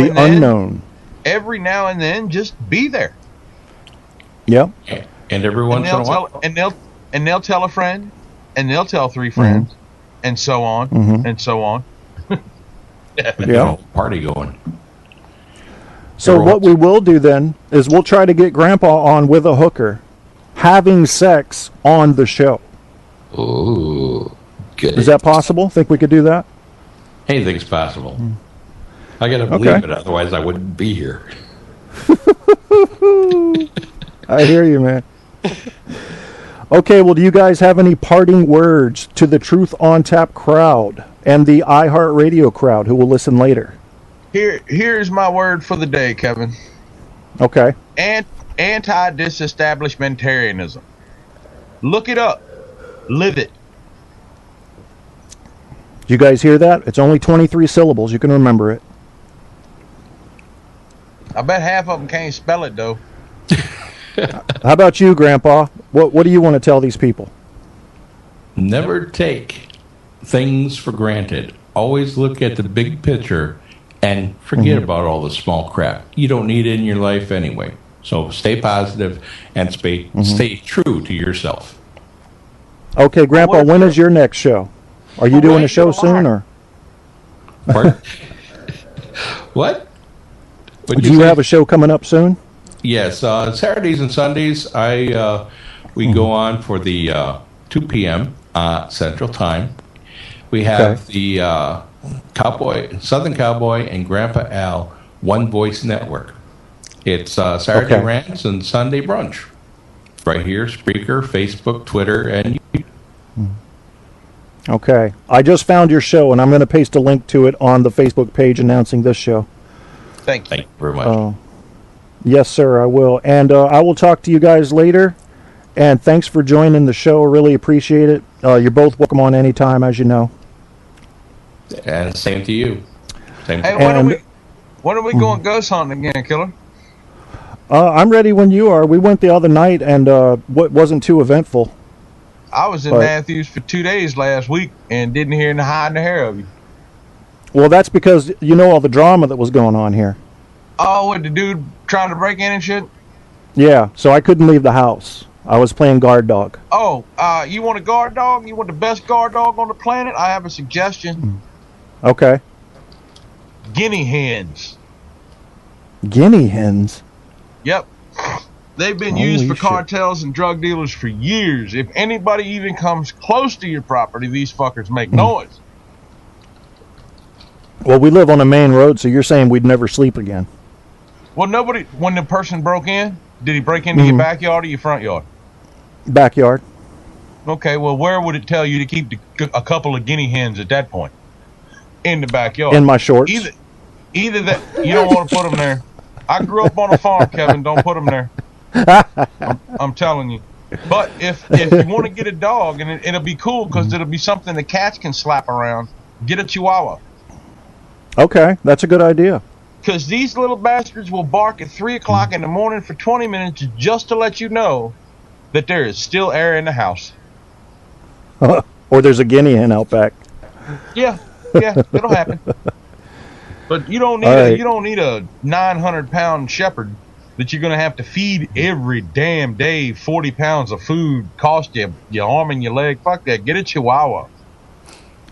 and then, just be there. Yep. And every once in a while, and they'll tell a friend, and they'll tell 3 friends, and so on, and so on. Yeah. Party going. So what we will do then is we'll try to get Grandpa on with a hooker, having sex on the show. Ooh, good. Is that possible? Think we could do that? Anything's possible. I gotta believe it, otherwise I wouldn't be here. I hear you, man. Okay, well, do you guys have any parting words to the Truth on Tap crowd and the iHeartRadio crowd who will listen later? Here's my word for the day, Kevin. Okay. Anti-disestablishmentarianism. Look it up. Live it. You guys hear that? It's only 23 syllables. You can remember it. I bet half of them can't spell it, though. How about you, Grandpa? What do you want to tell these people? Never take things for granted. Always look at the big picture and forget about all the small crap. You don't need it in your life anyway. So stay positive and stay true to yourself. Okay, Grandpa, when is your next show? Are you doing a show soon, or? Pardon? What? Do you have a show coming up soon? Yes, Saturdays and Sundays. We go on for the 2 p.m. Central Time. We have the Southern Cowboy and Grandpa Al One Voice Network. It's Saturday rants and Sunday brunch. Right here, Spreaker, Facebook, Twitter, and YouTube. Okay. I just found your show, and I'm going to paste a link to it on the Facebook page announcing this show. Thank you very much. Yes, sir, I will. And I will talk to you guys later. And thanks for joining the show. Really appreciate it. You're both welcome on any time, as you know. And same to you. Same hey, when are we going ghost hunting again, Killer? I'm ready when you are. We went the other night, and wasn't too eventful. I was in Matthews for 2 days last week and didn't hear the hide in the hair of you. Well, that's because you know all the drama that was going on here. Oh, with the dude trying to break in and shit? Yeah, so I couldn't leave the house. I was playing guard dog. Oh, you want a guard dog? You want the best guard dog on the planet? I have a suggestion. Okay. Guinea hens. Guinea hens? Yep. They've been used for cartels and drug dealers for years. If anybody even comes close to your property, these fuckers make noise. Well, we live on a main road, so you're saying we'd never sleep again. Well, when the person broke in, did he break into your backyard or your front yard? Backyard. Okay, well, where would it tell you to keep a couple of guinea hens at that point? In the backyard. In my shorts. Either that, you don't want to put them there. I grew up on a farm, Kevin. Don't put them there. I'm telling you. But if you want to get a dog, and it'll be cool because it'll be something the cats can slap around, get a Chihuahua. Okay, that's a good idea. Because these little bastards will bark at 3 o'clock in the morning for 20 minutes just to let you know that there is still air in the house. Or there's a guinea hen out back. Yeah, it'll happen. But you don't need you don't need a 900-pound shepherd that you're going to have to feed every damn day. 40 pounds of food cost you your arm and your leg. Fuck that. Get a Chihuahua.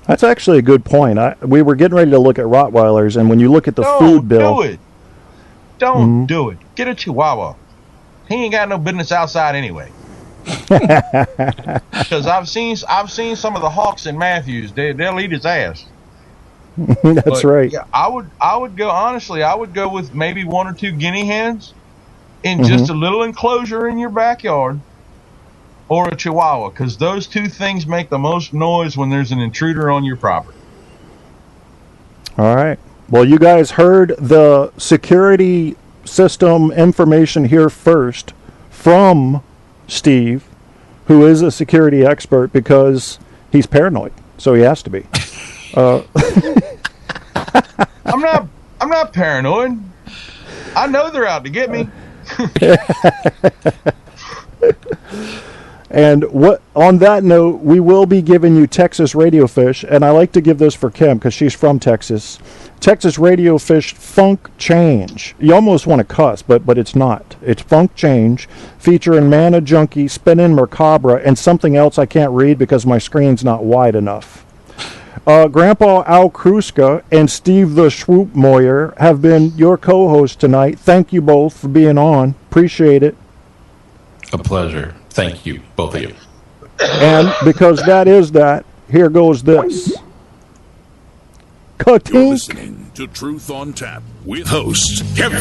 That's actually a good point. We were getting ready to look at Rottweilers, and when you look at the food bill... Don't do it. Get a Chihuahua. He ain't got no business outside anyway. Because I've seen some of the hawks in Matthews. They'll eat his ass. That's right. Yeah, I would go, honestly, I would go with maybe 1 or 2 guinea hens in just a little enclosure in your backyard, or a Chihuahua, because those two things make the most noise when there's an intruder on your property. All right. Well, you guys heard the security system information here first from Steve, who is a security expert because he's paranoid, so he has to be. I'm not paranoid. I know they're out to get me. And on that note, we will be giving you Texas Radio Fish, and I like to give this for Kim because she's from Texas. Texas Radio Fish Funk Change. You almost want to cuss, but it's not. It's Funk Change, featuring Mana Junkie, Spinning Mercabra, and something else I can't read because my screen's not wide enough. Grandpa Al Kruska and Steve the Swoop Moyer have been your co-hosts tonight. Thank you both for being on. Appreciate it. A pleasure. Thank you, both of you. And because that is that, here goes this. You're listening to Truth on Tap with host Kevin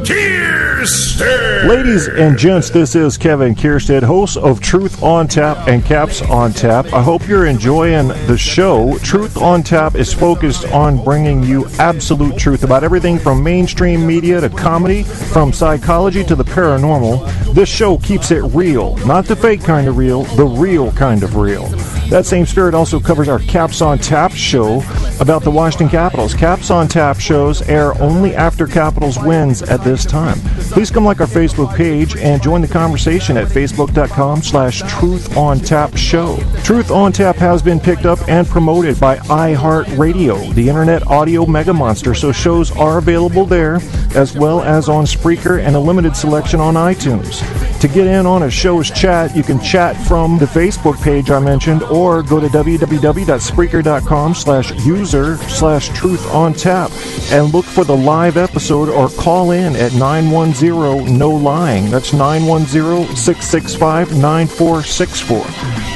Kierstead. Ladies and gents, this is Kevin Kierstead, host of Truth on Tap and Caps on Tap. I hope you're enjoying the show. Truth on Tap is focused on bringing you absolute truth about everything from mainstream media to comedy, from psychology to the paranormal. This show keeps it real, not the fake kind of real, the real kind of real. That same spirit also covers our Caps on Tap show about the Washington Capitals. Caps on Tap shows air only after Capitals wins at this time. Please come like our Facebook page and join the conversation at facebook.com/truthontapshow. Truth on Tap has been picked up and promoted by iHeartRadio, the internet audio mega monster, so shows are available there as well as on Spreaker and a limited selection on iTunes. To get in on a show's chat, you can chat from the Facebook page I mentioned or go to www.spreaker.com/user/truthontap and look for the live episode or call in at 910-NO-LYING. That's 910-665-9464.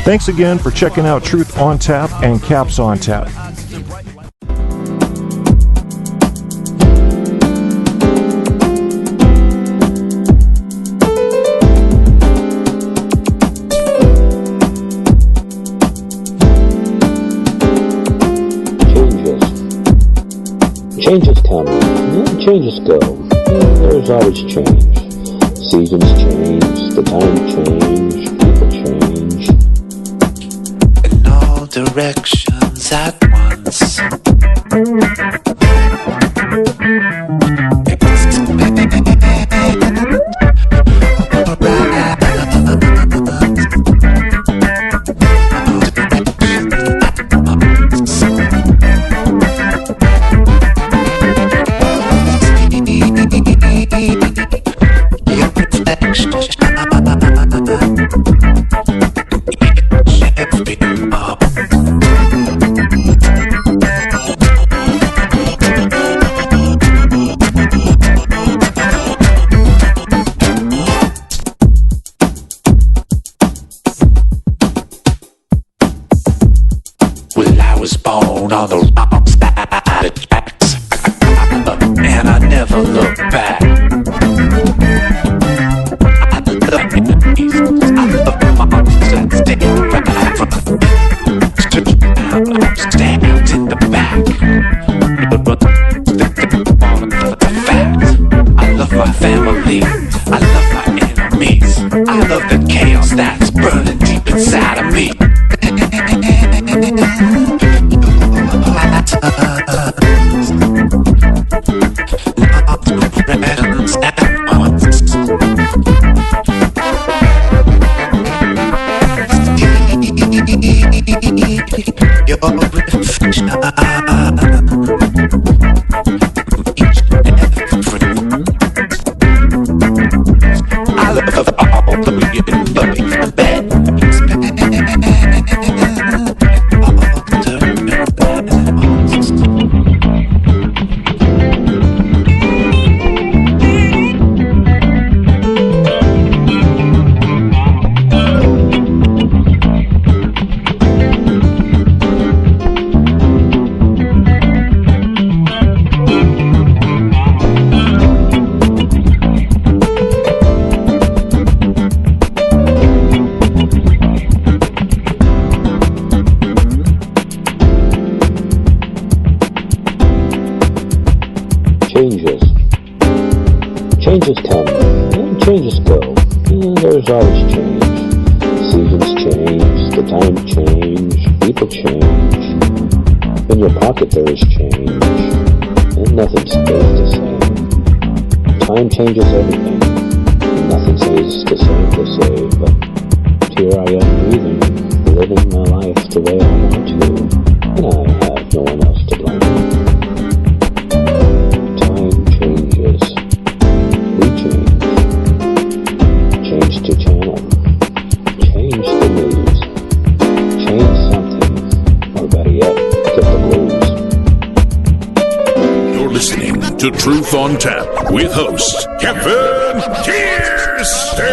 Thanks again for checking out Truth on Tap and Caps on Tap. Changes come, and changes go. There's always change. Seasons change, the time change, people change. In all directions at once. On the wrong side of tracks, and I never look back. I love enemies, I love monsters that stay right stand in the back. The fact, I love my family, I love my enemies, I love the chaos that's burning deep inside of me. Changes come, and changes go. There's always change. Seasons change, the time change, people change. In your pocket there is change, and nothing stays the same. Time changes everything, and nothing stays the same to say, but here I am breathing, living my life the way I want to, and I have no one else to blame. Time changes. We change. Change to channel. Change the news. Change something. Or better yet, get the blues. You're listening to Truth on Tap with host Kevin Kierstead.